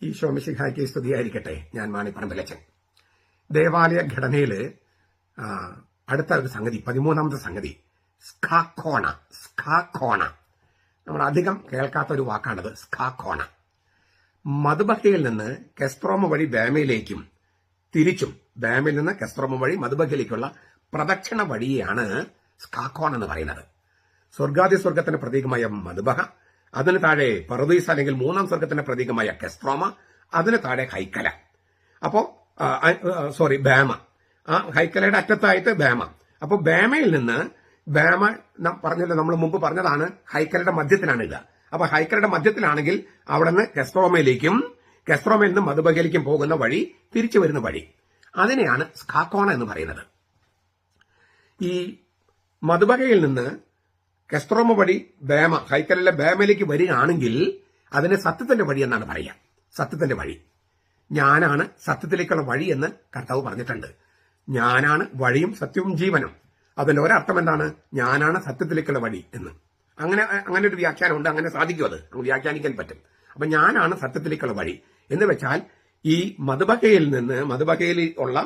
ഈശോ മിശിഹായ്ക്ക് സ്തുതിയായിരിക്കട്ടെ. ഞാൻ മാണിപ്പറമ്പിലച്ചൻ. ദേവാലയ ഘടനയില് അടുത്ത ഒരു സംഗതി, 13ാമത്തെ സംഗതി, സ്കാക്കോണ. നമ്മൾ അധികം കേൾക്കാത്ത ഒരു വാക്കാണത്, സ്കാക്കോണ. മധുബഹയിൽ നിന്ന് കെസ്ത്രോമ വഴി ബാമയിലേക്കും തിരിച്ചും ബാമയിൽ നിന്ന് കെസ്ത്രോമ വഴി മധുബഹയിലേക്കുള്ള പ്രദക്ഷിണ വഴിയാണ് സ്കാക്കോൺ എന്ന് പറയുന്നത്. സ്വർഗാദി സ്വർഗത്തിന്റെ പ്രതീകമായ മധുബഹ, അതിന് താഴെ പറുദീസ് അല്ലെങ്കിൽ മൂന്നാം സ്വർഗത്തിന്റെ പ്രതീകമായ കെസ്ത്രോമ, അതിന് താഴെ ഹൈക്കല. ബാമ. ആ ഹൈക്കലയുടെ അറ്റത്തായിട്ട് ബാമ. അപ്പോ ബാമയിൽ നിന്ന് പറഞ്ഞല്ലോ, നമ്മൾ മുമ്പ് പറഞ്ഞതാണ്, ഹൈക്കലയുടെ മധ്യത്തിലാണ് ഇത്. അപ്പൊ ഹൈക്കലയുടെ മധ്യത്തിലാണെങ്കിൽ അവിടെ നിന്ന് കെസ്ത്രോമയിലേക്കും കെസ്ത്രോമയിൽ നിന്ന് മധുബഹയിലേക്കും പോകുന്ന വഴി, തിരിച്ചു വരുന്ന വഴി, അതിനെയാണ് സ്കാക്കോണ എന്ന് പറയുന്നത്. ഈ മധുബഹയിൽ നിന്ന് കെസ്ത്രോമ വഴി ബാമ, ഹൈക്കലിലെ ബാമയിലേക്ക് വരികയാണെങ്കിൽ അതിന് സത്യത്തിന്റെ വഴി എന്നാണ് പറയുക. സത്യത്തിന്റെ വഴി. ഞാനാണ് സത്യത്തിലേക്കുള്ള വഴി എന്ന് കർത്താവ് പറഞ്ഞിട്ടുണ്ട്. ഞാനാണ് വഴിയും സത്യവും ജീവനും. അതിൽ ഒരർത്ഥം എന്താണ്? ഞാനാണ് സത്യത്തിലേക്കുള്ള വഴി എന്ന്. അങ്ങനെ ഒരു വ്യാഖ്യാനമുണ്ട്. അങ്ങനെ സാധിക്കും, അത് നമുക്ക് വ്യാഖ്യാനിക്കാൻ പറ്റും. അപ്പൊ ഞാനാണ് സത്യത്തിലേക്കുള്ള വഴി എന്ന് വെച്ചാൽ, ഈ മധുബഹയിൽ ഉള്ള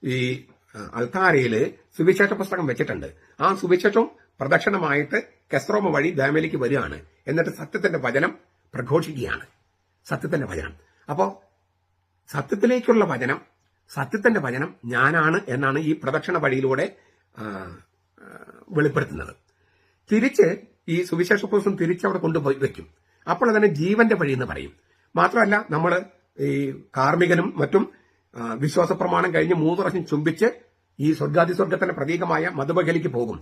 ഈ അൾത്താരയില് സുവിശേഷ പുസ്തകം വെച്ചിട്ടുണ്ട്. ആ സുവിശേഷം പ്രദക്ഷിണമായിട്ട് കെസ്ത്രോമ വഴി ബാമയിലേക്ക് വരികയാണ്. എന്നിട്ട് സത്യത്തിന്റെ വചനം പ്രഘോഷിക്കുകയാണ്. സത്യത്തിന്റെ വചനം. അപ്പോ സത്യത്തിലേക്കുള്ള വചനം, സത്യത്തിന്റെ വചനം ഞാനാണ് എന്നാണ് ഈ പ്രദക്ഷിണ വഴിയിലൂടെ വെളിപ്പെടുത്തുന്നത്. തിരിച്ച് ഈ സുവിശേഷ പുസ്തകം തിരിച്ചവിടെ കൊണ്ടുപോയി വെക്കും. അപ്പോൾ അതിനെ ജീവന്റെ വഴി എന്ന് പറയും. മാത്രമല്ല, നമ്മൾ ഈ കാർമികനും മറ്റും വിശ്വാസ പ്രമാണം കഴിഞ്ഞ് 3 പ്രാവശ്യം ചുംബിച്ച് ഈ സ്വർഗാദി സ്വർഗത്തിന്റെ പ്രതീകമായ മധുബഹയിലേക്ക് പോകും.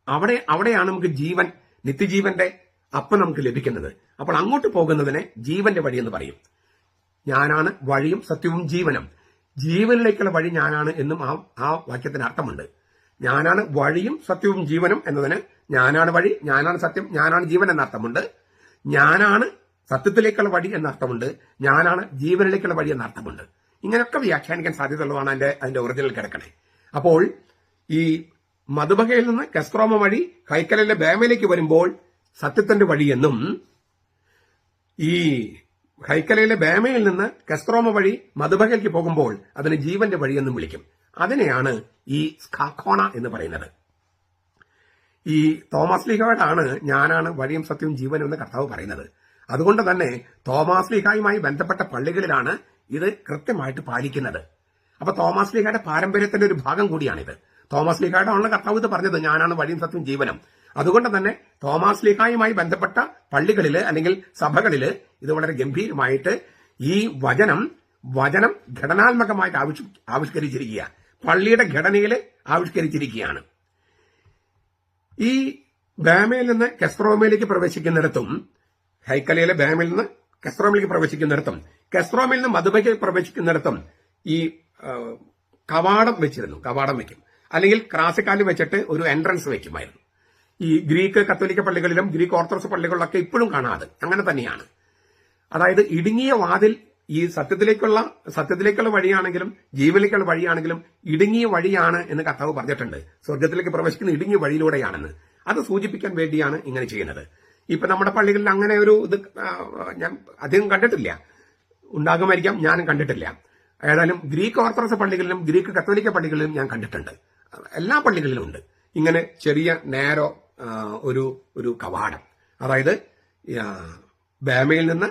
അവിടെയാണ് നമുക്ക് ജീവൻ, നിത്യജീവന്റെ അപ്പം നമുക്ക് ലഭിക്കുന്നത്. അപ്പോൾ അങ്ങോട്ട് പോകുന്നതിനെ ജീവന്റെ വഴി എന്ന് പറയും. ഞാനാണ് വഴിയും സത്യവും ജീവനും. ജീവനിലേക്കുള്ള വഴി ഞാനാണ് എന്നും ആ വാക്യത്തിന് അർത്ഥമുണ്ട്. ഞാനാണ് വഴിയും സത്യവും ജീവനും എന്നതിന് ഞാനാണ് വഴി, ഞാനാണ് സത്യം, ഞാനാണ് ജീവൻ എന്ന അർത്ഥമുണ്ട്. ഞാനാണ് സത്യത്തിലേക്കുള്ള വഴി എന്ന അർത്ഥമുണ്ട്. ഞാനാണ് ജീവനിലേക്കുള്ള വഴി എന്ന അർത്ഥമുണ്ട്. ഇങ്ങനെയൊക്കെ വ്യാഖ്യാനിക്കാൻ സാധ്യതയുള്ളതാണ് അതിന്റെ ഒറിജിനൽ കിടക്കണേ. അപ്പോൾ ഈ മധുബഹയിൽ നിന്ന് കെസ്ത്രോമ വഴി ഹൈക്കലിലെ ബാമയിലേക്ക് വരുമ്പോൾ സത്യത്തിന്റെ വഴിയെന്നും, ഈ ഹൈക്കലയിലെ ബാമയിൽ നിന്ന് കെസ്ത്രോമ വഴി മധുബഹയിലേക്ക് പോകുമ്പോൾ അതിന് ജീവന്റെ വഴിയെന്നും വിളിക്കും. അതിനെയാണ് ഈ സ്കാക്കോണ എന്ന് പറയുന്നത്. ഈ തോമസ് ലീഹയോടാണ് ഞാനാണ് വഴിയും സത്യവും ജീവനും എന്ന് കർത്താവ് പറയുന്നത്. അതുകൊണ്ട് തന്നെ തോമസ് ലീഹായുമായി ബന്ധപ്പെട്ട പള്ളികളിലാണ് ഇത് കൃത്യമായിട്ട് പാലിക്കുന്നത്. അപ്പൊ തോമസ് ലീഹയുടെ പാരമ്പര്യത്തിന്റെ ഒരു ഭാഗം കൂടിയാണിത്. തോമസ് ലീഹായുടെ ആണ് കർത്താവ് ഇത് പറഞ്ഞത്, ഞാനാണ് വഴിയും സത്യവും ജീവനും. അതുകൊണ്ട് തന്നെ തോമസ് ലീഹായുമായി ബന്ധപ്പെട്ട പള്ളികളില് അല്ലെങ്കിൽ സഭകളില് ഇത് വളരെ ഗംഭീരമായിട്ട് ഈ വചനം ഘടനാത്മകമായിട്ട് ആവിഷ്കരിച്ചിരിക്കുക, പള്ളിയുടെ ഘടനയിൽ ആവിഷ്കരിച്ചിരിക്കുകയാണ്. ഈ ബാമയിൽ നിന്ന് കെസ്ത്രോമയിലേക്ക് പ്രവേശിക്കുന്നിടത്തും, ഹൈക്കലയിലെ ബാമയിൽ നിന്ന് കെസ്ത്രോമയിലേക്ക് പ്രവേശിക്കുന്നിടത്തും, കെസ്ത്രോമയിൽ നിന്ന് മധുബഹയിൽ പ്രവേശിക്കുന്നിടത്തും ഈ കവാടം വെക്കും. അല്ലെങ്കിൽ ക്രാസിക്കാലിൽ വെച്ചിട്ട് ഒരു എൻട്രൻസ് വെക്കുമായിരുന്നു. ഈ ഗ്രീക്ക് കത്തോലിക്ക പള്ളികളിലും ഗ്രീക്ക് ഓർത്തഡോക്സ് പള്ളികളിലൊക്കെ ഇപ്പോഴും കാണാതെ അങ്ങനെ തന്നെയാണ്. അതായത് ഇടുങ്ങിയ വാതിൽ, ഈ സത്യത്തിലേക്കുള്ള വഴിയാണെങ്കിലും ജീവനിലേക്കുള്ള വഴിയാണെങ്കിലും ഇടുങ്ങിയ വഴിയാണ് എന്ന് കർത്താവ് പറഞ്ഞിട്ടുണ്ട്. സ്വർഗത്തിലേക്ക് പ്രവേശിക്കുന്ന ഇടുങ്ങിയ വഴിയിലൂടെയാണെന്ന്. അത് സൂചിപ്പിക്കാൻ വേണ്ടിയാണ് ഇങ്ങനെ ചെയ്യുന്നത്. ഇപ്പൊ നമ്മുടെ പള്ളികളിൽ അങ്ങനെ ഒരു ഇത് ഞാൻ അധികം കണ്ടിട്ടില്ല. ഉണ്ടാകുമായിരിക്കാം, ഞാനും കണ്ടിട്ടില്ല. ഏതായാലും ഗ്രീക്ക് ഓർത്തഡോക്സ് പള്ളികളിലും ഗ്രീക്ക് കത്തോലിക്ക പള്ളികളിലും ഞാൻ കണ്ടിട്ടുണ്ട്. എല്ലാ പള്ളികളിലും ഉണ്ട് ഇങ്ങനെ ചെറിയ നേരോ ഒരു കവാടം. അതായത് ബാമയിൽ നിന്ന്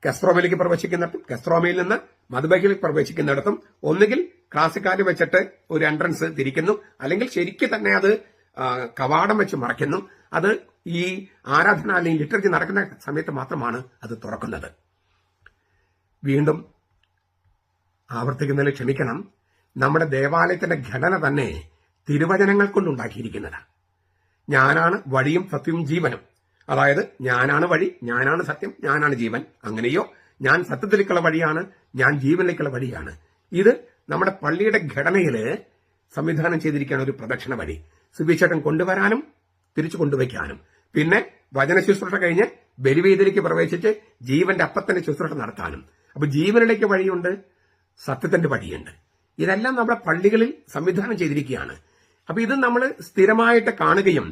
കെസ്ത്രോമയിലേക്ക് പ്രവേശിക്കുന്നിടത്തും കെസ്ത്രോമയിൽ നിന്ന് മധുബഹയിലേക്ക് പ്രവേശിക്കുന്നിടത്തും ഒന്നുകിൽ ക്ലാസിക്കാല് വെച്ചിട്ട് ഒരു എൻട്രൻസ് തിരിക്കുന്നു, അല്ലെങ്കിൽ ശരിക്കും തന്നെ അത് കവാടം വെച്ച് മറയ്ക്കുന്നു. അത് ഈ ആരാധന അല്ലെങ്കിൽ ലിറ്റർജി നടക്കുന്ന സമയത്ത് മാത്രമാണ് അത് തുറക്കുന്നത്. വീണ്ടും ആവർത്തിക്കുന്നതിൽ ക്ഷമിക്കണം. നമ്മുടെ ദേവാലയത്തിന്റെ ഘടന തന്നെ തിരുവചനങ്ങൾ കൊണ്ടുണ്ടാക്കിയിരിക്കുന്നതാണ്. ഞാനാണ് വഴിയും സത്യവും ജീവനും. അതായത് ഞാനാണ് വഴി, ഞാനാണ് സത്യം, ഞാനാണ് ജീവൻ. അങ്ങനെയോ ഞാൻ സത്യത്തിലേക്കുള്ള വഴിയാണ്, ഞാൻ ജീവനിലേക്കുള്ള വഴിയാണ്. ഇത് നമ്മുടെ പള്ളിയുടെ ഘടനയിൽ സംവിധാനം ചെയ്തിരിക്കുകയാണ്. ഒരു പ്രദക്ഷിണ വഴി സുവിശേഷം കൊണ്ടുവരാനും തിരിച്ചു കൊണ്ടുവയ്ക്കാനും, പിന്നെ വചന ശുശ്രൂഷ കഴിഞ്ഞ് ബലിവേദിയിലേക്ക് പ്രവേശിച്ച് ജീവന്റെ അപ്പത്തിന്റെ ശുശ്രൂഷ നടത്താനും. അപ്പൊ ജീവനിലേക്ക് വഴിയുണ്ട്, സത്യത്തിന്റെ വഴിയുണ്ട്. ഇതെല്ലാം നമ്മുടെ പള്ളികളിൽ സംവിധാനം ചെയ്തിരിക്കുകയാണ്. അപ്പൊ ഇത് നമ്മൾ സ്ഥിരമായിട്ട് കാണുകയും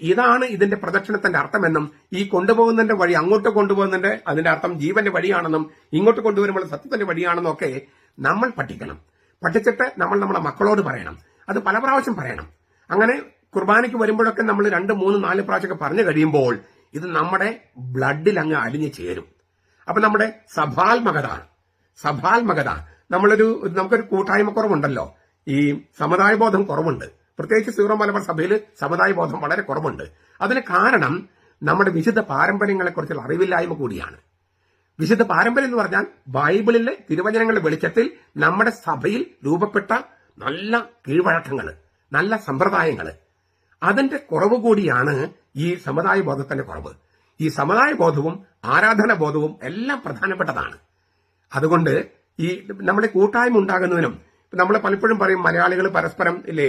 ഇതാണ് ഇതിന്റെ പ്രദക്ഷിണത്തിന്റെ അർത്ഥമെന്നും ഈ കൊണ്ടുപോകുന്നതിന്റെ വഴി അങ്ങോട്ട് കൊണ്ടുപോകുന്നതിന്റെ അതിന്റെ അർത്ഥം ജീവന്റെ വഴിയാണെന്നും ഇങ്ങോട്ട് കൊണ്ടുവരുമ്പോൾ സത്യത്തിന്റെ വഴിയാണെന്നും ഒക്കെ നമ്മൾ പഠിക്കണം. പഠിച്ചിട്ട് നമ്മൾ നമ്മുടെ മക്കളോട് പറയണം. അത് പല പ്രാവശ്യം പറയണം. അങ്ങനെ കുർബാനയ്ക്ക് വരുമ്പോഴൊക്കെ നമ്മൾ 2, 3, 4 പ്രാവശ്യമൊക്കെ പറഞ്ഞു കഴിയുമ്പോൾ ഇത് നമ്മുടെ ബ്ലഡിൽ അങ്ങ് അലിഞ്ഞു ചേരും. അപ്പൊ നമ്മുടെ സഭാത്മകത നമുക്കൊരു കൂട്ടായ്മ കുറവുണ്ടല്ലോ, ഈ സമുദായ ബോധം കുറവുണ്ട്. പ്രത്യേകിച്ച് സീറോ മലബാർ സഭയിൽ സമുദായ ബോധം വളരെ കുറവുണ്ട്. അതിന് കാരണം നമ്മുടെ വിശുദ്ധ പാരമ്പര്യങ്ങളെക്കുറിച്ചുള്ള അറിവില്ലായ്മ കൂടിയാണ്. വിശുദ്ധ പാരമ്പര്യം എന്ന് പറഞ്ഞാൽ ബൈബിളിലെ തിരുവചനങ്ങളുടെ വെളിച്ചത്തിൽ നമ്മുടെ സഭയിൽ രൂപപ്പെട്ട നല്ല കീഴ്വഴക്കങ്ങൾ, നല്ല സമ്പ്രദായങ്ങൾ, അതിന്റെ കുറവ് കൂടിയാണ് ഈ സമുദായ ബോധത്തിന്റെ കുറവ്. ഈ സമുദായ ബോധവും ആരാധന ബോധവും എല്ലാം പ്രധാനപ്പെട്ടതാണ്. അതുകൊണ്ട് ഈ നമ്മുടെ കൂട്ടായ്മ ഉണ്ടാകുന്നതിനും നമ്മൾ പലപ്പോഴും പറയും മലയാളികൾ പരസ്പരം ഇല്ലേ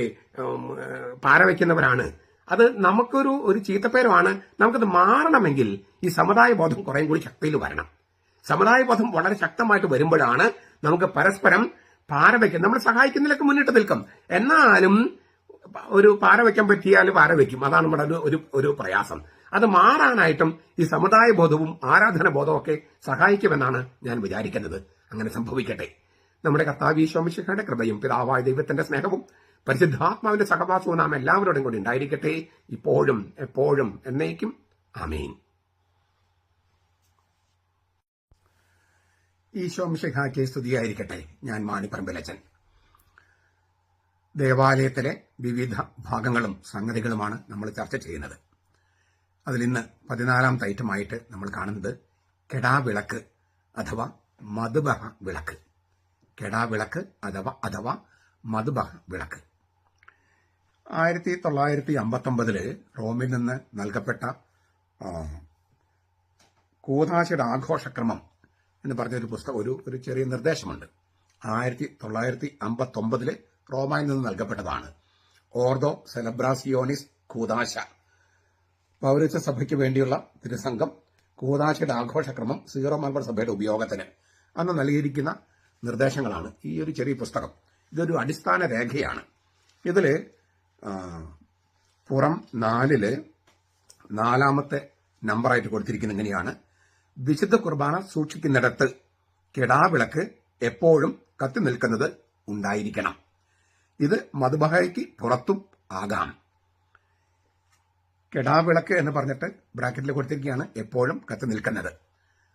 പാരവയ്ക്കുന്നവരാണ്. അത് നമുക്കൊരു ചീത്തപ്പേരുമാണ്. നമുക്കത് മാറണമെങ്കിൽ ഈ സമുദായ ബോധം കുറേ കൂടി ശക്തിയിൽ വരണം. സമുദായ ബോധം വളരെ ശക്തമായിട്ട് വരുമ്പോഴാണ് നമുക്ക് പരസ്പരം പാരവയ്ക്കും. നമ്മൾ സഹായിക്കുന്നതിലൊക്കെ മുന്നിട്ട് നിൽക്കും. എന്നാലും ഒരു പാരവയ്ക്കാൻ പറ്റിയാൽ പാരവയ്ക്കും. അതാണ് നമ്മുടെ ഒരു പ്രയാസം. അത് മാറാനായിട്ടും ഈ സമുദായ ബോധവും ആരാധന ബോധവും ഒക്കെ സഹായിക്കുമെന്നാണ് ഞാൻ വിചാരിക്കുന്നത്. അങ്ങനെ സംഭവിക്കട്ടെ. നമ്മുടെ കർത്താവ് ഈശോ മിശിഹായുടെ കൃപയും പിതാവായ ദൈവത്തിന്റെ സ്നേഹവും പരിശുദ്ധാത്മാവിന്റെ സഹവാസവും നാം എല്ലാവരോടും കൂടി ഉണ്ടായിരിക്കട്ടെ, ഇപ്പോഴും എപ്പോഴും എന്നേക്കും. ആമേൻ. ഈശോ മിശിഹായ്ക്ക് സ്തുതിയായിരിക്കട്ടെ. ഞാൻ മാണിപ്പറമ്പിലച്ചൻ. ദേവാലയത്തിലെ വിവിധ ഭാഗങ്ങളും സംഗതികളുമാണ് നമ്മൾ ചർച്ച ചെയ്യുന്നത്. അതിലിന്ന് 14ാമത്തെ ഐറ്റമായിട്ട് നമ്മൾ കാണുന്നത് കെടാവിളക്ക് അഥവാ മധുബഹ വിളക്ക്. കെടാവിളക്ക് അഥവാ മധുബഹ വിളക്ക് 1959 റോമിൽ നിന്ന് നൽകപ്പെട്ട കൂദാശയുടെ ആഘോഷക്രമം എന്ന് പറഞ്ഞൊരു പുസ്തകം, ഒരു ചെറിയ നിർദ്ദേശമുണ്ട്. 1959 റോമയിൽ നിന്ന് നൽകപ്പെട്ടതാണ്. ഓർദോ സെലബ്രാസിയോണിസ് കൂദാശ, പൗരസ്ത്യ സഭയ്ക്ക് വേണ്ടിയുള്ള തിരുസംഘം കൂദാശയുടെ ആഘോഷക്രമം സീറോ മലബാർ സഭയുടെ ഉപയോഗത്തിന് അന്ന് നൽകിയിരിക്കുന്ന നിർദ്ദേശങ്ങളാണ് ഈ ഒരു ചെറിയ പുസ്തകം. ഇതൊരു അടിസ്ഥാന രേഖയാണ്. ഇതിൽ പുറം 4 4ാമത്തെ നമ്പറായിട്ട് കൊടുത്തിരിക്കുന്ന ഇങ്ങനെയാണ്: വിശുദ്ധ കുർബാന സൂക്ഷിക്കുന്നിടത്ത് കെടാവിളക്ക് എപ്പോഴും കത്തി നിൽക്കുന്നത് ഉണ്ടായിരിക്കണം. ഇത് മധുബഹയ്ക്ക് പുറത്തും ആകാം. കെടാവിളക്ക് എന്ന് പറഞ്ഞിട്ട് ബ്രാക്കറ്റിൽ കൊടുത്തിരിക്കുകയാണ് എപ്പോഴും കത്തി നിൽക്കുന്നത്.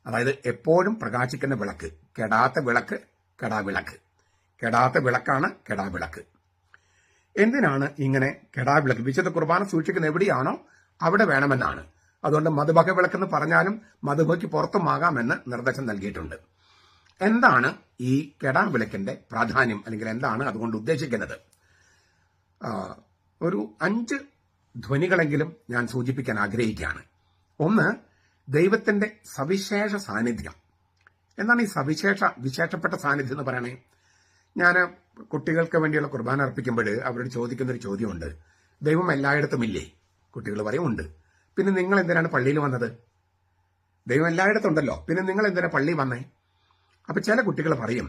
അതായത് എപ്പോഴും പ്രകാശിക്കുന്ന വിളക്ക്. കെടാത്ത വിളക്ക് കെടാവിളക്ക്. കെടാത്ത വിളക്കാണ് കെടാവിളക്ക്. എന്തിനാണ് ഇങ്ങനെ കെടാവിളക്ക്? വിശുദ്ധ കുർബാന സൂക്ഷിക്കുന്ന എവിടെയാണോ അവിടെ വേണമെന്നാണ്. അതുകൊണ്ട് മധുബഹ വിളക്കെന്ന് പറഞ്ഞാലും മധുബഹയ്ക്ക് പുറത്തുമാകാമെന്ന് നിർദ്ദേശം നൽകിയിട്ടുണ്ട്. എന്താണ് ഈ കെടാവിളക്കിന്റെ പ്രാധാന്യം, അല്ലെങ്കിൽ എന്താണ് അതുകൊണ്ട് ഉദ്ദേശിക്കുന്നത്? ഒരു 5 ധ്വനികളെങ്കിലും ഞാൻ സൂചിപ്പിക്കാൻ ആഗ്രഹിക്കുകയാണ്. ഒന്ന്, ദൈവത്തിന്റെ സവിശേഷ സാന്നിധ്യം. എന്താണ് ഈ വിശേഷപ്പെട്ട സാന്നിധ്യം എന്ന് പറയണേ? ഞാൻ കുട്ടികൾക്ക് വേണ്ടിയുള്ള കുർബാന അർപ്പിക്കുമ്പോൾ അവരോട് ചോദിക്കുന്നൊരു ചോദ്യമുണ്ട്. ദൈവം എല്ലായിടത്തും ഇല്ലേ? കുട്ടികൾ പറയും ഉണ്ട്. പിന്നെ നിങ്ങൾ എന്തിനാണ് പള്ളിയിൽ വന്നത്? ദൈവം എല്ലായിടത്തും ഉണ്ടല്ലോ, പിന്നെ നിങ്ങൾ എന്തിനാ പള്ളി വന്നേ? അപ്പൊ ചില കുട്ടികൾ പറയും,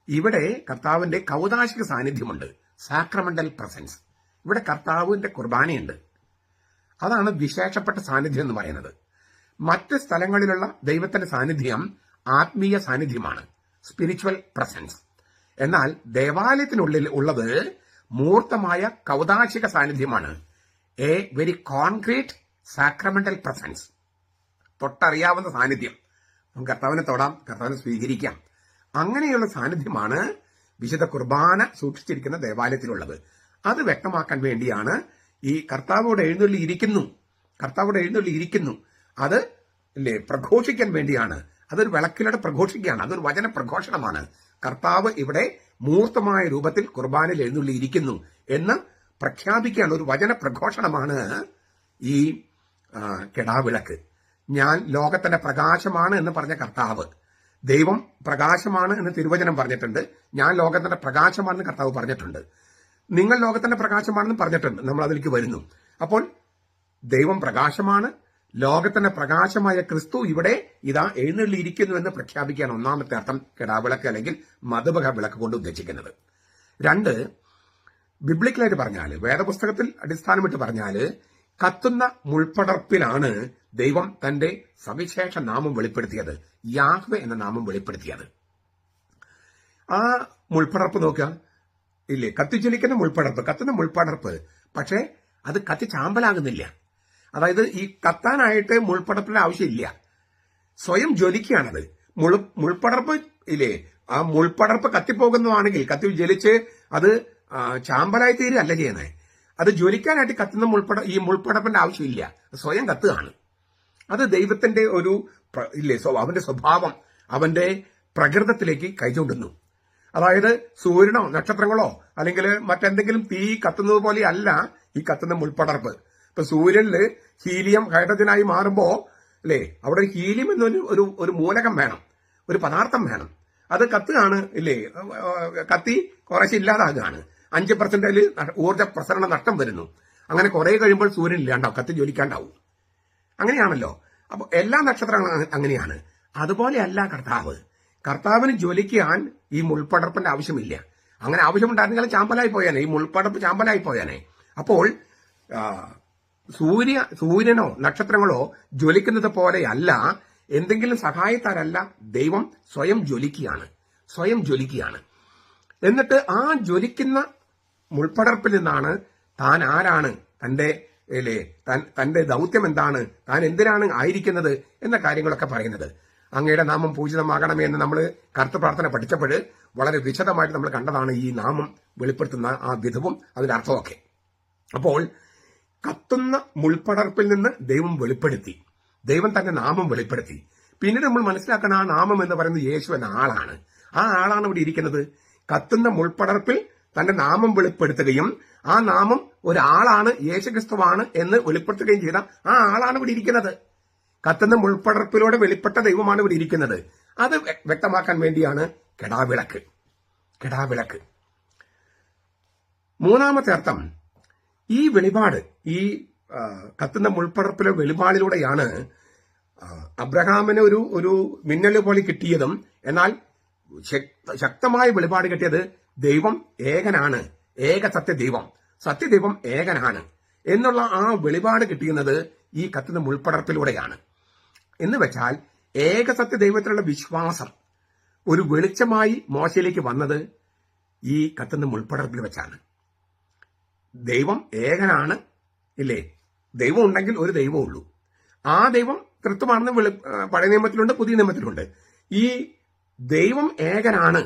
ഇവിടെ കർത്താവിന്റെ കൗദാശിക സാന്നിധ്യമുണ്ട്, സാക്രമെന്റൽ പ്രസൻസ്. ഇവിടെ കർത്താവിന്റെ കുർബാനയുണ്ട്. അതാണ് വിശേഷപ്പെട്ട സാന്നിധ്യം എന്ന് പറയുന്നത്. മറ്റ് സ്ഥലങ്ങളിലുള്ള ദൈവത്തിന്റെ സാന്നിധ്യം ആത്മീയ സാന്നിധ്യമാണ്, സ്പിരിച്വൽ പ്രസൻസ്. എന്നാൽ ദേവാലയത്തിനുള്ളിൽ ഉള്ളത് മൂർത്തമായ കൗദാശിക സാന്നിധ്യമാണ്, a very concrete sacramental presence. തൊട്ടറിയാവുന്ന സാന്നിധ്യം. നമുക്ക് കർത്താവിനെ തൊടാം, കർത്താവിനെ സ്വീകരിക്കാം. അങ്ങനെയുള്ള സാന്നിധ്യമാണ് വിശുദ്ധ കുർബാന സൂക്ഷിച്ചിരിക്കുന്ന ദേവാലയത്തിലുള്ളത്. അത് വ്യക്തമാക്കാൻ വേണ്ടിയാണ് ഈ കർത്താവോട് എഴുന്നള്ളിയിരിക്കുന്നു, അത് പ്രഘോഷിക്കാൻ വേണ്ടിയാണ്. അതൊരു വിളക്കിലൂടെ പ്രഘോഷിക്കുകയാണ്. അതൊരു വചന പ്രഘോഷണമാണ്. കർത്താവ് ഇവിടെ മൂർത്തമായ രൂപത്തിൽ കുർബാനയിൽ എഴുന്നള്ളിയിരിക്കുന്നു എന്ന് പ്രഖ്യാപിക്കുകയാണ്. ഒരു വചന പ്രഘോഷണമാണ് ഈ കെടാവിളക്ക്. ഞാൻ ലോകത്തിന്റെ പ്രകാശമാണ് എന്ന് പറഞ്ഞ കർത്താവ്, ദൈവം പ്രകാശമാണ് എന്ന് തിരുവചനം പറഞ്ഞിട്ടുണ്ട്. ഞാൻ ലോകത്തിന്റെ പ്രകാശമാണെന്ന് കർത്താവ് പറഞ്ഞിട്ടുണ്ട്. നിങ്ങൾ ലോകത്തിന്റെ പ്രകാശമാണെന്ന് പറഞ്ഞിട്ടുണ്ട്. നമ്മൾ അതിലേക്ക് വരുന്നു. അപ്പോൾ ദൈവം പ്രകാശമാണ്, ലോകത്തിന്റെ പ്രകാശമായ ക്രിസ്തു ഇവിടെ ഇതാ എഴുന്നള്ളിയിരിക്കുന്നു എന്ന് പ്രഖ്യാപിക്കുകയാണ് ഒന്നാമത്തെ അർത്ഥം കെടാവിളക്ക് അല്ലെങ്കിൽ മധുബഹ വിളക്ക് കൊണ്ട് ഉദ്ദേശിക്കുന്നത്. 2, ബിബ്ലിക്കലായിട്ട് പറഞ്ഞാൽ, വേദപുസ്തകത്തിൽ അടിസ്ഥാനമിട്ട് പറഞ്ഞാൽ, കത്തുന്ന മുൾപ്പടർപ്പിലാണ് ദൈവം തന്റെ സവിശേഷ നാമം വെളിപ്പെടുത്തിയത്, യാഹ്വേ എന്ന നാമം വെളിപ്പെടുത്തിയത്. ആ മുൾപ്പടർപ്പ് നോക്കുക, ഇല്ലേ, കത്തിജ്വലിക്കുന്ന മുൾപ്പടർപ്പ്, കത്തുന്ന മുൾപ്പടർപ്പ്. പക്ഷേ അത് കത്തി ചാമ്പലാകുന്നില്ല. അതായത് ഈ കത്താനായിട്ട് മുൾപ്പടർപ്പിന്റെ ആവശ്യമില്ല, സ്വയം ജ്വലിക്കുകയാണത്. മുൾപ്പടർപ്പ് ഇല്ലേ, ആ മുൾപ്പടർപ്പ് കത്തിപ്പോകുന്നതാണെങ്കിൽ കത്തി ജ്വലിച്ച് അത് ചാമ്പലായി തീരുകയല്ല ചെയ്യുന്നത്. അത് ജ്വലിക്കാനായിട്ട് കത്തുന്ന ഈ മുൾപ്പടർപ്പിന്റെ ആവശ്യമില്ല, സ്വയം കത്തുകയാണ്. അത് ദൈവത്തിന്റെ ഒരു ഇല്ലേ, അവന്റെ സ്വഭാവം, അവന്റെ പ്രകൃതത്തിലേക്ക് കൈചൂണ്ടുന്നു. അതായത് സൂര്യനോ നക്ഷത്രങ്ങളോ അല്ലെങ്കിൽ മറ്റെന്തെങ്കിലും തീ കത്തുന്നത് പോലെ അല്ല ഈ കത്തുന്ന മുൾപ്പടർപ്പ്. ഇപ്പൊ സൂര്യനില് ഹീലിയം ഹൈഡ്രജനായി മാറുമ്പോ അല്ലേ, അവിടെ ഹീലിയം എന്നൊരു മൂലകം വേണം, ഒരു പദാർത്ഥം വേണം. അത് കത്തുകയാണ് ഇല്ലേ, കത്തി കുറച്ച് ഇല്ലാതാകുകയാണ്. 5% ഊർജ്ജ പ്രസരണ നഷ്ടം വരുന്നു. അങ്ങനെ കുറെ കഴിയുമ്പോൾ സൂര്യൻ ഇല്ലാണ്ടാവും, കത്തി ജ്വലിക്കാണ്ടാവും. അങ്ങനെയാണല്ലോ. അപ്പൊ എല്ലാ നക്ഷത്രങ്ങളും അങ്ങനെയാണ്. അതുപോലെയല്ല കർത്താവിന് ജ്വലിക്കാൻ ഈ മുൾപ്പടർപ്പിന്റെ ആവശ്യമില്ല. അങ്ങനെ ആവശ്യമുണ്ടായിരുന്നെങ്കിൽ ചാമ്പലായി പോയാനെ, ഈ മുൾപ്പടർപ്പ് ചാമ്പലായി പോയാനെ. അപ്പോൾ സൂര്യനോ നക്ഷത്രങ്ങളോ ജ്വലിക്കുന്നത് പോലെയല്ല, എന്തെങ്കിലും സഹായത്താരല്ല, ദൈവം സ്വയം ജ്വലിക്കുകയാണ്. എന്നിട്ട് ആ ജ്വലിക്കുന്ന മുൾപ്പടർപ്പിൽ നിന്നാണ് താൻ ആരാണ്, തന്റെ ദൗത്യം എന്താണ്, താൻ എന്തിനാണ് ആയിരിക്കുന്നത് എന്ന കാര്യങ്ങളൊക്കെ പറയുന്നത്. അങ്ങയുടെ നാമം പൂജിതമാകണമേ എന്ന് നമ്മൾ കർത്തൃ പ്രാർത്ഥന പഠിച്ചപ്പോൾ വളരെ വിശദമായിട്ട് നമ്മൾ കണ്ടതാണ് ഈ നാമം വെളിപ്പെടുത്തുന്ന ആ വിധവും അതിന്റെ അർത്ഥമൊക്കെ. അപ്പോൾ കത്തുന്ന മുൾപ്പടർപ്പിൽ നിന്ന് ദൈവം തന്റെ നാമം വെളിപ്പെടുത്തി. പിന്നീട് നമ്മൾ മനസ്സിലാക്കണം, ആ നാമം എന്ന് പറയുന്നത് യേശു എന്ന ആളാണ്. ആ ആളാണ് ഇവിടെ ഇരിക്കുന്നത്. കത്തുന്ന മുൾപ്പടർപ്പിൽ തന്റെ നാമം വെളിപ്പെടുത്തുകയും ആ നാമം ഒരാളാണ്, യേശുക്രിസ്തുവാണ് എന്ന് വെളിപ്പെടുത്തുകയും ചെയ്ത ആ ആളാണ് ഇവിടെ ഇരിക്കുന്നത്. കത്തുന്ന മുൾപ്പടർപ്പിലൂടെ വെളിപ്പെട്ട ദൈവമാണ് ഇവിടെ ഇരിക്കുന്നത്. അത് വ്യക്തമാക്കാൻ വേണ്ടിയാണ് കെടാവിളക്ക്. മൂന്നാമത്തെ അർത്ഥം, ഈ വെളിപാട്, ഈ കത്തുന്ന മുൾപ്പടർപ്പിലെ വെളിപാടിലൂടെയാണ് അബ്രഹാമിന് ഒരു മിന്നൽ പോലെ കിട്ടിയതും, എന്നാൽ ശക്തമായ വെളിപാട് കിട്ടിയത് ദൈവം ഏകനാണ്, ഏക സത്യദൈവം ഏകനാണ് എന്നുള്ള ആ വെളിപാട് കിട്ടിയുന്നത് ഈ കത്തുന്ന മുൾപ്പടർപ്പിലൂടെയാണ്. എന്ന് വെച്ചാൽ ഏകസത്യ ദൈവത്തിലുള്ള വിശ്വാസം ഒരു വെളിച്ചമായി മോശയിലേക്ക് വന്നത് ഈ കത്തുന്ന മുൾപ്പടർപ്പിൽ വെച്ചാണ്. ദൈവം ഏകനാണ്, ഇല്ലേ, ദൈവം ഉണ്ടെങ്കിൽ ഒരു ദൈവമേ ഉള്ളൂ. ആ ദൈവം തൃത്വമാണെന്ന് പഴയ നിയമത്തിലുണ്ട്, പുതിയ നിയമത്തിലുണ്ട്. ഈ ദൈവം ഏകനാണ്,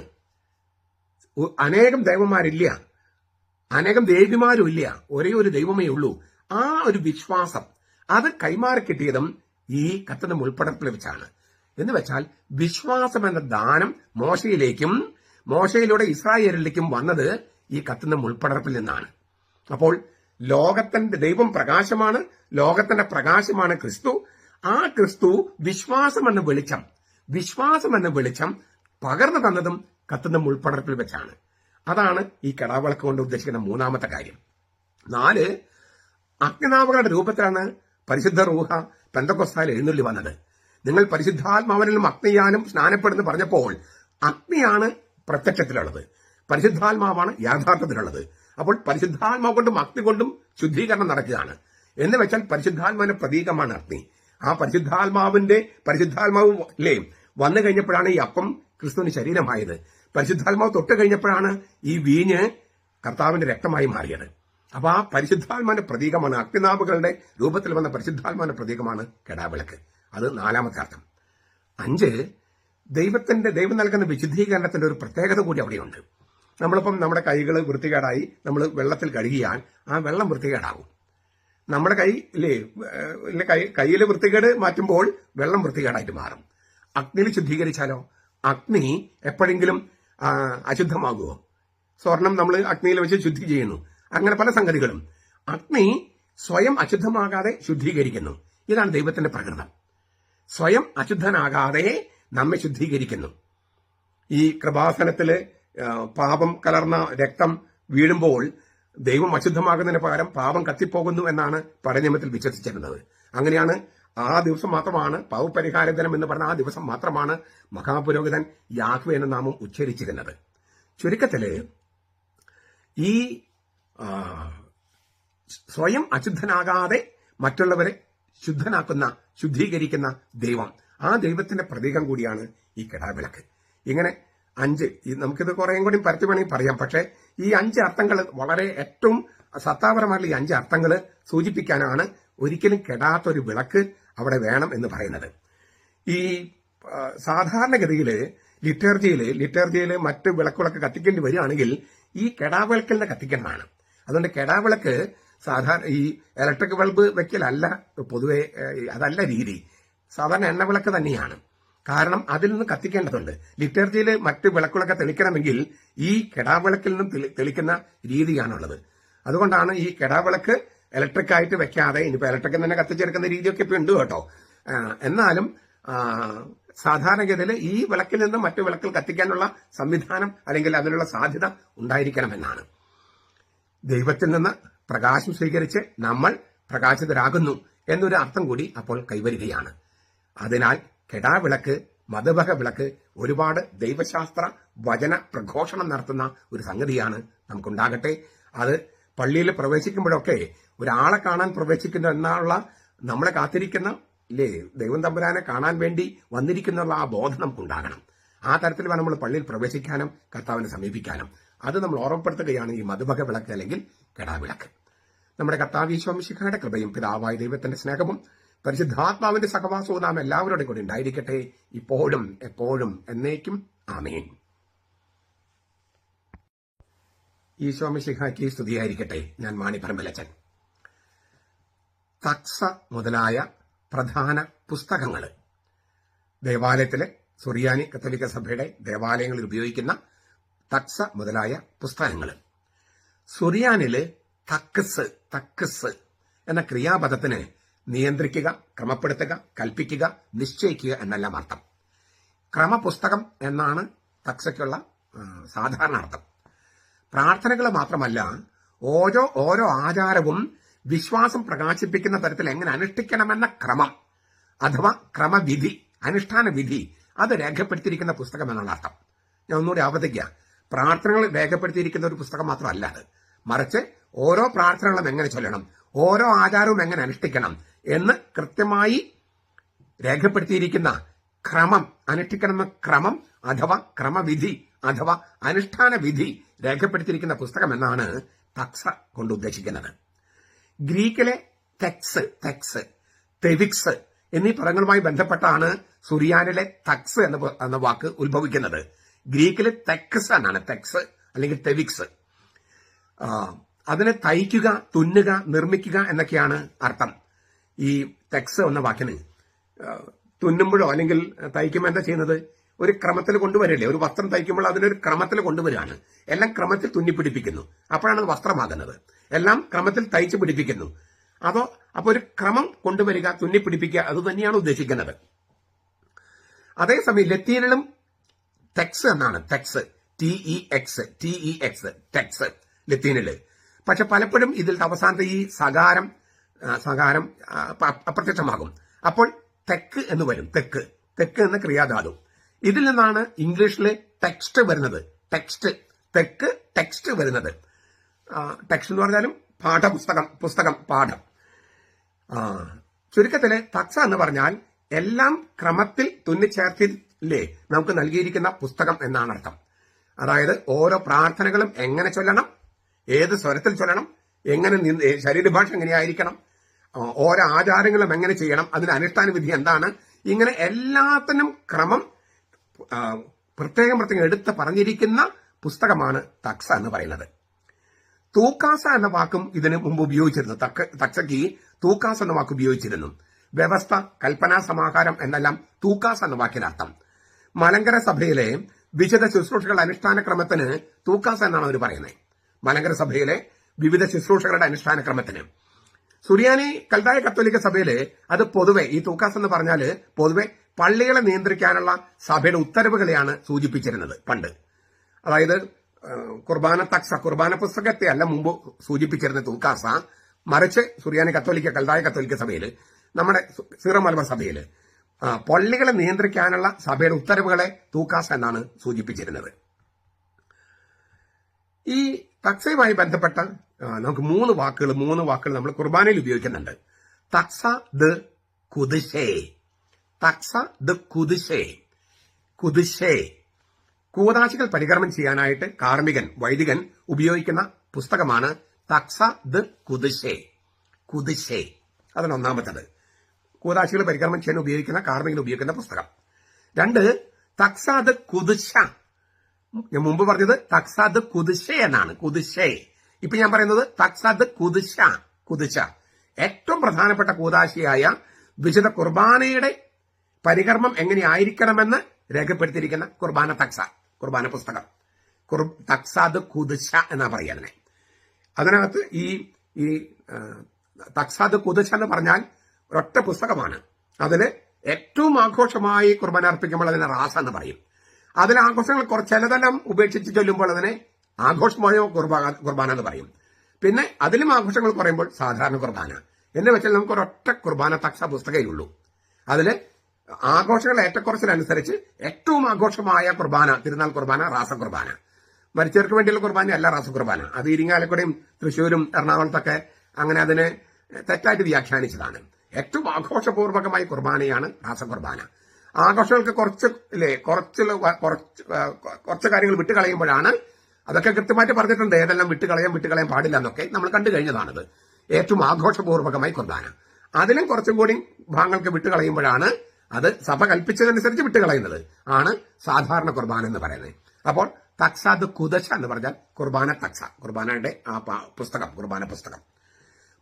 അനേകം ദൈവന്മാരില്ല, അനേകം ദേവിമാരും ഇല്ല, ഒരേ ഒരു ദൈവമേ ഉള്ളൂ. ആ ഒരു വിശ്വാസം അത് കൈമാറി കിട്ടിയതും ഈ കത്തുന്ന മുൾപ്പടർപ്പിൽ വെച്ചാണ്. എന്ന് വെച്ചാൽ വിശ്വാസം എന്ന ദാനം മോശയിലൂടെ ഇസ്രായേലിലേക്കും വന്നത് ഈ കത്തുന്ന മുൾപ്പടർപ്പിൽ നിന്നാണ്. അപ്പോൾ ദൈവം പ്രകാശമാണ്, ലോകത്തിന്റെ പ്രകാശമാണ് ക്രിസ്തു. ആ ക്രിസ്തു വിശ്വാസം എന്ന വെളിച്ചം പകർന്നു തന്നതും കത്തുന്ന മുൾപ്പടർപ്പിൽ വെച്ചാണ്. അതാണ് ഈ കെടാവിളക്ക് കൊണ്ട് ഉദ്ദേശിക്കുന്ന മൂന്നാമത്തെ കാര്യം. 4, അഗ്നിനാവുകളുടെ രൂപത്തിലാണ് പരിശുദ്ധ റൂഹ പെന്തക്കോസ്തായിൽ എഴുന്നള്ളി വന്നത്. നിങ്ങൾ പരിശുദ്ധാത്മാവിനും അഗ്നിയാലും സ്നാനപ്പെടുന്നു പറഞ്ഞപ്പോൾ അഗ്നിയാണ് പ്രത്യക്ഷത്തിലുള്ളത്, പരിശുദ്ധാത്മാവാണ് യാഥാർത്ഥ്യത്തിലുള്ളത്. അപ്പോൾ പരിശുദ്ധാത്മാവ് കൊണ്ടും അഗ്നി കൊണ്ടും ശുദ്ധീകരണം നടക്കുകയാണ്. എന്ന് വെച്ചാൽ പരിശുദ്ധാത്മാവിന്റെ പ്രതീകമാണ് അഗ്നി. ആ പരിശുദ്ധാത്മാവ് അല്ലേ വന്നു കഴിഞ്ഞപ്പോഴാണ് ഈ അപ്പം ക്രിസ്തുവിന് ശരീരമായത്. പരിശുദ്ധാത്മാവ് തൊട്ട് കഴിഞ്ഞപ്പോഴാണ് ഈ വീഞ്ഞ് കർത്താവിന്റെ രക്തമായി മാറിയത്. അപ്പൊ ആ പരിശുദ്ധാത്മാവിന്റെ പ്രതീകമാണ്, അഗ്നിനാവുകളുടെ രൂപത്തിൽ വന്ന പരിശുദ്ധാത്മാവിന്റെ പ്രതീകമാണ് കെടാവിളക്ക്. അത് 4ാമത്തെ അർത്ഥം. 5, ദൈവം നൽകുന്ന വിശുദ്ധീകരണത്തിന്റെ ഒരു പ്രത്യേകത കൂടി അവിടെയുണ്ട്. നമ്മളിപ്പം നമ്മുടെ കൈകൾ വൃത്തികേടായി നമ്മൾ വെള്ളത്തിൽ കഴുകിയാൽ ആ വെള്ളം വൃത്തികേടാകും. നമ്മുടെ കയ്യിൽ വൃത്തികേട് മാറ്റുമ്പോൾ വെള്ളം വൃത്തികേടായിട്ട് മാറും. അഗ്നിയിൽ ശുദ്ധീകരിച്ചാലോ, അഗ്നി എപ്പോഴെങ്കിലും അശുദ്ധമാകുമോ? സ്വർണം നമ്മൾ അഗ്നിയിൽ വെച്ച് ശുദ്ധി ചെയ്യുന്നു, അങ്ങനെ പല സംഗതികളും. അഗ്നി സ്വയം അശുദ്ധമാകാതെ ശുദ്ധീകരിക്കുന്നു. ഇതാണ് ദൈവത്തിന്റെ പ്രകൃതം. സ്വയം അശുദ്ധനാകാതെ നമ്മെ ശുദ്ധീകരിക്കുന്നു. ഈ കൃപാസനത്തില് പാപം കലർന്ന രക്തം വീഴുമ്പോൾ ദൈവം അശുദ്ധമാകുന്നതിന് പകരം പാപം കത്തിപ്പോകുന്നു എന്നാണ് പഴയ നിയമത്തിൽ വിശ്വസിച്ചിരുന്നത്. അങ്ങനെയാണ് ആ ദിവസം മാത്രമാണ് പാവപരിഹാര ദിനം എന്ന് പറഞ്ഞ ആ ദിവസം മാത്രമാണ് മഹാപുരോഹിതൻ യാഹ്വേ എന്ന നാമം ഉച്ചരിച്ചിരുന്നത്. ചുരുക്കത്തില് ഈ സ്വയം അശുദ്ധനാകാതെ മറ്റുള്ളവരെ ശുദ്ധീകരിക്കുന്ന ദൈവം, ആ ദൈവത്തിന്റെ പ്രതീകം കൂടിയാണ് ഈ കെടാവിളക്ക്. ഇങ്ങനെ 5, നമുക്കിത് കുറേയും കൂടി പരത്തി വേണമെങ്കിൽ പറയാം. പക്ഷേ ഈ 5 അർത്ഥങ്ങൾ വളരെ ഏറ്റവും സത്താപരമായിട്ടുള്ള ഈ 5 അർത്ഥങ്ങൾ സൂചിപ്പിക്കാനാണ് ഒരിക്കലും കെടാത്തൊരു വിളക്ക് അവിടെ വേണം എന്ന് പറയുന്നത്. ഈ സാധാരണഗതിയില് ലിറ്റർജിയില് മറ്റ് വിളക്കുകളൊക്കെ കത്തിക്കേണ്ടി വരികയാണെങ്കിൽ ഈ കെടാവിളക്കലിനെ കത്തിക്കേണ്ടതാണ്. അതുകൊണ്ട് കെടാവിളക്ക് സാധാരണ ഈ ഇലക്ട്രിക് ബൾബ് വെക്കലല്ല പൊതുവെ, അതല്ല രീതി. സാധാരണ എണ്ണവിളക്ക് തന്നെയാണ്. കാരണം അതിൽ നിന്ന് കത്തിക്കേണ്ടതുണ്ട്. ലിറ്റർജിയിൽ മറ്റ് വിളക്കുകളൊക്കെ തെളിക്കണമെങ്കിൽ ഈ കെടാവിളക്കിൽ നിന്നും തെളിക്കുന്ന രീതിയാണുള്ളത്. അതുകൊണ്ടാണ് ഈ കെടാവിളക്ക് ഇലക്ട്രിക് ആയിട്ട് വെക്കാതെ, ഇനിയിപ്പോ ഇലക്ട്രിക്കിൽ തന്നെ കത്തിച്ചെടുക്കുന്ന രീതിയൊക്കെ ഇപ്പൊ ഉണ്ട് കേട്ടോ. എന്നാലും സാധാരണഗതിയിൽ ഈ വിളക്കിൽ നിന്ന് മറ്റു വിളക്കുകൾ കത്തിക്കാനുള്ള സംവിധാനം അല്ലെങ്കിൽ അതിനുള്ള സാധ്യത ഉണ്ടായിരിക്കണമെന്നാണ്. ദൈവത്തിൽ നിന്ന് പ്രകാശം സ്വീകരിച്ച് നമ്മൾ പ്രകാശിതരാകുന്നു എന്നൊരു അർത്ഥം കൂടി അപ്പോൾ കൈവരികയാണ്. അതിനാൽ കെടാവിളക്ക്, മതഭക വിളക്ക് ഒരുപാട് ദൈവശാസ്ത്ര വചന പ്രഘോഷണം നടത്തുന്ന ഒരു സംഗതിയാണ് നമുക്കുണ്ടാകട്ടെ. അത് പള്ളിയിൽ പ്രവേശിക്കുമ്പോഴൊക്കെ ഒരാളെ കാണാൻ പ്രവേശിക്കുന്നു എന്നുള്ള നമ്മളെ കാത്തിരിക്കുന്ന ദൈവം തമ്പുരാനെ കാണാൻ വേണ്ടി വന്നിരിക്കുന്ന ആ ബോധം നമുക്കുണ്ടാകണം. ആ തരത്തിൽ വേണം നമ്മൾ പള്ളിയിൽ പ്രവേശിക്കാനും കർത്താവിനെ സമീപിക്കാനും. അത് നമ്മൾ ഓർമ്മപ്പെടുത്തുകയാണ് ഈ മധുഭക വിളക്ക് അല്ലെങ്കിൽ കെടാവിളക്ക്. നമ്മുടെ കർത്താവ് ഈശോ മിശിഹായുടെ കൃപയും പിതാവായ ദൈവത്തിന്റെ സ്നേഹവും പരിശുദ്ധാത്മാവിന്റെ സഹവാസവും നാം എല്ലാവരോടും കൂടി ഉണ്ടായിരിക്കട്ടെ, ഇപ്പോഴും എപ്പോഴും എന്നേക്കും. ആമേൻ. ഈശോ മിശിഹായ്ക്ക് സ്തുതിയായിരിക്കട്ടെ. ഞാൻ മാണിപ്പറമ്പിലച്ചൻ. തക്സ മുതലായ പ്രധാന പുസ്തകങ്ങൾ, ദേവാലയത്തിലെ സുറിയാനി കത്തോലിക്ക സഭയുടെ ദേവാലയങ്ങളിൽ ഉപയോഗിക്കുന്ന തക്സ മുതലായ പുസ്തകങ്ങൾ. സുറിയാനില് തക്കസ് എന്ന ക്രിയാപദത്തിന് നിയന്ത്രിക്കുക, ക്രമപ്പെടുത്തുക, കൽപ്പിക്കുക, നിശ്ചയിക്കുക എന്നെല്ലാം അർത്ഥം. ക്രമപുസ്തകം എന്നാണ് തക്സയ്ക്കുള്ള സാധാരണ അർത്ഥം. പ്രാർത്ഥനകൾ മാത്രമല്ല, ഓരോ ആചാരവും വിശ്വാസം പ്രകാശിപ്പിക്കുന്ന തരത്തിൽ എങ്ങനെ അനുഷ്ഠിക്കണമെന്ന ക്രമം അഥവാ ക്രമവിധി, അനുഷ്ഠാന വിധി, അത് രേഖപ്പെടുത്തിയിരിക്കുന്ന പുസ്തകം എന്നുള്ള അർത്ഥം. ഞാൻ ഒന്നുകൂടി ആവർത്തിക്കുക. പ്രാർത്ഥനകൾ രേഖപ്പെടുത്തിയിരിക്കുന്ന ഒരു പുസ്തകം മാത്രമല്ല അത്, മറിച്ച് ഓരോ പ്രാർത്ഥനകളും എങ്ങനെ ചൊല്ലണം, ഓരോ ആചാരവും എങ്ങനെ അനുഷ്ഠിക്കണം എന്ന് കൃത്യമായി രേഖപ്പെടുത്തിയിരിക്കുന്ന ക്രമം, അനുഷ്ഠിക്കണമെന്ന ക്രമം അഥവാ ക്രമവിധി അഥവാ അനുഷ്ഠാന വിധി രേഖപ്പെടുത്തിയിരിക്കുന്ന പുസ്തകം എന്നാണ് തക്സ കൊണ്ട് ഉദ്ദേശിക്കുന്നത്. ഗ്രീക്കിലെ തെക്സ്, തെവിക്സ് എന്നീ പദങ്ങളുമായി ബന്ധപ്പെട്ടാണ് സുറിയാനിലെ തക്സ് എന്ന വാക്ക് ഉത്ഭവിക്കുന്നത്. ഗ്രീക്കിലെ തെക്സ് എന്നാണ്, തെക്സ് അല്ലെങ്കിൽ തെവിക്സ്. അതിനെ തയ്ക്കുക, തുന്നുക, നിർമ്മിക്കുക എന്നൊക്കെയാണ് അർത്ഥം. ഈ തെക്സ് എന്ന വാക്കിന് തുന്നുമ്പോഴോ അല്ലെങ്കിൽ തയ്ക്കുമ്പോൾ എന്താ ചെയ്യുന്നത്, ഒരു ക്രമത്തിൽ കൊണ്ടുവരില്ലേ. ഒരു വസ്ത്രം തയ്ക്കുമ്പോൾ അതിനൊരു ക്രമത്തിൽ കൊണ്ടുവരികയാണ്. എല്ലാം ക്രമത്തിൽ തുന്നിപ്പിടിപ്പിക്കുന്നു, അപ്പോഴാണ് അത് വസ്ത്രമാകുന്നത്. എല്ലാം ക്രമത്തിൽ തയ്ച്ചു പിടിപ്പിക്കുന്നു. അപ്പൊ ഒരു ക്രമം കൊണ്ടുവരിക, തുന്നിപ്പിടിപ്പിക്കുക, അത് തന്നെയാണ് ഉദ്ദേശിക്കുന്നത്. അതേസമയം ലത്തീനിലും തെക്സ് എന്നാണ്, തെക്സ്, TEX, തെക്സ് ലത്തീനില്. പക്ഷെ പലപ്പോഴും ഇതിൽ അവസാനത്തെ ഈ സകാരം അപ്രത്യക്ഷമാകും. അപ്പോൾ തെക്ക് എന്ന് വരും. തെക്ക് എന്ന ക്രിയാധാതു. ഇതിൽ നിന്നാണ് ഇംഗ്ലീഷിലെ ടെക്സ്റ്റ് വരുന്നത്. ടെക്സ്റ്റ് വരുന്നത്. ടെക്സ്റ്റ് എന്ന് പറഞ്ഞാലും പുസ്തകം, പാഠം. ചുരുക്കത്തില് തക്സ എന്ന് പറഞ്ഞാൽ എല്ലാം ക്രമത്തിൽ തുന്നിച്ചേർത്തില്ലേ നമുക്ക് നൽകിയിരിക്കുന്ന പുസ്തകം എന്നാണ് അർത്ഥം. അതായത് ഓരോ പ്രാർത്ഥനകളും എങ്ങനെ ചൊല്ലണം, ഏത് സ്വരത്തിൽ ചൊല്ലണം, എങ്ങനെ ശരീരഭാഷ എങ്ങനെയായിരിക്കണം, ഓരോ ആചാരങ്ങളും എങ്ങനെ ചെയ്യണം, അതിന് അനുഷ്ഠാന വിധി എന്താണ്, ഇങ്ങനെ എല്ലാത്തിനും ക്രമം പ്രത്യേകം എടുത്ത് പറഞ്ഞിരിക്കുന്ന പുസ്തകമാണ് തക്സ എന്ന് പറയുന്നത്. തൂക്കാസ എന്ന വാക്കും ഇതിന് മുമ്പ് ഉപയോഗിച്ചിരുന്നു. തക്സയ്ക്ക് തൂക്കാസ് എന്ന വാക്ക് ഉപയോഗിച്ചിരുന്നു. വ്യവസ്ഥ, കൽപ്പനാ സമാഹാരം എന്നെല്ലാം തൂക്കാസ് എന്ന വാക്കിനർത്ഥം. മലങ്കര സഭയിലെ വിശുദ്ധ ശുശ്രൂഷകളുടെ അനുഷ്ഠാന ക്രമത്തിന് തൂക്കാസ് എന്നാണ് അവർ പറയുന്നത്. മലങ്കര സഭയിലെ വിവിധ ശുശ്രൂഷകളുടെ അനുഷ്ഠാന ക്രമത്തിന്. സുറിയാനി കൽദായ കത്തോലിക്ക സഭയില് അത് പൊതുവെ, ഈ തൂക്കാസ് എന്ന് പറഞ്ഞാല് പൊതുവെ പള്ളികളെ നിയന്ത്രിക്കാനുള്ള സഭയുടെ ഉത്തരവുകളെയാണ് സൂചിപ്പിച്ചിരുന്നത് പണ്ട്. അതായത് കുർബാന പുസ്തകത്തെ അല്ല മുമ്പ് സൂചിപ്പിച്ചിരുന്ന തൂക്കാസ, മറിച്ച് സുറിയാനി കത്തോലിക്ക കൽദായ കത്തോലിക്ക സഭയില്, നമ്മുടെ സീറോ മലബാർ സഭയില് പള്ളികളെ നിയന്ത്രിക്കാനുള്ള സഭയുടെ ഉത്തരവുകളെ തൂക്കാസ എന്നാണ് സൂചിപ്പിച്ചിരുന്നത്. ഈ തക്സയുമായി ബന്ധപ്പെട്ട നമുക്ക് മൂന്ന് വാക്കുകൾ നമ്മൾ കുർബാനയിൽ ഉപയോഗിക്കുന്നുണ്ട്. തക്സ ദ് കുദിശേ. തക്സ ദ് കുദിശേ. കുദിശേ. കൂദാശികൾ പരികർമ്മം ചെയ്യാനായിട്ട് കാർമികൻ, വൈദികൻ ഉപയോഗിക്കുന്ന പുസ്തകമാണ് തക്സ ദ് കുദിശേ. കുദിശേ. അതാണ് ഒന്നാമത്തത്. കൂദാശികൾ പരികർമ്മം ചെയ്യാൻ ഉപയോഗിക്കുന്ന കാർമികൻ ഉപയോഗിക്കുന്ന പുസ്തകം. 2, തക്സ ദ് കുദിശ. ഞാൻ മുമ്പ് പറഞ്ഞത് തക്സ ദ് കുദിശേ എന്നാണ്. കുദിശേ. ഇപ്പൊ ഞാൻ പറയുന്നത് തക്സ ദ് കുദിശ. കുദിശ ഏറ്റവും പ്രധാനപ്പെട്ട കൂദാശിയായ വിശുദ്ധ കുർബാനയുടെ പരികർമ്മം എങ്ങനെയായിരിക്കണമെന്ന് രേഖപ്പെടുത്തിയിരിക്കുന്ന കുർബാന തക്സ, കുർബാന പുസ്തകം. തക്സ ദ് കുദിശ എന്നാ പറയുക അതിനെ. അതിനകത്ത് ഈ തക്സ ദ് കുദിശ എന്ന് പറഞ്ഞാൽ ഒരൊറ്റ പുസ്തകമാണ്. അതില് ഏറ്റവും ആഘോഷമായി കുർബാന അർപ്പിക്കുമ്പോൾ അതിനെ റാസ എന്ന് പറയും. അതിലെ ആഘോഷങ്ങൾ ചിലതെല്ലാം ഉപേക്ഷിച്ച് ചൊല്ലുമ്പോൾ അതിനെ ആഘോഷമായ കുർബാന എന്ന് പറയും. പിന്നെ അതിലും ആഘോഷങ്ങൾ പറയുമ്പോൾ സാധാരണ കുർബാന എന്ന് വെച്ചാൽ നമുക്ക് ഒരൊറ്റ കുർബാന തക്സ പുസ്തകമേ ഉള്ളൂ. അതില് ആഘോഷങ്ങൾ ഏറ്റക്കുറച്ചിലനുസരിച്ച് ഏറ്റവും ആഘോഷമായ കുർബാന തിരുനാൾ കുർബാന, റാസ കുർബാന. മരിച്ചവർക്ക് വേണ്ടിയുള്ള കുർബാന അല്ല റാസ കുർബാന. അത് ഇരിങ്ങാലക്കുടയും തൃശ്ശൂരും എറണാകുളത്തൊക്കെ അങ്ങനെ അതിനെ തെറ്റായിട്ട് വ്യാഖ്യാനിച്ചതാണ്. ഏറ്റവും ആഘോഷപൂർവകമായ കുർബാനയാണ് റാസ കുർബാന. ആഘോഷങ്ങൾക്ക് കുറച്ച് കാര്യങ്ങൾ വിട്ടുകളയുമ്പോഴാണ്, അതൊക്കെ കൃത്യമായിട്ട് പറഞ്ഞിട്ടുണ്ട്, ഏതെല്ലാം വിട്ടുകളയാൻ പാടില്ല എന്നൊക്കെ നമ്മൾ കണ്ടു കഴിഞ്ഞതാണത്. ഏറ്റവും ആഘോഷപൂർവകമായി കുർബാന. അതിലും കുറച്ചും കൂടി ഭാഗങ്ങൾക്ക് വിട്ടുകളയുമ്പോഴാണ്, അത് സഭ കൽപ്പിച്ചതനുസരിച്ച് വിട്ടുകളയുന്നത് ആണ് സാധാരണ കുർബാന എന്ന് പറയുന്നത്. അപ്പോൾ തക്സ ദ് കുദശ എന്ന് പറഞ്ഞാൽ കുർബാന തക്സ, കുർബാനയുടെ ആ പുസ്തകം, കുർബാന പുസ്തകം.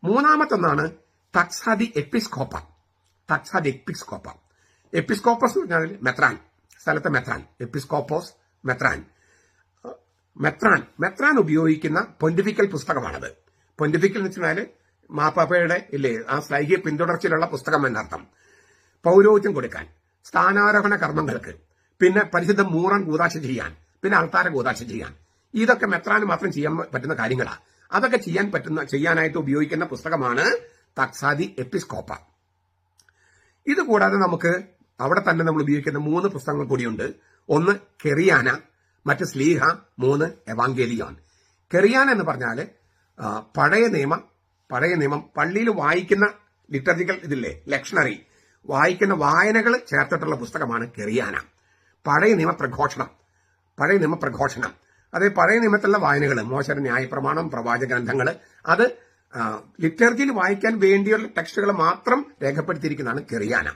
മൂന്നാമത്തൊന്നാണ് തക്സ ദി എപ്പിസ്കോപ്പ. തക്സ ദി എപ്പിസ്കോപ്പ. എപ്പിസ്കോപ്പസ് എന്ന് പറഞ്ഞാൽ മെത്രാൻ, സ്ഥലത്തെ മെത്രാൻ. എപ്പിസ്കോപ്പോസ്, മെത്രാൻ. മെത്രാൻ ഉപയോഗിക്കുന്ന പൊന്റിഫിക്കൽ പുസ്തകമാണത്. പൊന്റിഫിക്കൽ എന്ന് വെച്ചാൽ മാപ്പാപ്പയുടെ ആ സ്ലൈഹിക പിന്തുടർച്ചയിലുള്ള പുസ്തകം എന്നർത്ഥം. പൗരോഹിത്യം കൊടുക്കാൻ, സ്ഥാനാരോഹണ കർമ്മങ്ങൾക്ക്, പിന്നെ പരിശുദ്ധ മൂറൻ കൂദാശ ചെയ്യാൻ, പിന്നെ അൾത്താര കൂദാശ ചെയ്യാൻ, ഇതൊക്കെ മെത്രാന് മാത്രം ചെയ്യാൻ പറ്റുന്ന കാര്യങ്ങളാണ്. അതൊക്കെ ചെയ്യാനായിട്ട് ഉപയോഗിക്കുന്ന പുസ്തകമാണ് തക്സ ദി എപ്പിസ്കോപ്പ. ഇത് കൂടാതെ നമുക്ക് അവിടെ തന്നെ നമ്മൾ ഉപയോഗിക്കുന്ന 3 പുസ്തകങ്ങൾ കൂടിയുണ്ട്. 1 കെറിയാന, മറ്റ് സ്ലീഹ, 3 എവാങ്കേലിയോൻ. കെറിയാന എന്ന് പറഞ്ഞാൽ പഴയ നിയമം പള്ളിയിൽ വായിക്കുന്ന ലിറ്റർജിക്കൽ ഇതില്ലേ, ലക്ഷണറി വായിക്കുന്ന വായനകൾ ചേർത്തിട്ടുള്ള പുസ്തകമാണ് കെറിയാന. പഴയ നിയമ പ്രഘോഷണം. അതേ പഴയ നിയമത്തിലുള്ള വായനകൾ, മോശയുടെ ന്യായപ്രമാണം, പ്രവാചക ഗ്രന്ഥങ്ങൾ, അത് ലിറ്റർജിയിൽ വായിക്കാൻ വേണ്ടിയുള്ള ടെക്സ്റ്റുകൾ മാത്രം രേഖപ്പെടുത്തിയിരിക്കുന്നതാണ് കെറിയാന.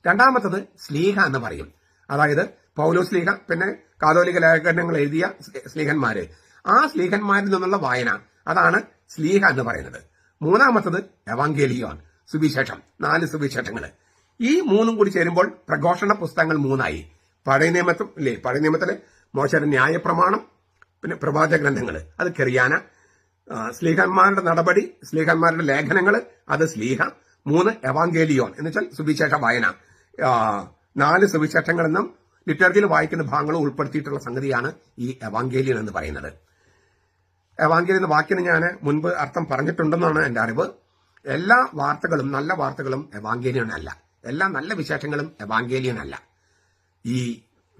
രണ്ടാമത്തത് സ്ലീഹ എന്ന് പറയും. അതായത് പൗലോസ് സ്ലീഹ, പിന്നെ കാതോലിക ലേഖനങ്ങൾ എഴുതിയ സ്ലീഹന്മാര്, ആ സ്ലീഹന്മാരിൽ നിന്നുള്ള വായന, അതാണ് സ്ലീഹ എന്ന് പറയുന്നത്. മൂന്നാമത്തത് എവാങ്കേലിയോൻ, സുവിശേഷം, 4 സുവിശേഷങ്ങൾ. ഈ 3 കൂടി ചേരുമ്പോൾ പ്രഘോഷണ പുസ്തകങ്ങൾ 3ആയി. പഴയ നിയമത്തിലെ മോശയുടെ ന്യായപ്രമാണം, പിന്നെ പ്രവാചക ഗ്രന്ഥങ്ങൾ, അത് കെറിയാന. സ്ലീഹന്മാരുടെ നടപടി, സ്ലീഹന്മാരുടെ ലേഖനങ്ങൾ, അത് സ്ലീഹ. 3 എവാങ്കേലിയോൻ എന്ന് വെച്ചാൽ സുവിശേഷ വായന. 4 സുവിശേഷങ്ങളെന്നും ലിറ്റർജിയിൽ വായിക്കുന്ന ഭാഗങ്ങൾ ഉൾപ്പെടുത്തിയിട്ടുള്ള സംഗതിയാണ് ഈ എവാങ്കേലിയൻ എന്ന് പറയുന്നത്. എവാങ്കേലിയൻ എന്ന വാക്കിന് ഞാൻ മുൻപ് അർത്ഥം പറഞ്ഞിട്ടുണ്ടെന്നാണ് എന്റെ അറിവ്. എല്ലാ വാർത്തകളും, നല്ല വാർത്തകളും എവാങ്കേലിയൻ അല്ല. എല്ലാ നല്ല വിശേഷങ്ങളും എവാങ്കേലിയൻ അല്ല. ഈ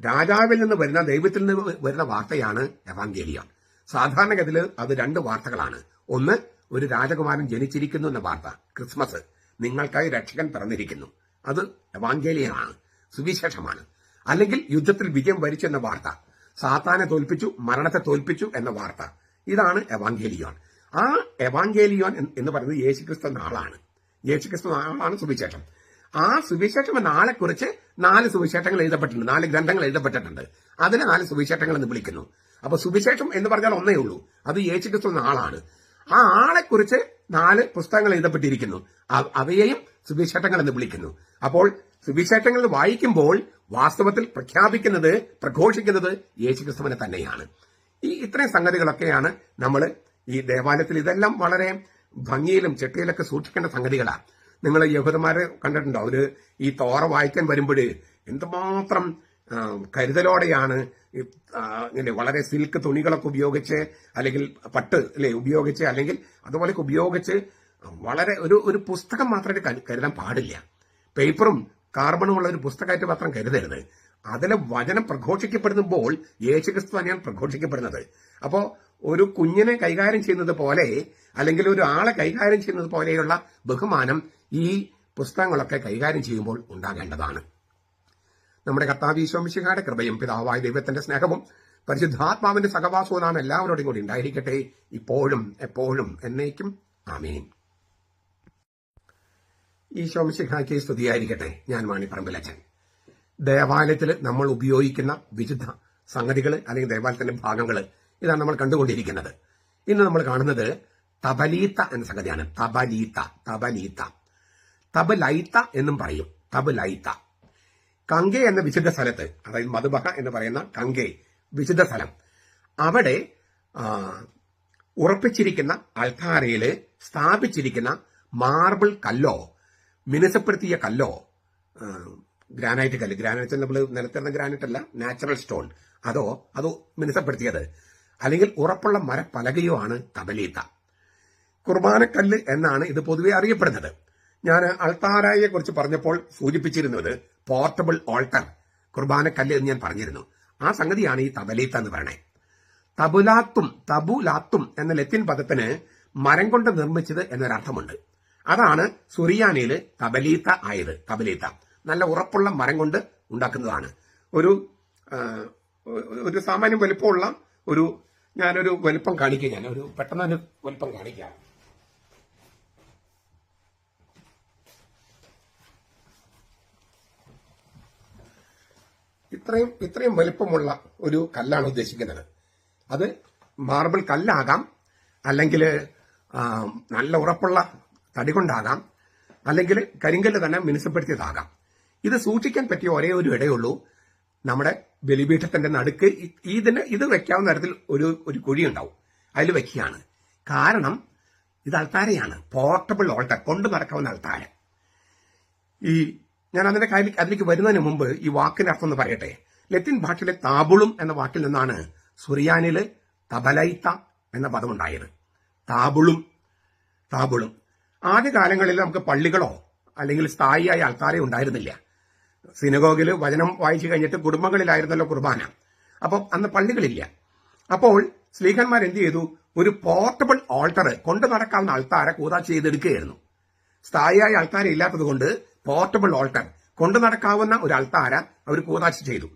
രാജാവിൽ നിന്ന് വരുന്ന, ദൈവത്തിൽ നിന്ന് വരുന്ന വാർത്തയാണ് എവാങ്കേലിയൻ. സാധാരണഗതിയിൽ അത് 2 വാർത്തകളാണ്. ഒന്ന്, ഒരു രാജകുമാരൻ ജനിച്ചിരിക്കുന്നു എന്ന വാർത്ത, ക്രിസ്മസ്, നിങ്ങൾക്കായി രക്ഷകൻ പിറന്നിരിക്കുന്നു, അത് എവാങ്കേലിയനാണ്, സുവിശേഷമാണ്. അല്ലെങ്കിൽ യുദ്ധത്തിൽ വിജയം വരിച്ചെന്ന വാർത്ത, സാത്താനെ തോൽപ്പിച്ചു, മരണത്തെ തോൽപ്പിച്ചു എന്ന വാർത്ത, ഇതാണ് എവാങ്കേലിയോൻ. ആ എവാങ്കേലിയോൻ എന്ന് പറയുന്നത് യേശുക്രിസ്തു എന്ന ആളാണ്. യേശുക്രിസ്തു ആളാണ് സുവിശേഷം. ആ സുവിശേഷം എന്ന ആളെക്കുറിച്ച് 4 സുവിശേഷങ്ങൾ എഴുതപ്പെട്ടിട്ടുണ്ട്, 4 ഗ്രന്ഥങ്ങൾ എഴുതപ്പെട്ടിട്ടുണ്ട്. അതിനെ 4 സുവിശേഷങ്ങൾ എന്ന് വിളിക്കുന്നു. അപ്പൊ സുവിശേഷം എന്ന് പറഞ്ഞാൽ ഒന്നേ ഉള്ളൂ, അത് യേശുക്രിസ്തു എന്ന ആളാണ്. ആ ആളെക്കുറിച്ച് 4 പുസ്തകങ്ങൾ എഴുതപ്പെട്ടിരിക്കുന്നു, അവയെയും സുവിശേഷങ്ങൾ എന്ന് വിളിക്കുന്നു. അപ്പോൾ സുവിശേഷങ്ങൾ വായിക്കുമ്പോൾ വാസ്തവത്തിൽ പ്രഘോഷിക്കുന്നത് യേശുക്രിസ്തുവിനെ തന്നെയാണ്. ഇത്രയും സംഗതികളൊക്കെയാണ് നമ്മൾ ഈ ദേവാലയത്തിൽ, ഇതെല്ലാം വളരെ ഭംഗിയിലും ചിട്ടയിലൊക്കെ സൂക്ഷിക്കേണ്ട സംഗതികളാണ്. നിങ്ങൾ യഹൂദന്മാരെ കണ്ടിട്ടുണ്ടോ? അവര് ഈ തോറ വായിക്കാൻ വരുമ്പോൾ എന്തുമാത്രം കരുതലോടെയാണ് ഇങ്ങനെ വളരെ സിൽക്ക് തുണികളൊക്കെ ഉപയോഗിച്ച്, അല്ലെങ്കിൽ പട്ട് ഉപയോഗിച്ച്, അല്ലെങ്കിൽ അതുപോലെയൊക്കെ ഉപയോഗിച്ച് വളരെ ഒരു പുസ്തകം മാത്രമായിട്ട് കരുതാൻ പാടില്ല. പേപ്പറും കാർബണും ഉള്ള ഒരു പുസ്തകമായിട്ട് മാത്രം കരുതരുത്. അതിലെ വചനം പ്രഘോഷിക്കപ്പെടുമ്പോൾ യേശുക്രിസ്തു തന്നെയാണ് പ്രഘോഷിക്കപ്പെടുന്നത്. അപ്പോ ഒരു കുഞ്ഞിനെ കൈകാര്യം ചെയ്യുന്നത് പോലെ അല്ലെങ്കിൽ ഒരു ആളെ കൈകാര്യം ചെയ്യുന്നത് പോലെയുള്ള ബഹുമാനം ഈ പുസ്തകങ്ങളൊക്കെ കൈകാര്യം ചെയ്യുമ്പോൾ ഉണ്ടാകേണ്ടതാണ്. നമ്മുടെ കർത്താവ് ഈശോ മിശിഹായുടെ കൃപയും പിതാവായ ദൈവത്തിന്റെ സ്നേഹവും പരിശുദ്ധാത്മാവിന്റെ സഹവാസവും നാം എല്ലാവരോടും കൂടി ഉണ്ടായിരിക്കട്ടെ, ഇപ്പോഴും എപ്പോഴും എന്നേക്കും. ആമേൻ. ഈശോ മിശിഹായ്ക്ക് സ്തുതിയായിരിക്കട്ടെ. ഞാൻ മാണിപ്പറമ്പിലച്ചൻ. ദേവാലയത്തിൽ നമ്മൾ ഉപയോഗിക്കുന്ന വിശുദ്ധ സംഗതികൾ അല്ലെങ്കിൽ ദേവാലയത്തിന്റെ ഭാഗങ്ങൾ ഇതാണ് നമ്മൾ കണ്ടുകൊണ്ടിരിക്കുന്നത്. ഇന്ന് നമ്മൾ കാണുന്നത് തബലീത്ത എന്ന സംഗതിയാണ്. തബലൈത്ത എന്നും പറയും. തബലൈത്ത കങ്കെ എന്ന വിശുദ്ധ സ്ഥലത്ത്, അതായത് മധുബഹ എന്ന് പറയുന്ന കങ്കെ വിശുദ്ധ സ്ഥലം, അവിടെ ഉറപ്പിച്ചിരിക്കുന്ന അൾത്താരയില് സ്ഥാപിച്ചിരിക്കുന്ന മാർബിൾ കല്ലോ മിനുസപ്പെടുത്തിയ കല്ലോ, ഗ്രാനൈറ്റ് കല്ല്, ഗ്രാനൈറ്റ് നമ്മൾ നിലത്തിരുന്ന ഗ്രാനൈറ്റ് അല്ല, നാച്ചുറൽ സ്റ്റോൺ, അതോ മിനുസപ്പെടുത്തിയത് അല്ലെങ്കിൽ ഉറപ്പുള്ള മരപ്പലകയോ ആണ് തബലീത്ത. കുർബാനക്കല്ല് എന്നാണ് ഇത് പൊതുവെ അറിയപ്പെടുന്നത്. ഞാൻ അൾത്താരയെ കുറിച്ച് പറഞ്ഞപ്പോൾ സൂചിപ്പിച്ചിരുന്നത് പോർട്ടബിൾ ഓൾട്ടർ, കുർബാനക്കല്ല് എന്ന് ഞാൻ പറഞ്ഞിരുന്നു. ആ സംഗതിയാണ് ഈ തബലീത്ത എന്ന് പറയുന്നത്. തബുലാത്തും എന്ന ലത്തിൻ പദത്തിന് മരം കൊണ്ട് നിർമ്മിച്ചത് എന്നൊരർത്ഥമുണ്ട്. അതാണ് സുറിയാനിയിൽ തബലീത്ത ആയത്. തബലീത്ത നല്ല ഉറപ്പുള്ള മരം കൊണ്ട് ഉണ്ടാക്കുന്നതാണ്. ഒരു സാമാന്യം വലുപ്പമുള്ള ഞാനൊരു വലുപ്പം കാണിക്കാം. ഞാനൊരു പെട്ടെന്ന് വലുപ്പം കാണിക്കാം. ഇത്രയും വലുപ്പമുള്ള ഒരു കല്ലാണ് ഉദ്ദേശിക്കുന്നത്. അത് മാർബിൾ കല്ലാകാം, അല്ലെങ്കിൽ നല്ല ഉറപ്പുള്ള തടി കൊണ്ടാകാം, അല്ലെങ്കിൽ കരിങ്കല്ല് തന്നെ മിനുസപ്പെടുത്തിയതാകാം. ഇത് സൂക്ഷിക്കാൻ പറ്റിയ ഒരേ ഒരു ഇടയുള്ളൂ, നമ്മുടെ ബലിപീഠത്തിന്റെ നടുക്ക് ഇത് വെക്കാവുന്ന തരത്തിൽ ഒരു കുഴി ഉണ്ടാവും, അതിൽ വെക്കുകയാണ്. കാരണം ഇത് അൾത്താരയാണ്, പോർട്ടബിൾ ഓൾട്ടർ, കൊണ്ടു നടക്കാവുന്ന അൾത്താര. ഞാൻ അതിലേക്ക് വരുന്നതിന് മുമ്പ് ഈ വാക്കിന്റെ അർത്ഥം ഒന്ന് പറയട്ടെ. ലത്തിൻ ഭാഷയിലെ താബുളും എന്ന വാക്കിൽ നിന്നാണ് സുറിയാനില് തബലൈത്ത എന്ന പദമുണ്ടായത്. താബുളും ആദ്യകാലങ്ങളിൽ നമുക്ക് പള്ളികളോ അല്ലെങ്കിൽ സ്ഥായിയായ ആൾക്കാരെ ഉണ്ടായിരുന്നില്ല. സിനഗോഗിൽ വചനം വായിച്ചു കഴിഞ്ഞിട്ട് കുടുംബങ്ങളിലായിരുന്നല്ലോ കുർബാന. അപ്പോൾ അന്ന് പള്ളികളില്ല. അപ്പോൾ സ്ലീഹന്മാർ എന്ത് ചെയ്തു? ഒരു പോർട്ടബിൾ ഓൾട്ടർ, കൊണ്ടു നടക്കാവുന്ന ആൾക്കാരെ കൂതാശ ചെയ്തെടുക്കുകയായിരുന്നു. സ്ഥായിയായ ആൾക്കാരെ ഇല്ലാത്തത് കൊണ്ട് പോർട്ടബിൾ ഓൾട്ടർ, കൊണ്ടു നടക്കാവുന്ന ഒരു അൾത്താര അവർ കൂതാശ ചെയ്തു.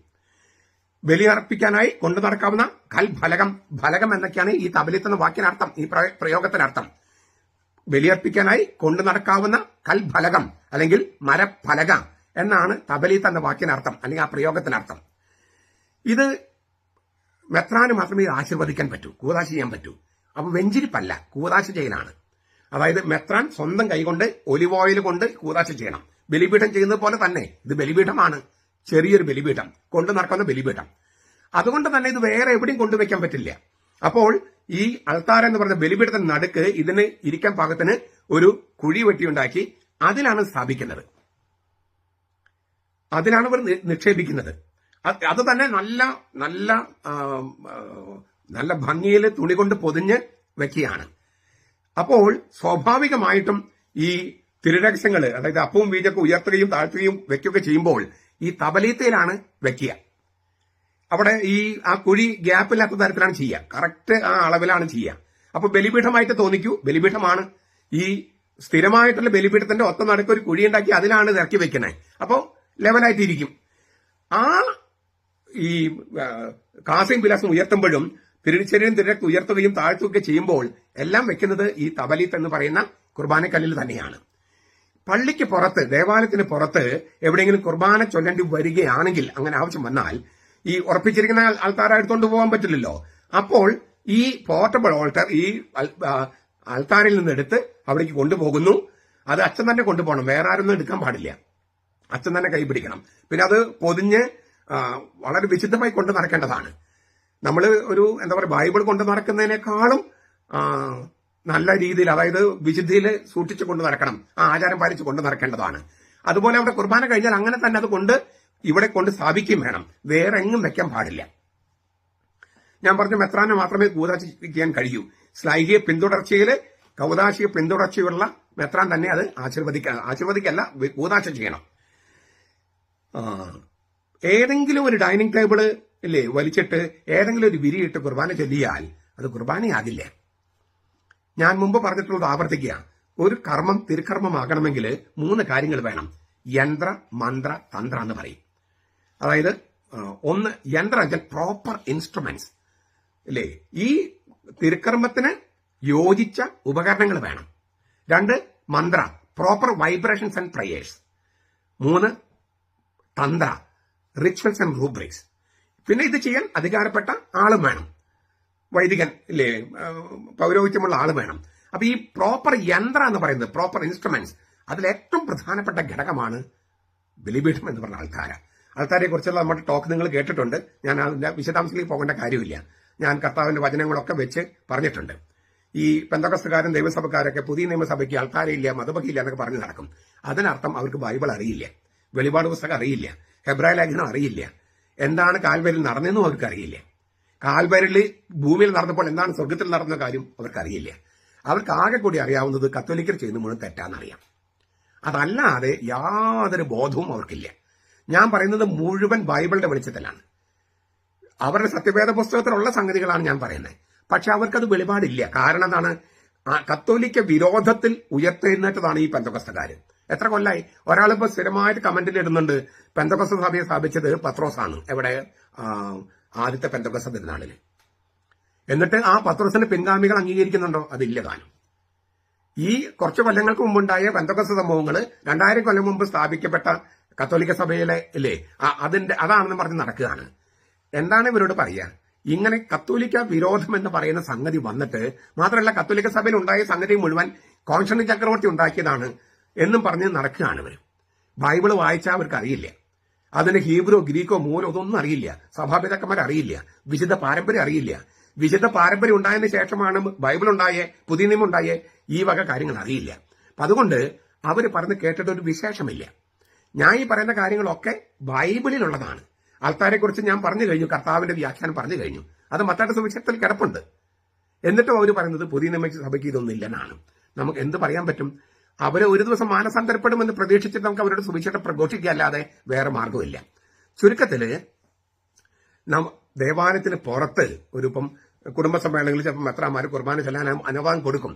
ബലിയർപ്പിക്കാനായി കൊണ്ടു നടക്കാവുന്ന ഫലകം എന്നൊക്കെയാണ് ഈ തബലീത്ത് എന്ന വാക്കിനർത്ഥം, ഈ പ്രയോഗത്തിനർത്ഥം. ബലിയർപ്പിക്കാനായി കൊണ്ടു നടക്കാവുന്ന ഫലകം അല്ലെങ്കിൽ മരഫലക എന്നാണ് തബലീത്ത് എന്ന വാക്കിനർത്ഥം, അല്ലെങ്കിൽ ആ പ്രയോഗത്തിനർത്ഥം. ഇത് മെത്രാന് മാത്രമേ ആശീർവദിക്കാൻ പറ്റൂ, കൂതാശ ചെയ്യാൻ പറ്റൂ. അപ്പൊ വെഞ്ചിരിപ്പല്ല, കൂതാശ ചെയ്യലാണ്. അതായത് മെത്രാൻ സ്വന്തം കൈകൊണ്ട് ഒലിവ് ഓയിൽ കൊണ്ട് കൂതാശ ചെയ്യണം. ബലിപീഠം ചെയ്യുന്നത് പോലെ തന്നെ ഇത് ബലിപീഠമാണ്, ചെറിയൊരു ബലിപീഠം, കൊണ്ടു നടക്കുന്ന ബലിപീഠം. അതുകൊണ്ട് തന്നെ ഇത് വേറെ എവിടെയും കൊണ്ടുവയ്ക്കാൻ പറ്റില്ല. അപ്പോൾ ഈ അൾത്താര എന്ന് പറഞ്ഞ ബലിപീഠത്തിന്റെ നടുക്ക് ഇതിന് ഇരിക്കാൻ പാകത്തിന് ഒരു കുഴി വെട്ടിയുണ്ടാക്കി അതിലാണ് സ്ഥാപിക്കുന്നത്, അതിനാണ് ഇവർ നിക്ഷേപിക്കുന്നത്. അത് തന്നെ നല്ല നല്ല നല്ല ഭംഗിയിൽ തുണി കൊണ്ട് പൊതിഞ്ഞ് വെക്കുകയാണ്. അപ്പോൾ സ്വാഭാവികമായിട്ടും ഈ തിരുരഹസ്യങ്ങൾ, അതായത് അപ്പവും വീഞ്ഞൊക്കെ ഉയർത്തുകയും താഴ്ത്തുകയും വെക്കുകയൊക്കെ ചെയ്യുമ്പോൾ ഈ തബലീത്തയിലാണ് വെക്കുക. അവിടെ ആ കുഴി ഗ്യാപ്പില്ലാത്ത തരത്തിലാണ് ചെയ്യുക, കറക്റ്റ് ആ അളവിലാണ് ചെയ്യുക. അപ്പൊ ബലിപീഠമായിട്ട് തോന്നിക്കൂ, ബലിപീഠമാണ്. ഈ സ്ഥിരമായിട്ടുള്ള ബലിപീഠത്തിന്റെ ഒത്ത നടുക്ക് ഒരു കുഴി ഉണ്ടാക്കി അതിലാണ് ഇറക്കി വെക്കുന്നത്. അപ്പോൾ ലെവലായിട്ടിരിക്കും. ഈ കാസയും പിലാസും ഉയർത്തുമ്പോഴും തിരുച്ചെരിയും തിരക്ക് ഉയർത്തുകയും താഴ്ത്തുകയൊക്കെ ചെയ്യുമ്പോൾ എല്ലാം വെക്കുന്നത് ഈ തബലീത്ത് എന്ന് പറയുന്ന കുർബാനക്കല്ലിൽ തന്നെയാണ്. പള്ളിക്ക് പുറത്ത്, ദേവാലയത്തിന് പുറത്ത് എവിടെയെങ്കിലും കുർബാന ചൊല്ലേണ്ടി വരികയാണെങ്കിൽ, അങ്ങനെ ആവശ്യം വന്നാൽ, ഈ ഉറപ്പിച്ചിരിക്കുന്ന ആൾക്കാരെ എടുത്തുകൊണ്ട് പോകാൻ പറ്റില്ലല്ലോ. അപ്പോൾ ഈ പോർട്ടബിൾ ഓൾട്ടർ ഈ ആൾക്കാരിൽ നിന്ന് എടുത്ത് അവിടേക്ക് കൊണ്ടുപോകുന്നു. അത് അച്ഛൻ തന്നെ കൊണ്ടുപോകണം, വേറെ ആരൊന്നും എടുക്കാൻ പാടില്ല. അച്ഛൻ തന്നെ കൈപിടിക്കണം. പിന്നെ അത് പൊതിഞ്ഞ് വളരെ വിശുദ്ധമായി കൊണ്ടു നടക്കേണ്ടതാണ്. നമ്മൾ എന്താ പറയുക, ബൈബിൾ കൊണ്ടു നടക്കുന്നതിനേക്കാളും നല്ല രീതിയിൽ, അതായത് വിശുദ്ധിയിൽ സൂക്ഷിച്ചു കൊണ്ട് നടക്കണം, ആ ആചാരം പാലിച്ചു കൊണ്ട് നടക്കേണ്ടതാണ്. അതുപോലെ അവിടെ കുർബാന കഴിഞ്ഞാൽ അങ്ങനെ തന്നെ അത് ഇവിടെ കൊണ്ട് സ്ഥാപിക്കുകയും വേണം, വേറെ എങ്ങും വെക്കാൻ പാടില്ല. ഞാൻ പറഞ്ഞു, മെത്രാനെ മാത്രമേ കൂതാശിക്കാൻ കഴിയൂ. സ്ലൈഹിക പിന്തുടർച്ചയിൽ, കൗതാശിക പിന്തുടർച്ചയുള്ള മെത്രാൻ തന്നെ അത് ആശീർവദിക്കല്ല, കൂതാശ ചെയ്യണം. ഏതെങ്കിലും ഒരു ഡൈനിങ് ടേബിള് വലിച്ചിട്ട് ഏതെങ്കിലും ഒരു വിരിയിട്ട് കുർബാന ചൊല്ലിയാൽ അത് കുർബാനയാകില്ല. ഞാൻ മുമ്പ് പറഞ്ഞിട്ടുള്ളത് ആവർത്തിക്കുക. ഒരു കർമ്മം തിരുക്കർമ്മമാകണമെങ്കിൽ 3 കാര്യങ്ങൾ വേണം. യന്ത്ര, മന്ത്ര, തന്ത്ര എന്ന് പറയും. അതായത് ഒന്ന് യന്ത്ര, പ്രോപ്പർ ഇൻസ്ട്രുമെന്റ്സ് അല്ലേ, ഈ തിരുക്കർമ്മത്തിന് യോജിച്ച ഉപകരണങ്ങൾ വേണം. 2 മന്ത്ര, പ്രോപ്പർ വൈബ്രേഷൻസ് ആൻഡ് പ്രയേഴ്സ്. 3 തന്ത്ര, റിച്വൽസ് ആൻഡ് റൂബ്രിക്സ്. പിന്നെ ഇത് ചെയ്യാൻ അധികാരപ്പെട്ട ആളും വേണം, വൈദികൻ ഇല്ലേ, പൗരോഹിത്യമുള്ള ആള് വേണം. അപ്പൊ ഈ പ്രോപ്പർ യന്ത്ര എന്ന് പറയുന്നത്, പ്രോപ്പർ ഇൻസ്ട്രുമെന്റ്സ്, അതിൽ ഏറ്റവും പ്രധാനപ്പെട്ട ഘടകമാണ് ബലിപീഠം എന്ന് പറഞ്ഞ ആൾക്കാരെ കുറിച്ചുള്ള നമ്മുടെ ടോക്ക് നിങ്ങൾ കേട്ടിട്ടുണ്ട്. ഞാൻ അതിന്റെ വിശദാംശങ്ങളിൽ പോകേണ്ട കാര്യമില്ല. ഞാൻ കർത്താവിന്റെ വചനങ്ങളൊക്കെ വെച്ച് പറഞ്ഞിട്ടുണ്ട്. ഈ പെന്തക്കോസ്തുകാരും ദൈവസഭക്കാരൊക്കെ പുതിയ നിയമസഭയ്ക്ക് ആൾക്കാരില്ല, മതബഹിയില്ല എന്നൊക്കെ പറഞ്ഞു നടക്കും. അതിനർത്ഥം അവർക്ക് ബൈബിൾ അറിയില്ല, വെളിപാട് പുസ്തകം അറിയില്ല, ഹെബ്രായ ലേഖനം അറിയില്ല, എന്താണ് കാൽവരിൽ നടന്നെന്നും അവർക്ക് അറിയില്ല, കാൽവരിൽ ഭൂമിയിൽ നടന്നപ്പോൾ എന്താണ് സ്വർഗത്തിൽ നടന്ന കാര്യം അവർക്കറിയില്ല. അവർക്ക് ആകെ കൂടി അറിയാവുന്നത് കത്തോലിക്കർ ചെയ്യുന്ന മുഴുവൻ തെറ്റാന്നറിയാം. അതല്ലാതെ യാതൊരു ബോധവും അവർക്കില്ല. ഞാൻ പറയുന്നത് മുഴുവൻ ബൈബിളിന്റെ വെളിച്ചത്തിലാണ്. അവരുടെ സത്യവേദ പുസ്തകത്തിലുള്ള സംഗതികളാണ് ഞാൻ പറയുന്നത്. പക്ഷെ അവർക്കത് വെളിപാടില്ല. കാരണം എന്താണ്? കത്തോലിക്ക വിരോധത്തിൽ ഉയർത്തെഴുന്നേറ്റതാണ് ഈ പെന്തക്കോസ്തുകാര്. എത്ര കൊല്ലായി? ഒരാളിപ്പോ സ്ഥിരമായിട്ട് കമന്റിൽ ഇടുന്നുണ്ട്, പെന്തക്കോസ്തു സഭയെ സ്ഥാപിച്ചത് പത്രോസാണ്. എവിടെ? ആദ്യത്തെ പെന്തക്കോസ്തു തിരുനാളില്. എന്നിട്ട് ആ പത്രോസിന്റെ പിൻഗാമികൾ അംഗീകരിക്കുന്നുണ്ടോ? അതില്ല താനും. ഈ കുറച്ച് കൊല്ലങ്ങൾക്ക് മുമ്പുണ്ടായ പെന്തക്കോസ്തു സംഭവങ്ങൾ 2000 കൊല്ലം മുമ്പ് സ്ഥാപിക്കപ്പെട്ട കത്തോലിക്ക സഭയിലെ ഇല്ലേ, അതാണെന്ന് പറഞ്ഞ് നടക്കുകയാണ്. എന്താണ് ഇവരോട് പറയുക? ഇങ്ങനെ കത്തോലിക്ക വിരോധം എന്ന് പറയുന്ന സംഗതി വന്നിട്ട് മാത്രമല്ല, കത്തോലിക്ക സഭയിൽ ഉണ്ടായ സംഗതി മുഴുവൻ കോൺസ്റ്റന്റൈൻ ചക്രവർത്തി ഉണ്ടാക്കിയതാണ് എന്നും പറഞ്ഞ് നടക്കുകയാണ് ഇവർ. ബൈബിള് വായിച്ചാൽ അവർക്ക് അറിയില്ല. അതിന് ഹീബ്രോ, ഗ്രീക്കോ, മൂലോ ഇതൊന്നും അറിയില്ല. സഭാപിതാക്കന്മാർ അറിയില്ല. വിശുദ്ധ പാരമ്പര്യം അറിയില്ല. വിശുദ്ധ പാരമ്പര്യം ഉണ്ടായതിനു ശേഷമാണ് ബൈബിൾ ഉണ്ടായേ, പുതിയ നിയമം ഉണ്ടായേ. ഈ വക കാര്യങ്ങൾ അറിയില്ല. അപ്പൊ അതുകൊണ്ട് അവർ പറഞ്ഞ് കേട്ടിട്ട് ഒരു വിശേഷമില്ല. ഞാൻ ഈ പറയുന്ന കാര്യങ്ങളൊക്കെ ബൈബിളിലുള്ളതാണ്. ആൾക്കാരെ കുറിച്ച് ഞാൻ പറഞ്ഞു കഴിഞ്ഞു, കർത്താവിന്റെ വ്യാഖ്യാനം പറഞ്ഞു കഴിഞ്ഞു. അത് മത്തായിയുടെ സുവിശേഷത്തിൽ കിടപ്പുണ്ട്. എന്നിട്ടും അവർ പറയുന്നത് പുതിയ നിയമ സഭയ്ക്ക് ഇതൊന്നും ഇല്ലെന്നാണ്. നമുക്ക് എന്ത് പറയാൻ പറ്റും? അവര് ഒരു ദിവസം മാനസാന്തരപ്പെടുമെന്ന് പ്രതീക്ഷിച്ചിട്ട് നമുക്ക് അവരുടെ സുവിശേഷം പ്രഘോഷിക്കുകയല്ലാതെ വേറെ മാർഗമില്ല. ചുരുക്കത്തില് ദേവാലയത്തിന് പുറത്ത് ഒരു ഇപ്പം കുടുംബസമ്മേളനങ്ങളിൽ ചിലപ്പോൾ മെത്രാന്മാർ കുർബാന ചൊല്ലാൻ അനുവാദം കൊടുക്കും.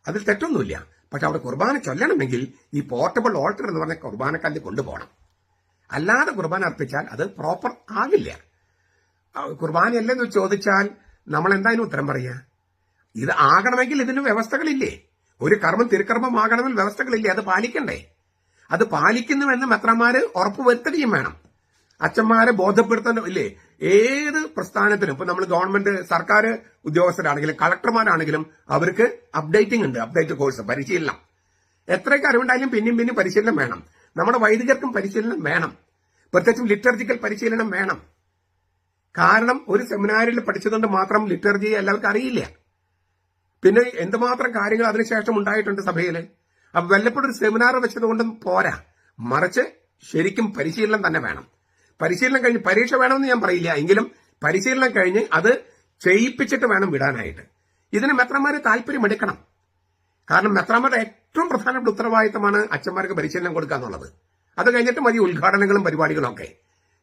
അതിൽ തെറ്റൊന്നുമില്ല. പക്ഷെ അവിടെ കുർബാന ചൊല്ലണമെങ്കിൽ ഈ പോർട്ടബിൾ ഓൾട്ടർ എന്ന് പറഞ്ഞ കുർബാനക്കല്ല് കൊണ്ടുപോകണം. അല്ലാതെ കുർബാന അർപ്പിച്ചാൽ അത് പ്രോപ്പർ ആകില്ല. കുർബാനയല്ലെന്ന് ചോദിച്ചാൽ നമ്മൾ എന്തായാലും ഉത്തരം പറയുക? ഇത് ആകണമെങ്കിൽ ഇതിന് വ്യവസ്ഥകളില്ലേ? ഒരു കർമ്മം തിരുക്കർമ്മം ആകണമെങ്കിൽ വ്യവസ്ഥകളില്ലേ? അത് പാലിക്കണ്ടേ? അത് പാലിക്കുന്നുവെന്ന് മെത്രാന്മാര് ഉറപ്പുവരുത്തുകയും വേണം. അച്ഛന്മാരെ ബോധപ്പെടുത്തേണ്ട ഇല്ലേ? ഏത് പ്രസ്ഥാനത്തിനും ഇപ്പൊ നമ്മൾ ഗവൺമെന്റ് സർക്കാർ ഉദ്യോഗസ്ഥരാണെങ്കിലും കളക്ടർമാരാണെങ്കിലും അവർക്ക് അപ്ഡേറ്റിംഗ് ഉണ്ട്, അപ്ഡേറ്റ് കോഴ്സ്, പരിശീലനം. എത്രയൊക്കെ അറിവുണ്ടായാലും പിന്നെയും പരിശീലനം വേണം. നമ്മുടെ വൈദികർക്കും പരിശീലനം വേണം. പ്രത്യേകിച്ചും ലിറ്റർജിക്കൽ പരിശീലനം വേണം. കാരണം ഒരു സെമിനാരിൽ പഠിച്ചതുകൊണ്ട് മാത്രം ലിറ്റർജി എല്ലാവർക്കും അറിയില്ല. പിന്നെ എന്തുമാത്രം കാര്യങ്ങൾ അതിനുശേഷം ഉണ്ടായിട്ടുണ്ട് സഭയിൽ. അപ്പൊ വല്ലപ്പോഴും ഒരു സെമിനാർ വെച്ചതുകൊണ്ടും പോരാ, മറിച്ച് ശരിക്കും പരിശീലനം തന്നെ വേണം. പരിശീലനം കഴിഞ്ഞ് പരീക്ഷ വേണമെന്ന് ഞാൻ പറയില്ല, എങ്കിലും പരിശീലനം കഴിഞ്ഞ് അത് ചെയ്യിപ്പിച്ചിട്ട് വേണം വിടാനായിട്ട്. ഇതിന് മെത്രാന്മാര് താല്പര്യമെടുക്കണം. കാരണം മെത്രാന്മാരുടെ ഏറ്റവും പ്രധാനപ്പെട്ട ഉത്തരവാദിത്തമാണ് അച്ഛന്മാർക്ക് പരിശീലനം കൊടുക്കുക എന്നുള്ളത്. അത് കഴിഞ്ഞിട്ട് മതി ഉദ്ഘാടനങ്ങളും പരിപാടികളും ഒക്കെ.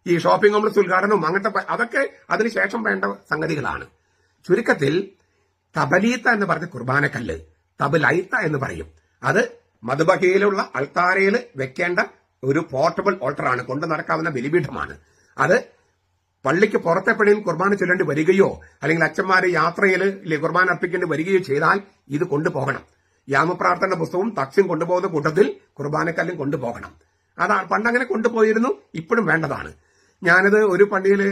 ഈ ഷോപ്പിംഗ് കോംപ്ലക്സ് ഉദ്ഘാടനവും അങ്ങനത്തെ അതൊക്കെ അതിനുശേഷം വേണ്ട സംഗതികളാണ്. ചുരുക്കത്തിൽ തബലീത്ത എന്ന് പറഞ്ഞ കുർബാനക്കല്ല്, തബലൈത്ത എന്ന് പറയും. അത് മധുബഹിയിലുള്ള അൾത്താരയിൽ വെക്കേണ്ട ഒരു പോർട്ടബിൾ ഓൾട്ടറാണ്, കൊണ്ടു നടക്കാവുന്ന ബലിപീഠമാണ്. അത് പള്ളിക്ക് പുറത്തെപ്പോഴും കുർബാന ചൊല്ലേണ്ടി വരികയോ അല്ലെങ്കിൽ അച്ഛന്മാരെ യാത്രയിൽ കുർബാന അർപ്പിക്കേണ്ടി വരികയോ ചെയ്താൽ ഇത് കൊണ്ടുപോകണം. യാമപ്രാർത്ഥന പുസ്തകവും തക്ഷ്യം കൊണ്ടുപോകുന്ന കൂട്ടത്തിൽ കുർബാനക്കല്ലും കൊണ്ടുപോകണം. അതാണ് പണ്ടങ്ങനെ കൊണ്ടുപോയിരുന്നു, ഇപ്പോഴും വേണ്ടതാണ്. ഞാനത് ഒരു പള്ളിയിൽ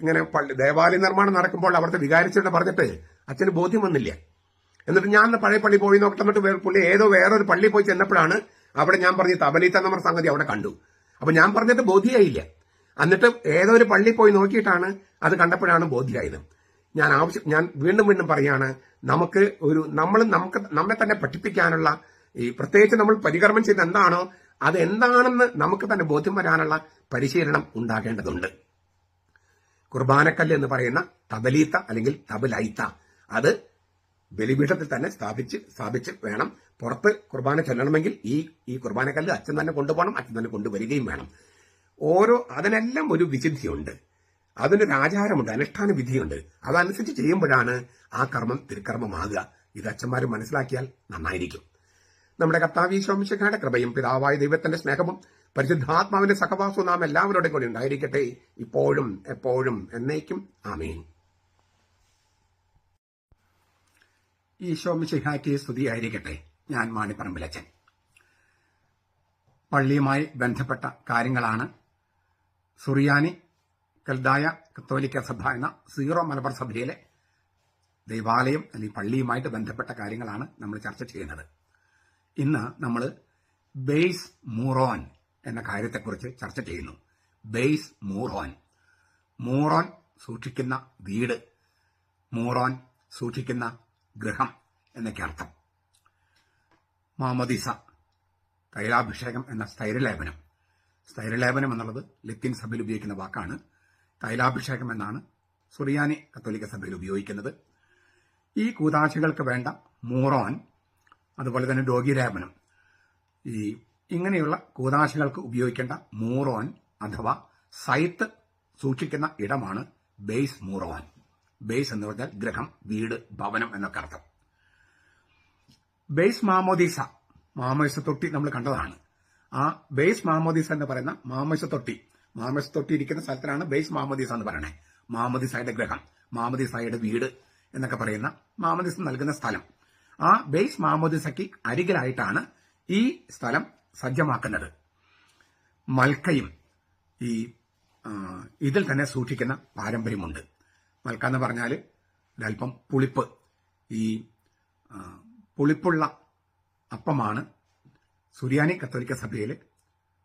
ഇങ്ങനെ ദേവാലയ നിർമ്മാണം നടക്കുമ്പോൾ അവിടുത്തെ വികാരിച്ചോട് പറഞ്ഞിട്ട് അച്ഛന് ബോധ്യം വന്നില്ല. എന്നിട്ട് ഞാൻ പഴയ പള്ളി പോയി നോക്കിട്ട് പുള്ളി വേറൊരു പള്ളി പോയി ചെന്നപ്പോഴാണ് അവിടെ ഞാൻ പറഞ്ഞ തബലീത്ത എന്ന സംഗതി അവിടെ കണ്ടു. അപ്പൊ ഞാൻ പറഞ്ഞിട്ട് ബോധ്യമായില്ല. എന്നിട്ട് ഏതോ ഒരു പള്ളി പോയി നോക്കിയിട്ടാണ് അത് കണ്ടപ്പോഴാണ് ബോധ്യമായത്. ഞാൻ വീണ്ടും പറയാണ്, നമ്മെ തന്നെ പഠിപ്പിക്കാനുള്ള ഈ പ്രത്യേകിച്ച് നമ്മൾ പരികർമ്മം ചെയ്ത് എന്താണോ അത് എന്താണെന്ന് നമുക്ക് തന്നെ ബോധ്യം വരാനുള്ള പരിശീലനം ഉണ്ടാകേണ്ടതുണ്ട്. കുർബാനക്കല്ല് എന്ന് പറയുന്ന തബലീത്ത അല്ലെങ്കിൽ തബലൈത്ത അത് ബലിപീഠത്തിൽ തന്നെ സ്ഥാപിച്ച് വേണം പുറത്ത് കുർബാന ചൊല്ലണമെങ്കിൽ ഈ കുർബാനക്കല്ല് അച്ഛൻ തന്നെ കൊണ്ടുപോകണം, അച്ഛൻ തന്നെ കൊണ്ടുവരികയും വേണം. അതിനെല്ലാം ഒരു വിശുദ്ധിയുണ്ട്, അതിനൊരു ആചാരമുണ്ട്, അനുഷ്ഠാന വിധിയുണ്ട്. അതനുസരിച്ച് ചെയ്യുമ്പോഴാണ് ആ കർമ്മം തിരുക്കർമ്മമാകുക. ഇത് അച്ഛന്മാർ മനസ്സിലാക്കിയാൽ നന്നായിരിക്കും. നമ്മുടെ കർത്താവ് ഈശോ മിശിഹായുടെ കൃപയും പിതാവായ ദൈവത്തിന്റെ സ്നേഹവും പരിശുദ്ധാത്മാവിന്റെ സഹവാസവും നാം എല്ലാവരുടെ കൂടെ ഉണ്ടായിരിക്കട്ടെ, ഇപ്പോഴും എപ്പോഴും എന്നേക്കും. ആമേൻ. ഈശോ മിശിഹായ്ക്ക് സ്തുതിയായിരിക്കട്ടെ. ഞാൻ മാണിപ്പറമ്പിലച്ചൻ. പള്ളിയുമായി ബന്ധപ്പെട്ട കാര്യങ്ങളാണ് സുറിയാനി കൽദായ കത്തോലിക്ക സഭ എന്ന സീറോ മലബാർ സഭയിലെ ദൈവാലയം അല്ലെങ്കിൽ പള്ളിയുമായിട്ട് ബന്ധപ്പെട്ട കാര്യങ്ങളാണ് നമ്മൾ ചർച്ച ചെയ്യുന്നത്. ഇന്ന് നമ്മൾ ബെയ്സ് മൂറോൻ എന്ന കാര്യത്തെക്കുറിച്ച് ചർച്ച ചെയ്യുന്നു. ബെയ്സ് മൂറോൻ, മൂറോൻ സൂക്ഷിക്കുന്ന വീട്, മൂറോൻ സൂക്ഷിക്കുന്ന ഗൃഹം എന്നൊക്കെ അർത്ഥം. മാമോദീസ, തൈലാഭിഷേകം എന്ന സ്ഥൈര്യലേപനം. സ്ഥൈര്യലേപനം എന്നുള്ളത് ലത്തീൻ സഭയിൽ ഉപയോഗിക്കുന്ന വാക്കാണ്. തൈലാഭിഷേകം എന്നാണ് സുറിയാനി കത്തോലിക്ക സഭയിൽ ഉപയോഗിക്കുന്നത്. ഈ കൂതാശികൾക്ക് വേണ്ട മൂറോൻ, അതുപോലെ തന്നെ രോഗീലേപനം, ഇങ്ങനെയുള്ള കൂതാശികൾക്ക് ഉപയോഗിക്കേണ്ട മൂറോൻ അഥവാ സൈത്ത് സൂക്ഷിക്കുന്ന ഇടമാണ് ബെയ്സ് മൂറോൻ. ബെയ്സ് എന്ന് പറഞ്ഞാൽ ഗൃഹം, വീട്, ഭവനം എന്നൊക്കെ അർത്ഥം. ബെയ്സ് മാമോദീസ, മാമോദിസ തൊട്ടി നമ്മൾ കണ്ടതാണ്. ആ ബെയ്സ് മാമോദീസ എന്ന് പറയുന്ന മാമോദിസ തൊട്ടി ഇരിക്കുന്ന സ്ഥലത്തിനാണ് ബെയ്സ് മാമോദീസ എന്ന് പറയുന്നത്. മാമോദിസായുടെ ഗൃഹം, മാമോദിസായുടെ വീട് എന്നൊക്കെ പറയുന്ന മാമോദിസ നൽകുന്ന സ്ഥലം. ആ ബെയ്സ് മാമോദിസയ്ക്ക് അരികിലായിട്ടാണ് ഈ സ്ഥലം സജ്ജമാക്കുന്നത്. മൽക്കയും ഇതിൽ തന്നെ സൂക്ഷിക്കുന്ന പാരമ്പര്യമുണ്ട്. മൽക്ക എന്ന് പറഞ്ഞാൽ ഒരല്പം പുളിപ്പ്, പുളിപ്പുള്ള അപ്പമാണ് സുറിയാനി കത്തോലിക്ക സഭയിൽ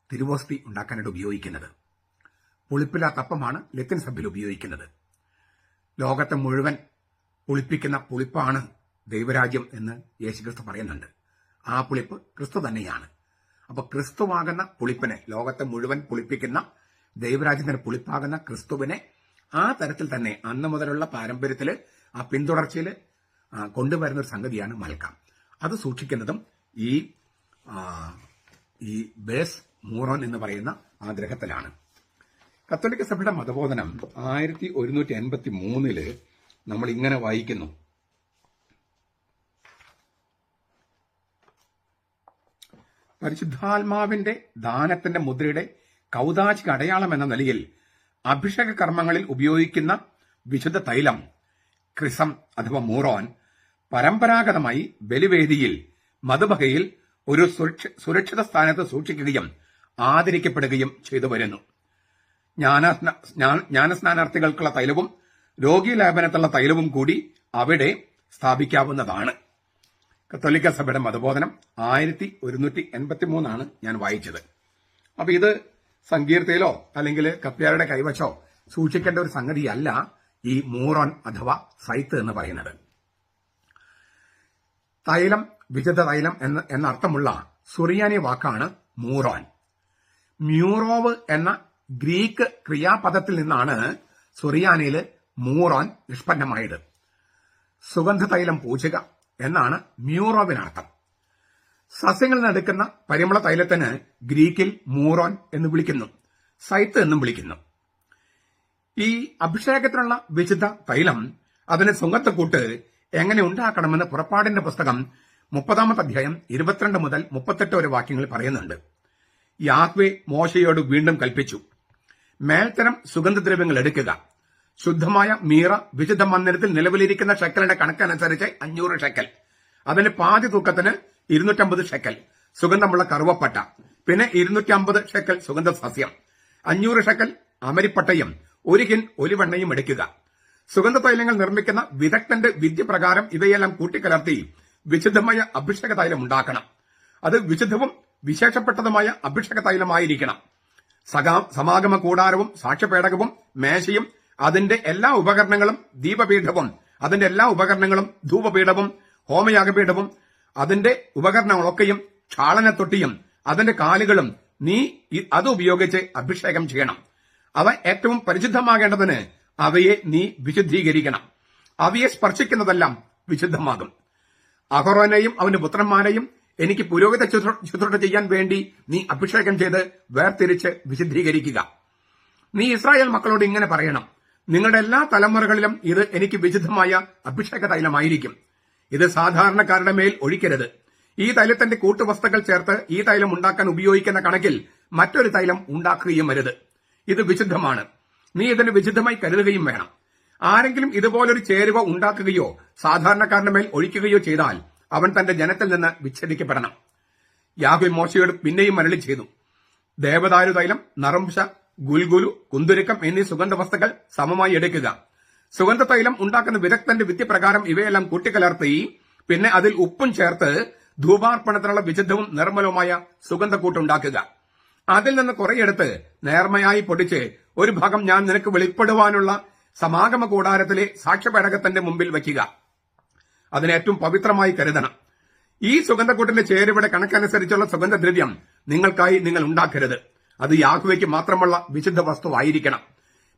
തിരുവോസ്തി ഉണ്ടാക്കാനായിട്ട് ഉപയോഗിക്കുന്നത്. പുളിപ്പില്ലാത്ത അപ്പമാണ് ലത്തീൻ സഭയിൽ ഉപയോഗിക്കുന്നത്. ലോകത്തെ മുഴുവൻ പുളിപ്പിക്കുന്ന പുളിപ്പാണ് ദൈവരാജ്യം എന്ന് യേശുക്രിസ്തു പറയുന്നുണ്ട്. ആ പുളിപ്പ് ക്രിസ്തു തന്നെയാണ്. അപ്പൊ ക്രിസ്തുവാകുന്ന പുളിപ്പിനെ, ലോകത്തെ മുഴുവൻ പുളിപ്പിക്കുന്ന ദൈവരാജ്യത്തിന് പുളിപ്പാകുന്ന ക്രിസ്തുവിനെ ആ തരത്തിൽ തന്നെ അന്ന് മുതലുള്ള പാരമ്പര്യത്തിൽ ആ പിന്തുടർച്ചയിൽ കൊണ്ടുവരുന്ന ഒരു സംഗതിയാണ് മൽക്ക. അത് സൂക്ഷിക്കുന്നതും ഈ ബേസ് മൂറോൻ എന്ന് പറയുന്ന ആ ഗ്രഹത്തിലാണ്. കത്തോലിക്ക സഭയുടെ മതബോധനം 1183 നമ്മൾ ഇങ്ങനെ വായിക്കുന്നു. പരിശുദ്ധാത്മാവിന്റെ ദാനത്തിന്റെ മുദ്രയുടെ കൗതാചിക അടയാളം എന്ന നിലയിൽ അഭിഷേക കർമ്മങ്ങളിൽ ഉപയോഗിക്കുന്ന വിശുദ്ധ തൈലം ക്രിസം അഥവാ മൂറോൻ പരമ്പരാഗതമായി ബലിവേദിയിൽ മധുബഹയിൽ ഒരു സുരക്ഷിത സ്ഥാനത്ത് സൂക്ഷിക്കുകയും ആദരിക്കപ്പെടുകയും ചെയ്തു വരുന്നു. ജ്ഞാനസ്നാനാർത്ഥികൾക്കുള്ള തൈലവും രോഗീലേപനത്തിലുള്ള തൈലവും കൂടി അവിടെ സ്ഥാപിക്കാവുന്നതാണ്. കത്തോലിക്ക സഭയുടെ മതബോധനം 1183 ഞാൻ വായിച്ചത്. അപ്പൊ ഇത് സങ്കീർത്തയിലോ അല്ലെങ്കിൽ കപ്പ്യാരുടെ കൈവശോ സൂക്ഷിക്കേണ്ട ഒരു സംഗതിയല്ല ഈ മൂറോൻ അഥവാ സൈത്ത് എന്ന് പറയുന്നത്. തൈലം, വിശുദ്ധ തൈലം എന്ന അർത്ഥമുള്ള സുറിയാനി വാക്കാണ് മൂറോൻ. മ്യൂറോവ് എന്ന ഗ്രീക്ക് ക്രിയാപദത്തിൽ നിന്നാണ് സുറിയാനിയിൽ മൂറോൻ നിഷ്പന്നമായത്. സുഗന്ധ തൈലം പൂച്ചുക എന്നാണ് മ്യൂറോവിനർത്ഥം. സസ്യങ്ങളിൽ നിന്നെടുക്കുന്ന പരിമള തൈലത്തിന് ഗ്രീക്കിൽ മൂറോൻ എന്ന് വിളിക്കുന്നു, സൈത്ത് എന്നും വിളിക്കുന്നു. ഈ അഭിഷേകത്തിനുള്ള വിശുദ്ധ തൈലം, അതിന് സുഗന്ധക്കൂട്ട് എങ്ങനെ ഉണ്ടാക്കണമെന്ന് പുറപ്പാടിന്റെ പുസ്തകം 30 അധ്യായം 22 മുതൽ 38 വരെ വാക്യങ്ങൾ പറയുന്നുണ്ട്. യാഹ്വേ മോശയോട് വീണ്ടും കൽപ്പിച്ചു, മേൽത്തരം സുഗന്ധദ്രവ്യങ്ങൾ എടുക്കുക. ശുദ്ധമായ മീറ വിശുദ്ധ മന്ദിരത്തിൽ നിലവിലിരിക്കുന്ന ഷെക്കലിന്റെ കണക്കനുസരിച്ച് 500 ഷെക്കൽ, അതിന് പാതി തൂക്കത്തിന് 250 ഷെക്കൽ സുഗന്ധമുള്ള കറുവപ്പട്ട, പിന്നെ 250 ഷെക്കൽ സുഗന്ധ സസ്യം, 500 ഷെക്കൽ അമരിപ്പട്ടയും 1 ഹിൻ ഒലിവെണ്ണയും എടുക്കുക. സുഗന്ധ തൈലങ്ങൾ നിർമ്മിക്കുന്ന വിദഗ്ധന്റെ വിദ്യ പ്രകാരം ഇവയെല്ലാം കൂട്ടിക്കലർത്തി വിശുദ്ധമായ അഭിഷേക തൈലം ഉണ്ടാക്കണം. അത് വിശുദ്ധവും വിശേഷപ്പെട്ടതുമായ അഭിഷേക തൈലമായിരിക്കണം. സമാഗമ കൂടാരവും സാക്ഷ്യപേടകവും മേശയും അതിന്റെ എല്ലാ ഉപകരണങ്ങളും, ദീപപീഠവും അതിന്റെ എല്ലാ ഉപകരണങ്ങളും, ധൂപപീഠവും ഹോമയാഗപീഠവും അതിന്റെ ഉപകരണങ്ങളൊക്കെയും, ക്ഷാളനത്തൊട്ടിയും അതിന്റെ കാലുകളും നീ അത് ഉപയോഗിച്ച് അഭിഷേകം ചെയ്യണം. അവ ഏറ്റവും പരിശുദ്ധമാകേണ്ടതിന് അവയെ നീ വിശുദ്ധീകരിക്കണം. അവയെ സ്പർശിക്കുന്നതെല്ലാം വിശുദ്ധമാകും. അഹറോനെയും അവന്റെ പുത്രന്മാരെയും എനിക്ക് പുരോഹിത ശുശ്രൂഷ ചെയ്യാൻ വേണ്ടി നീ അഭിഷേകം ചെയ്ത് വേർതിരിച്ച് വിശുദ്ധീകരിക്കുക. നീ ഇസ്രായേൽ മക്കളോട് ഇങ്ങനെ പറയണം, നിങ്ങളുടെ എല്ലാ തലമുറകളിലും ഇത് എനിക്ക് വിശുദ്ധമായ അഭിഷേക തൈലമായിരിക്കും. ഇത് സാധാരണക്കാരുടെ മേൽ ഒഴിക്കരുത്. ഈ തൈലത്തിന്റെ കൂട്ടുവസ്തുക്കൾ ചേർത്ത് ഈ തൈലം ഉണ്ടാക്കാൻ ഉപയോഗിക്കുന്ന കണക്കിൽ മറ്റൊരു തൈലം ഉണ്ടാക്കുകയും അരുത്. ഇത് വിശുദ്ധമാണ്. നീ ഇതിന് വിശുദ്ധമായി കരുതുകയും വേണം. ആരെങ്കിലും ഇതുപോലൊരു ചേരുവ ഉണ്ടാക്കുകയോ സാധാരണക്കാരന്റെ മേൽ ഒഴിക്കുകയോ ചെയ്താൽ അവൻ തന്റെ ജനത്തിൽ നിന്ന് വിച്ഛേദിക്കപ്പെടണം. യാഹ്വേ മോശയോട് പിന്നെയും അരുളി ചെയ്തു, ദേവദാരു തൈലം, നറുംശ, ഗുൽഗുലു, കുന്തുരുക്കം എന്നീ സുഗന്ധവസ്തുക്കൾ സമമായി എടുക്കുക. സുഗന്ധ തൈലം ഉണ്ടാക്കുന്ന വിദഗ്ധന്റെ വിദ്യപ്രകാരം ഇവയെല്ലാം കൂട്ടിക്കലർത്തി പിന്നെ അതിൽ ഉപ്പും ചേർത്ത് ധൂപാർപ്പണത്തിനുള്ള വിശുദ്ധവും നിർമ്മലവുമായ സുഗന്ധക്കൂട്ടുണ്ടാക്കുക. അതിൽ നിന്ന് കുറെയെടുത്ത് നേർമയായി പൊടിച്ച് ഒരു ഭാഗം ഞാൻ നിനക്ക് വെളിപ്പെടുവാനുള്ള സമാഗമ കൂടാരത്തിലെ സാക്ഷ്യപേടകത്തിന്റെ മുമ്പിൽ വയ്ക്കുക. അതിനെ ഏറ്റവും പവിത്രമായി കരുതണം. ഈ സുഗന്ധക്കൂട്ടിന്റെ ചേരുവയുടെ കണക്കനുസരിച്ചുള്ള സുഗന്ധദ്രവ്യം നിങ്ങൾക്കായി നിങ്ങൾ ഉണ്ടാക്കരുത്. അത് യാഹ്വേയ്ക്ക് മാത്രമുള്ള വിശുദ്ധ വസ്തുവായിരിക്കണം.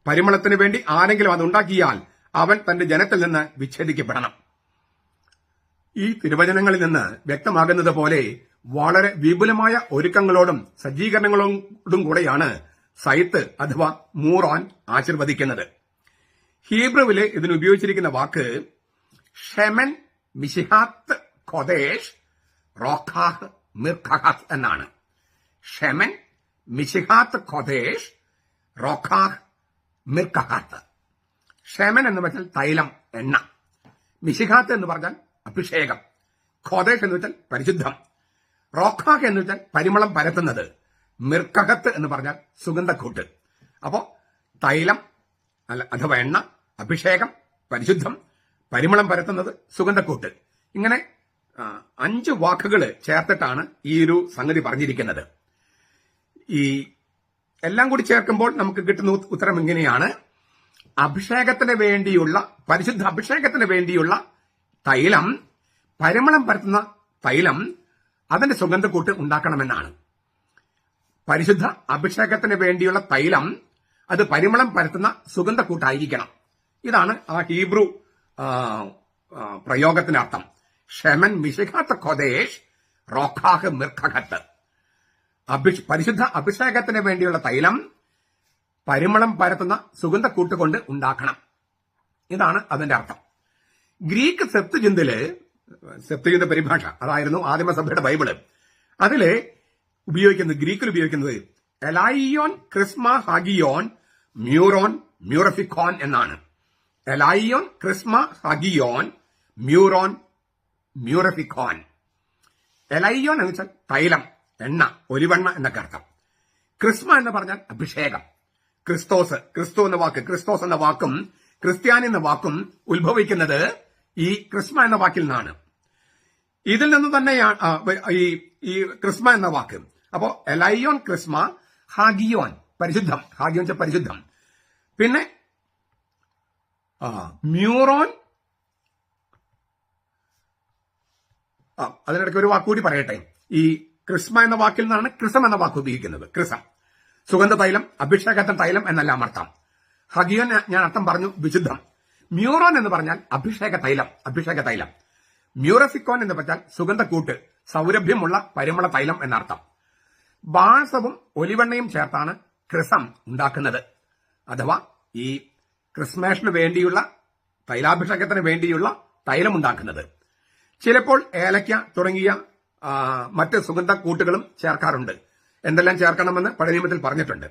പരിമളത്തിന് വേണ്ടി ആരെങ്കിലും അത് ഉണ്ടാക്കിയാൽ അവൻ തന്റെ ജനത്തിൽ നിന്ന് വിച്ഛേദിക്കപ്പെടണം. ഈ തിരുവചനങ്ങളിൽ നിന്ന് വ്യക്തമാകുന്നത് പോലെ വളരെ വിപുലമായ ഒരുക്കങ്ങളോടും സജ്ജീകരണങ്ങളോടും കൂടെയാണ് സൈത്ത് അഥവാ മൂറാൻ ആശീർവദിക്കുന്നത്. ഹീബ്രുവിലെ ഇതിന് ഉപയോഗിച്ചിരിക്കുന്ന വാക്ക് ഷെമൻ മിശിഹാത്ത് ഖൊദേഷ് റോഖാഹ് മിർഖഹാത്ത് എന്നാണ്. ഷെമൻ മിശിഹാത്ത് ഖൊദേഷ് റോഖാഹ് മിർഖഹാത്ത്. ഷെമൻ എന്ന് വെച്ചാൽ തൈലം, എണ്ണ. മിശിഹാത്ത് എന്ന് പറഞ്ഞാൽ അഭിഷേകം. ഖൊദേഷ് എന്ന് വെച്ചാൽ പരിശുദ്ധം. റോഖാഹ് എന്ന് വെച്ചാൽ പരിമളം പരത്തുന്നത്. മിർഖഹത്ത് എന്ന് പറഞ്ഞാൽ സുഗന്ധക്കൂട്ട്. അപ്പോ തൈലം അഥവാ എണ്ണ, അഭിഷേകം, പരിശുദ്ധം, പരിമളം പരത്തുന്നത്, സുഗന്ധക്കൂട്ട്. ഇങ്ങനെ 5 വാക്കുകൾ ചേർത്തിട്ടാണ് ഈ ഒരു സംഗതി പറഞ്ഞിരിക്കുന്നത്. ഈ എല്ലാം കൂടി ചേർക്കുമ്പോൾ നമുക്ക് കിട്ടുന്ന ഉത്തരം ഇങ്ങനെയാണ്: അഭിഷേകത്തിന് വേണ്ടിയുള്ള, പരിശുദ്ധ അഭിഷേകത്തിന് വേണ്ടിയുള്ള തൈലം, പരിമളം പരത്തുന്ന തൈലം, അതിന്റെ സുഗന്ധക്കൂട്ട് ഉണ്ടാക്കണമെന്നാണ്. പരിശുദ്ധ അഭിഷേകത്തിന് വേണ്ടിയുള്ള തൈലം, അത് പരിമളം പരത്തുന്ന സുഗന്ധക്കൂട്ടായിരിക്കണം. ഇതാണ് ആ ഹീബ്രു പ്രയോഗത്തിന്റെ അർത്ഥം. ഷെമൻ മിശിഹാത്ത് ഖൊദേഷ് റോഖാഹ് മിർഖഹത്ത്. പരിശുദ്ധ അഭിഷേകത്തിന് വേണ്ടിയുള്ള തൈലം പരിമളം പരത്തുന്ന സുഗന്ധക്കൂട്ട് കൊണ്ട് ഉണ്ടാക്കണം. ഇതാണ് അതിന്റെ അർത്ഥം. ഗ്രീക്ക് സെപ്തുജിന്ത് പരിഭാഷ, അതായിരുന്നു ആദിമസഭയുടെ ബൈബിള്. അതില് ഗ്രീക്കിൽ ഉപയോഗിക്കുന്നത് എലൈയോൻ ക്രിസ്മ ഹാഗിയോൻ മ്യൂറോൻ മ്യൂറഫിക്കോൻ എന്നാണ്. എലൈയോൻ ക്രിസ്മ ഹാഗിയോൻ മ്യൂറോൻ മ്യൂറഫിക്കോൻ. എലൈയോൻ എന്ന് വെച്ചാൽ തൈലം, എണ്ണ, ഒലിവെണ്ണ എന്നൊക്കെ അർത്ഥം. ക്രിസ്മ എന്ന് പറഞ്ഞാൽ അഭിഷേകം. ക്രിസ്തു എന്ന വാക്ക്, ക്രിസ്തോസ് എന്ന വാക്കും ക്രിസ്ത്യാനി എന്ന വാക്കും ഉത്ഭവിക്കുന്നത് ഈ ക്രിസ്മ എന്ന വാക്കിൽ നിന്നാണ്. ഇതിൽ നിന്ന് തന്നെയാണ് ഈ ക്രിസ്മ എന്ന വാക്ക്. അപ്പോ എലൈയോൻ ക്രിസ്മ, ഹാഗിയോൻ പരിശുദ്ധം, ഹാഗിയോൻ പരിശുദ്ധം. പിന്നെ മ്യൂറോൻ, അതിനിടയ്ക്ക് ഒരു വാക്കുകൂടി പറയട്ടെ. ഈ ക്രിസ്മ എന്ന വാക്കിൽ നിന്നാണ് ക്രിസം എന്ന വാക്ക് ഉപയോഗിക്കുന്നത്. ക്രിസം സുഗന്ധ തൈലം, അഭിഷേകത്തിന് തൈലം എന്നെല്ലാം അർത്ഥം. ഹഗിയോൻ ഞാൻ അർത്ഥം പറഞ്ഞു, വിശുദ്ധം. മ്യൂറോൻ എന്ന് പറഞ്ഞാൽ അഭിഷേക തൈലം. മ്യൂറഫിക്കോൻ എന്ന് പറഞ്ഞാൽ സുഗന്ധക്കൂട്ട്, സൗരഭ്യമുള്ള പരിമള തൈലം എന്നർത്ഥം. ബാൾസവും ഒലിവെണ്ണയും ചേർത്താണ് ക്രിസം ഉണ്ടാക്കുന്നത്. അഥവാ ഈ ക്രിസ്മേഷന് വേണ്ടിയുള്ള, തൈലാഭിഷേകത്തിന് വേണ്ടിയുള്ള തൈലം ഉണ്ടാക്കുന്നത്. ചിലപ്പോൾ ഏലക്ക തുടങ്ങിയ മറ്റ് സുഗന്ധക്കൂട്ടുകളും ചേർക്കാറുണ്ട്. എന്തെല്ലാം ചേർക്കണമെന്ന് പഴയ നിയമത്തിൽ പറഞ്ഞിട്ടുണ്ട്.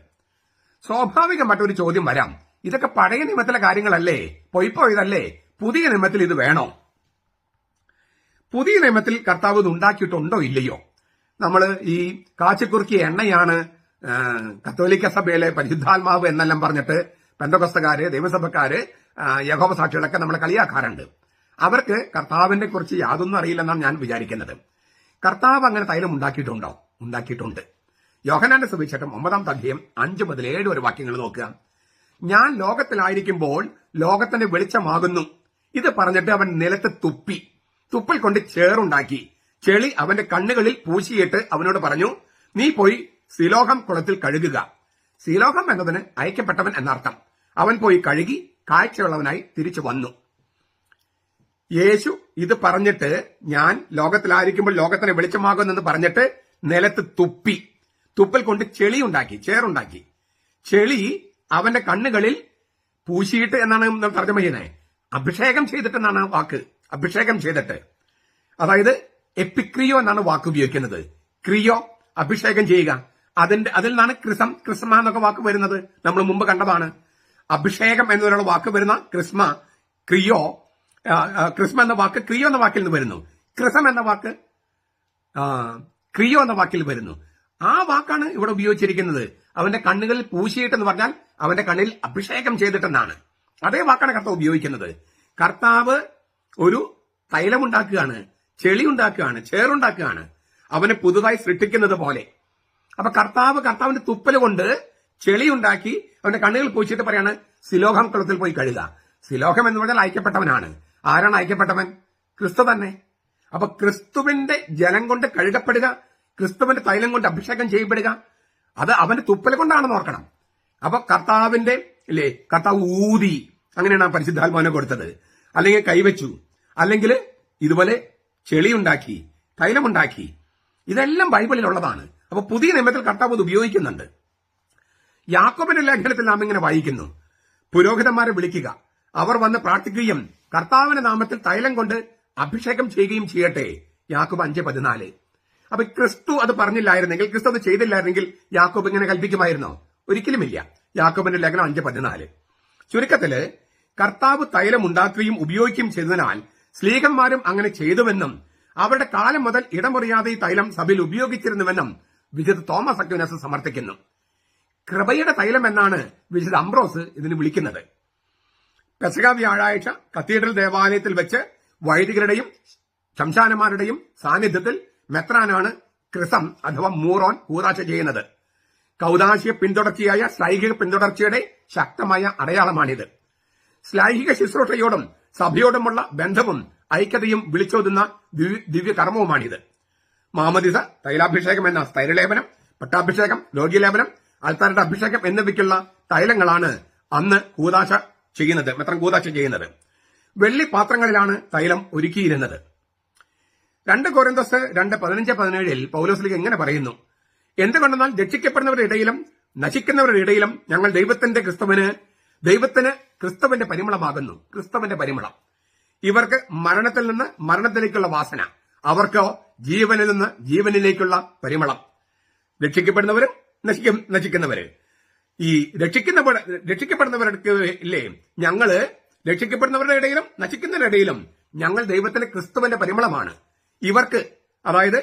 സ്വാഭാവികമായിട്ടൊരു ചോദ്യം വരാം, ഇതൊക്കെ പഴയ നിയമത്തിലെ കാര്യങ്ങളല്ലേ, പൊയ്പോയതല്ലേ, പുതിയ നിയമത്തിൽ ഇത് വേണോ? പുതിയ നിയമത്തിൽ കർത്താവ് ഇത് ഉണ്ടാക്കിയിട്ടുണ്ടോ ഇല്ലയോ? നമ്മൾ ഈ കാച്ചിക്കുറുക്കിയ എണ്ണയാണ് കത്തോലിക്ക സഭയിലെ പരിശുദ്ധാത്മാവ് എന്നെല്ലാം പറഞ്ഞിട്ട് പെന്തക്കോസ്തക്കാര്, ദൈവസഭക്കാര്, യഹോവ സാക്ഷികളൊക്കെ നമ്മളെ കളിയാക്കാറുണ്ട്. അവർക്ക് കർത്താവിനെ കുറിച്ച് യാതൊന്നും അറിയില്ലെന്നാണ് ഞാൻ വിചാരിക്കുന്നത്. കർത്താവ് അങ്ങനെ തൈലം ഉണ്ടാക്കിയിട്ടുണ്ടോ? ഉണ്ടാക്കിയിട്ടുണ്ട്. യോഹന്നാന്റെ സുവിശേഷം 9-ാം അധ്യായം 5 മുതൽ 7 വരെ വാക്യങ്ങൾ നോക്കുക. ഞാൻ ലോകത്തിലായിരിക്കുമ്പോൾ ലോകത്തിന്റെ വെളിച്ചമാകുന്നു. ഇത് പറഞ്ഞിട്ട് അവൻ നിലത്ത് തുപ്പൽ കൊണ്ട് ചേറുണ്ടാക്കി ചെളി അവന്റെ കണ്ണുകളിൽ പൂശിയിട്ട് അവനോട് പറഞ്ഞു, നീ പോയി സിലോഹം കുളത്തിൽ കഴുകുക. സിലോഹം എന്നതിന് അയക്കപ്പെട്ടവൻ എന്നർത്ഥം. അവൻ പോയി കഴുകി കാഴ്ചയുള്ളവനായി തിരിച്ചു വന്നു. യേശു ഇത് പറഞ്ഞിട്ട്, ഞാൻ ലോകത്തിലായിരിക്കുമ്പോൾ ലോകത്തിന് വെളിച്ചമാകുന്നെന്ന് പറഞ്ഞിട്ട് നിലത്ത് തുപ്പൽ കൊണ്ട് ചേറുണ്ടാക്കി ചെളി അവന്റെ കണ്ണുകളിൽ പൂശിയിട്ട് എന്നാണ് തർജ്ജമ ചെയ്യുന്നത്. അഭിഷേകം ചെയ്തിട്ടെന്നാണ് വാക്ക്. അഭിഷേകം ചെയ്തിട്ട്, അതായത് എപ്പിക്രിയോ എന്നാണ് വാക്ക് ഉപയോഗിക്കുന്നത്. ക്രിയോ അഭിഷേകം ചെയ്യുക, അതിൽ നിന്നാണ് ക്രിസ്മ എന്നൊക്കെ വാക്ക് വരുന്നത്. നമ്മൾ മുമ്പ് കണ്ടതാണ്. അഭിഷേകം എന്നുള്ള വാക്ക് വരുന്ന ക്രിസ്മ എന്ന വാക്ക് ക്രിയോ എന്ന വാക്കിൽ നിന്ന് വരുന്നു. ക്രിസം എന്ന വാക്ക് ക്രിയോ എന്ന വാക്കിൽ വരുന്നു. ആ വാക്കാണ് ഇവിടെ ഉപയോഗിച്ചിരിക്കുന്നത്. അവന്റെ കണ്ണുകളിൽ പൂശിയിട്ടെന്ന് പറഞ്ഞാൽ അവന്റെ കണ്ണിൽ അഭിഷേകം ചെയ്തിട്ടെന്നാണ്. അതേ വാക്കാണ് കർത്താവ് ഉപയോഗിക്കുന്നത്. കർത്താവ് ഒരു തൈലമുണ്ടാക്കുകയാണ്, ചെളി ഉണ്ടാക്കുകയാണ്, ചേറുണ്ടാക്കുകയാണ്, അവനെ പുതുതായി സൃഷ്ടിക്കുന്നത് പോലെ. അപ്പൊ കർത്താവിന്റെ തുപ്പല് കൊണ്ട് ചെളി ഉണ്ടാക്കി അവന്റെ കണ്ണുകൾ പൂശിയിട്ട് പറയാണ് സിലോഹം കുളത്തിൽ പോയി കഴുകുക. സിലോഹം എന്ന് പറഞ്ഞാൽ അയക്കപ്പെട്ടവനാണ്. ആരാണ് അയക്കപ്പെട്ടവൻ? ക്രിസ്തു തന്നെ. അപ്പൊ ക്രിസ്തുവിന്റെ ജലം കൊണ്ട് കഴുകപ്പെടുക, ക്രിസ്തുവിന്റെ തൈലം കൊണ്ട് അഭിഷേകം ചെയ്യപ്പെടുക, അത് അവന്റെ തുപ്പൽ കൊണ്ടാണെന്ന് ഓർക്കണം. അപ്പൊ കർത്താവ് ഊതി, അങ്ങനെയാണ് ആ പരിശുദ്ധാത്മാവിനെ കൊടുത്തത്. അല്ലെങ്കിൽ കൈവച്ചു, അല്ലെങ്കിൽ ഇതുപോലെ ചെളിയുണ്ടാക്കി, തൈലമുണ്ടാക്കി. ഇതെല്ലാം ബൈബിളിലുള്ളതാണ്. അപ്പൊ പുതിയ നിയമത്തിൽ കർത്താവ് ഇത് ഉപയോഗിക്കുന്നുണ്ട്. യാക്കോബിന്റെ ലേഖനത്തിൽ നാം ഇങ്ങനെ വായിക്കുന്നു, പുരോഹിതന്മാരെ വിളിക്കുക, അവർ വന്ന് പ്രാർത്ഥിക്കുകയും കർത്താവിന്റെ നാമത്തിൽ തൈലം കൊണ്ട് അഭിഷേകം ചെയ്യുകയും ചെയ്യട്ടെ. യാക്കോബ് 5:14. അപ്പൊ ക്രിസ്തു അത് പറഞ്ഞില്ലായിരുന്നെങ്കിൽ, ക്രിസ്തു അത് ചെയ്തില്ലായിരുന്നെങ്കിൽ യാക്കോബ് ഇങ്ങനെ കൽപ്പിക്കുമായിരുന്നോ? ഒരിക്കലുമില്ല. യാക്കോബിന്റെ ലേഖനം 5:14. ചുരുക്കത്തില് കർത്താവ് തൈലം ഉണ്ടാക്കുകയും ഉപയോഗിക്കുകയും ചെയ്തതിനാൽ സ്ലീഹന്മാരും അങ്ങനെ ചെയ്തുവെന്നും അവരുടെ കാലം മുതൽ ഇടമുറിയാതെ ഈ തൈലം സഭയിൽ ഉപയോഗിച്ചിരുന്നുവെന്നും വിശുദ്ധ തോമസ് അക്വിനാസ് സമർത്ഥിക്കുന്നു. കൃപയുടെ തൈലം എന്നാണ് വിശുദ്ധ അംബ്രോസ് ഇതിന് വിളിക്കുന്നത്. പെസഹ വ്യാഴാഴ്ച കത്തീഡ്രൽ ദേവാലയത്തിൽ വെച്ച് വൈദികരുടെയും ശംശാനമാരുടെയും സാന്നിധ്യത്തിൽ മെത്രാനാണ് ക്രിസം അഥവാ മൂറോൻ കൂദാശ ചെയ്യുന്നത്. കൗദാശിക പിന്തുടർച്ചയായ ശ്ലൈഹിക പിന്തുടർച്ചയുടെ ശക്തമായ അടയാളമാണിത്. ശ്ലൈഹിക ശുശ്രൂഷയോടും സഭയോടുമുള്ള ബന്ധവും ഐക്യതയും വിളിച്ചോതുന്ന ദിവ്യകർമ്മവുമാണിത്. മാമദിസ, തൈലാഭിഷേകം എന്ന സ്ഥൈര്യലേപനം, പട്ടാഭിഷേകം, രോഗീലേപനം, ആൾത്താരുടെ അഭിഷേകം എന്നിവയ്ക്കുള്ള തൈലങ്ങളാണ് അന്ന് കൂദാശ ചെയ്യുന്നത്, മെത്രാൻ കൂദാശ ചെയ്യുന്നത്. വെള്ളി പാത്രങ്ങളിലാണ് തൈലം ഒരുക്കിയിരുന്നത്. 2 കൊരിന്തോസ് 2:15-17 പൗലോസ് എങ്ങനെ പറയുന്നു? എന്തുകൊണ്ടെന്നാൽ രക്ഷിക്കപ്പെടുന്നവരുടെ ഇടയിലും നശിക്കുന്നവരുടെ ഇടയിലും ഞങ്ങൾ ദൈവത്തിന് ക്രിസ്തുവിന്റെ പരിമളമാകുന്നു. ക്രിസ്തുവിന്റെ പരിമളം. ഇവർക്ക് മരണത്തിൽ നിന്ന് മരണത്തിലേക്കുള്ള വാസന, അവർക്കോ ജീവനിൽ നിന്ന് ജീവനിലേക്കുള്ള പരിമളം. രക്ഷിക്കപ്പെടുന്നവരും നശിക്കുന്നവര്. ഈ രക്ഷിക്കപ്പെടുന്നവർക്ക് ഇല്ലേ, ഞങ്ങള് രക്ഷിക്കപ്പെടുന്നവരുടെ ഇടയിലും നശിക്കുന്നവരുടെ ഇടയിലും ഞങ്ങൾ ദൈവത്തിന് ക്രിസ്തുവിന്റെ പരിമളമാണ്. ഇവർക്ക്, അതായത്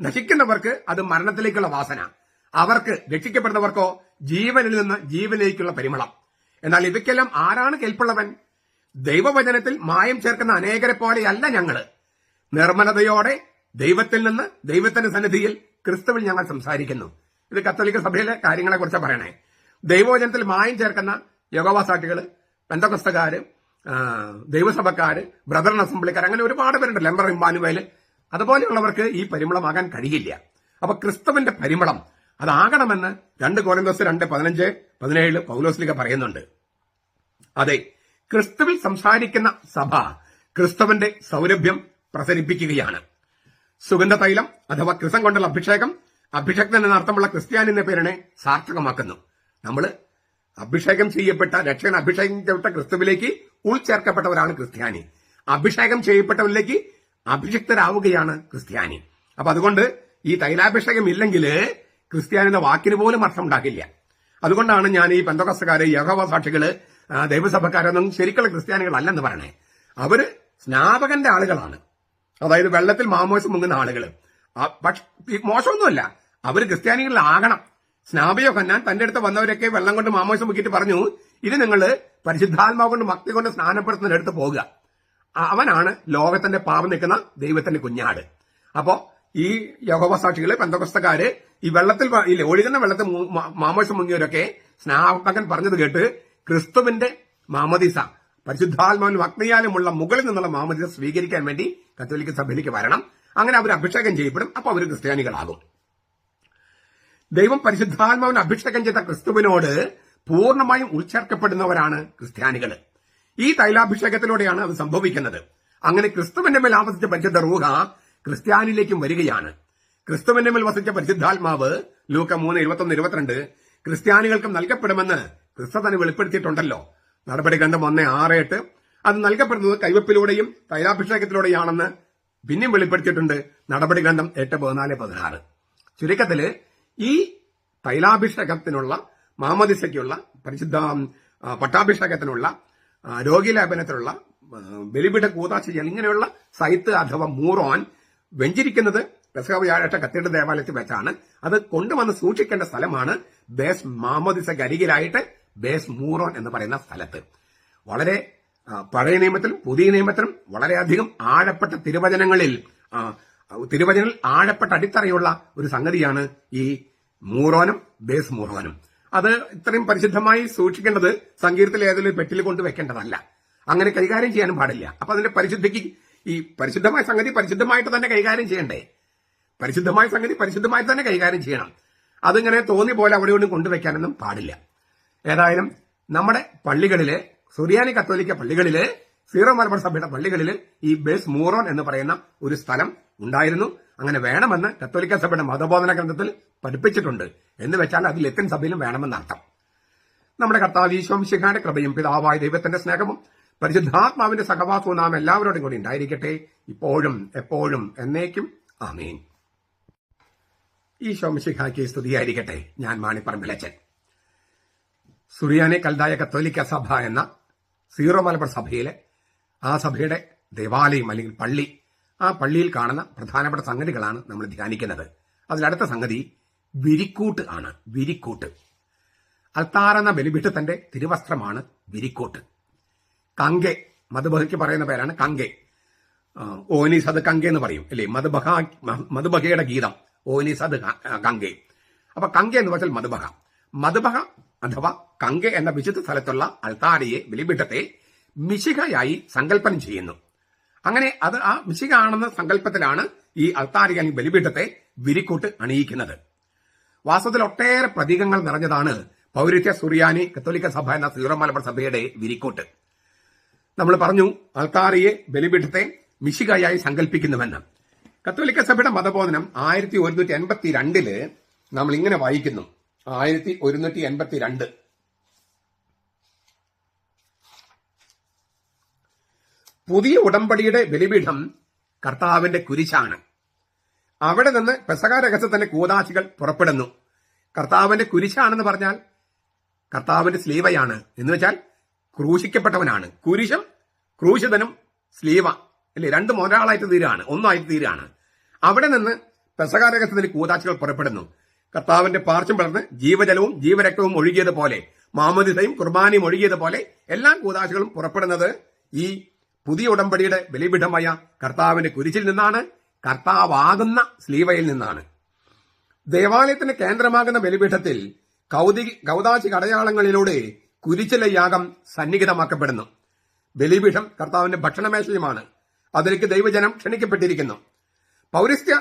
നശിക്കുന്നവർക്ക് അത് മരണത്തിലേക്കുള്ള വാസന, അവർക്ക് രക്ഷിക്കപ്പെടുന്നവർക്കോ ജീവനിൽ നിന്ന് ജീവനിലേക്കുള്ള പരിമളം. എന്നാൽ ഇവയ്ക്കെല്ലാം ആരാണ് കെൽപ്പുള്ളവൻ? ദൈവവചനത്തിൽ മായം ചേർക്കുന്ന അനേകരെ പോലെയല്ല ഞങ്ങള്. നിർമ്മലതയോടെ ദൈവത്തിൽ നിന്ന് ദൈവത്തിന്റെ സന്നിധിയിൽ ക്രിസ്തുവിൽ ഞങ്ങൾ സംസാരിക്കുന്നു. ഇത് കത്തോലിക്ക സഭയിലെ കാര്യങ്ങളെ കുറിച്ച് പറയണേ. ദൈവവചനത്തിൽ മായം ചേർക്കുന്ന യഹോവ സാക്ഷികള്, പെന്തക്കോസ്തക്കാര്, ദൈവസഭക്കാര്, ബ്രദറൻ അസംബ്ലിക്കാർ, അങ്ങനെ ഒരുപാട് പേരുണ്ട്, ലെമ്പർ ഇമ്മാനുവേല്. അതുപോലെയുള്ളവർക്ക് ഈ പരിമളമാകാൻ കഴിയില്ല. അപ്പൊ ക്രിസ്തുവിന്റെ പരിമളം അതാകണമെന്ന് 2 കൊരിന്തോസ് 2:15-17 പൗലോസ്ലിക പറയുന്നുണ്ട്. അതെ, ക്രിസ്തുവിൽ സംസാരിക്കുന്ന സഭ ക്രിസ്തുവിന്റെ സൗരഭ്യം പ്രസരിപ്പിക്കുകയാണ്. സുഗന്ധ തൈലം അഥവാ ക്രിസം കൊണ്ടുള്ള അഭിഷേകം അഭിഷക്തൻ എന്ന അർത്ഥമുള്ള ക്രിസ്ത്യാനി എന്ന പേരിനെ സാർത്ഥകമാക്കുന്നു. നമ്മൾ അഭിഷേകം ചെയ്യപ്പെട്ട, രക്ഷകൻ അഭിഷേകം ചെയ്യപ്പെട്ട ക്രിസ്തുവിലേക്ക് ഉൾച്ചേർക്കപ്പെട്ടവരാണ് ക്രിസ്ത്യാനി. അഭിഷേകം ചെയ്യപ്പെട്ടവരിലേക്ക് അഭിഷിക്തരാവുകയാണ് ക്രിസ്ത്യാനി. അപ്പൊ അതുകൊണ്ട് ഈ തൈലാഭിഷേകം ഇല്ലെങ്കിൽ ക്രിസ്ത്യാനി എന്ന വാക്കിന് പോലും അർത്ഥം ഉണ്ടാക്കില്ല. അതുകൊണ്ടാണ് ഞാൻ ഈ പെന്തക്കോസ്തക്കാര്, യഹോവ സാക്ഷികള്, ദൈവസഭക്കാരൊന്നും ശരിക്കുള്ള ക്രിസ്ത്യാനികളല്ലെന്ന് പറയണേ. അവര് സ്നാപകന്റെ ആളുകളാണ്, അതായത് വെള്ളത്തിൽ മാമോസം മുങ്ങുന്ന ആളുകൾ. പക്ഷെ മോശമൊന്നുമല്ല, അവര് ക്രിസ്ത്യാനികളിലാകണം. സ്നാപയോ കന്നാൻ തന്റെ അടുത്ത് വന്നവരൊക്കെ വെള്ളം കൊണ്ട് മാമോസം മുക്കിയിട്ട് പറഞ്ഞു, ഇത് നിങ്ങൾ പരിശുദ്ധാത്മാവ് കൊണ്ട് ഭക്തി കൊണ്ട് സ്നാനപ്പെടുത്തുന്നതിനടുത്ത് പോകുക. അവനാണ് ലോകത്തിന്റെ പാപം നിൽക്കുന്ന ദൈവത്തിന്റെ കുഞ്ഞാട്. അപ്പോ ഈ യഹോവ സാക്ഷികള്, പെന്തക്കോസ്തക്കാര് ഈ വെള്ളത്തിൽ ഒഴുകുന്ന വെള്ളത്തിൽ മാമോസം മുങ്ങിയവരൊക്കെ സ്നാപകൻ പറഞ്ഞത് കേട്ട് ക്രിസ്തുവിന്റെ മാമോദീസ, പരിശുദ്ധാത്മാവിനും അഗ്നിയാലുമുള്ള മുകളിൽ നിന്നുള്ള മാമോദീസ സ്വീകരിക്കാൻ വേണ്ടി കത്തോലിക്ക സഭയിലേക്ക് വരണം. അങ്ങനെ അവർ അഭിഷേകം ചെയ്യപ്പെടും. അപ്പൊ അവർ ക്രിസ്ത്യാനികളാകും. ദൈവം പരിശുദ്ധാത്മാവിന് അഭിഷേകം ചെയ്ത ക്രിസ്തുവിനോട് പൂർണ്ണമായും ഉൾച്ചേർക്കപ്പെടുന്നവരാണ് ക്രിസ്ത്യാനികൾ. ഈ തൈലാഭിഷേകത്തിലൂടെയാണ് അത് സംഭവിക്കുന്നത്. അങ്ങനെ ക്രിസ്തുവിന്റെ മേൽ ആവസിച്ച പരിശുദ്ധ റൂഹ ക്രിസ്ത്യാനിലേക്കും വരികയാണ്. ക്രിസ്തുവിന്റെ മേൽ വസിച്ച പരിശുദ്ധാത്മാവ് ലൂക്ക 3:21-22 ക്രിസ്ത്യാനികൾക്കും നൽകപ്പെടുമെന്ന് ക്രിസ്തു തന്നെ വെളിപ്പെടുത്തിയിട്ടുണ്ടല്ലോ. നടപടി ഗ്രന്ഥം 1:6-8, അത് നൽകപ്പെടുന്നത് കൈവപ്പിലൂടെയും തൈലാഭിഷേകത്തിലൂടെയാണെന്ന് പിന്നെയും വെളിപ്പെടുത്തിയിട്ടുണ്ട് നടപടി ഗ്രന്ഥം 8:14-16. ചുരുക്കത്തില് ഈ തൈലാഭിഷേകത്തിനുള്ള, മാമോദിസയ്ക്കുള്ള, പരിശുദ്ധ പട്ടാഭിഷേകത്തിനുള്ള, രോഗീലേപനത്തിനുള്ള, ബലിപീഠ കൂദാശ ഇങ്ങനെയുള്ള സൈത്ത് അഥവാ മൂറോൻ വെഞ്ചിരിക്കുന്നത് പെസഹ വ്യാഴാഴ്ച കത്തീഡ്രൽ ദേവാലയത്തിൽ വെച്ചാണ്. അത് കൊണ്ടുവന്ന് സൂക്ഷിക്കേണ്ട സ്ഥലമാണ് ബേസ് മാമോദിസയ്ക്ക് അരികിലായിട്ട് ബേസ് മൂറോൻ എന്ന് പറയുന്ന സ്ഥലത്ത്. വളരെ പഴയ നിയമത്തിലും പുതിയ നിയമത്തിലും വളരെയധികം ആഴപ്പെട്ട തിരുവചനങ്ങളിൽ ആഴപ്പെട്ട അടിത്തറയുള്ള ഒരു സംഗതിയാണ് ഈ മൂറോനും ബേസ് മൂറോനും. അത് ഇത്രയും പരിശുദ്ധമായി സൂക്ഷിക്കേണ്ടത് സങ്കീർത്തത്തിൽ ഏതെങ്കിലും പെട്ടിൽ കൊണ്ട് വെക്കേണ്ടതല്ല. അങ്ങനെ കൈകാര്യം ചെയ്യാനും പാടില്ല. അപ്പൊ അതിന്റെ പരിശുദ്ധിക്ക് ഈ പരിശുദ്ധമായ സംഗതി പരിശുദ്ധമായിട്ട് തന്നെ കൈകാര്യം ചെയ്യണ്ടേ? പരിശുദ്ധമായ സംഗതി പരിശുദ്ധമായി തന്നെ കൈകാര്യം ചെയ്യണം. അതിങ്ങനെ തോന്നിയ പോലെ അവിടെ ഒന്നും കൊണ്ടുവയ്ക്കാനൊന്നും പാടില്ല. ഏതായാലും നമ്മുടെ പള്ളികളിലെ, സുറിയാനി കത്തോലിക്ക പള്ളികളിലെ, സീറോ മലബാർ സഭയുടെ പള്ളികളിൽ ഈ ബേസ് മൂറോൻ എന്ന് പറയുന്ന ഒരു സ്ഥലം ഉണ്ടായിരുന്നു. അങ്ങനെ വേണമെന്ന് കത്തോലിക്ക സഭയുടെ മതബോധന ഗ്രന്ഥത്തിൽ പഠിപ്പിച്ചിട്ടുണ്ട്. എന്ന് വെച്ചാൽ അത് ലത്തീൻ സഭയിലും വേണമെന്നർത്ഥം. നമ്മുടെ കർത്താവ് ഈശോ മിശിഹായുടെ കൃപയും പിതാവായ ദൈവത്തിന്റെ സ്നേഹവും പരിശുദ്ധാത്മാവിന്റെ സഹവാസവും നാം എല്ലാവരോടും കൂടി ഉണ്ടായിരിക്കട്ടെ, ഇപ്പോഴും എപ്പോഴും എന്നേക്കും. ആമേൻ. ഈശോ മിശിഹായ്ക്ക് സ്തുതിയായിരിക്കട്ടെ. ഞാൻ മാണിപ്പറമ്പിലച്ചൻ. സുറിയാനി കൽദായ കത്തോലിക്ക സഭ എന്ന സീറോ മലബാർ സഭയിലെ ആ സഭയുടെ ദേവാലയം അല്ലെങ്കിൽ പള്ളി, ആ പള്ളിയിൽ കാണുന്ന പ്രധാനപ്പെട്ട സംഗതികളാണ് നമ്മൾ ധ്യാനിക്കുന്നത്. അതിലടുത്ത സംഗതി വിരിക്കൂട്ട് ആണ്. വിരിക്കൂട്ട് അൽത്താർ എന്ന ബലിപീഠത്തിന്റെ തിരുവസ്ത്രമാണ് വിരിക്കൂട്ട്. കങ്കെ, മധുബഹയ്ക്ക് പറയുന്ന പേരാണ് കങ്കെ. ഓനീസത് കങ്കെ എന്ന് പറയും അല്ലേ? മധുബഹയുടെ ഗീതം ഓനീസത് കങ്കെ. അപ്പൊ കങ്കെ എന്ന് വെച്ചാൽ മധുബഹ. മധുബഹ അഥവാ കങ്കെ എന്ന വിശുദ്ധ സ്ഥലത്തുള്ള അൽത്താരിയെ, ബലിപീഠത്തെ മിശിഹയായി സങ്കല്പനം ചെയ്യുന്നു. അങ്ങനെ അത് ആ മിശിഹ ആണെന്ന സങ്കല്പത്തിലാണ് ഈ അൽത്താരിയെ അല്ലെങ്കിൽ ബലിപീഠത്തെ വിരിക്കൂട്ട് അണിയിക്കുന്നത്. വാസ്തവത്തിൽ ഒട്ടേറെ പ്രതീകങ്ങൾ നിറഞ്ഞതാണ് പൗരത്യ സുറിയാനി കത്തോലിക്ക സഭ എന്ന സീറോ മലബാർ സഭയുടെ വിരിക്കൂട്ട്. നമ്മൾ പറഞ്ഞു അൽത്താരിയെ, ബലിപീഠത്തെ മിശിഹയായി സങ്കല്പിക്കുന്നുവെന്ന്. കത്തോലിക്ക സഭയുടെ മതബോധനം 1182 നമ്മൾ ഇങ്ങനെ വായിക്കുന്നു. 1182 പുതിയ ഉടമ്പടിയുടെ ബലിപീഠം കർത്താവിന്റെ കുരിശാണ്. അവിടെ നിന്ന് പെസഹ രഹസ്യത്തിന്റെ കൂദാശികൾ പുറപ്പെടുന്നു. കർത്താവിന്റെ കുരിശാണെന്ന് പറഞ്ഞാൽ കർത്താവിന്റെ സ്ലീവയാണ് എന്ന് വെച്ചാൽ ക്രൂശിക്കപ്പെട്ടവനാണ്. കുരിശും ക്രൂശിതനും സ്ലീവ അല്ലേ, രണ്ടും ഒരാളായിട്ട് തീരാണ്, ഒന്നായിട്ട് തീരാണ്. അവിടെ നിന്ന് പെസഹ രഹസ്യത്തിന്റെ കൂദാശികൾ പുറപ്പെടുന്നു. കർത്താവിന്റെ പാർശ്വം വളർന്ന് ജീവജലവും ജീവരക്തവും ഒഴുകിയതുപോലെ, മാമോദിസയും കുർബാനയും ഒഴുകിയതുപോലെ എല്ലാ കൂദാശികളും പുറപ്പെടുന്നത് ഈ പുതിയ ഉടമ്പടിയുടെ ബലിപീഠമായ കർത്താവിന്റെ കുരിശിൽ നിന്നാണ്, കർത്താവാകുന്ന സ്ലീവയിൽ നിന്നാണ്. ദേവാലയത്തിന്റെ കേന്ദ്രമാകുന്ന ബലിപീഠത്തിൽ കൗദാശിക അടയാളങ്ങളിലൂടെ കുരിശിലെ യാഗം സന്നിഹിതമാക്കപ്പെടുന്നു. ബലിപീഠം കർത്താവിന്റെ ഭക്ഷണമേശയുമാണ്. അതിലേക്ക് ദൈവജനം ക്ഷണിക്കപ്പെട്ടിരിക്കുന്നു. പൗരസ്ത്യ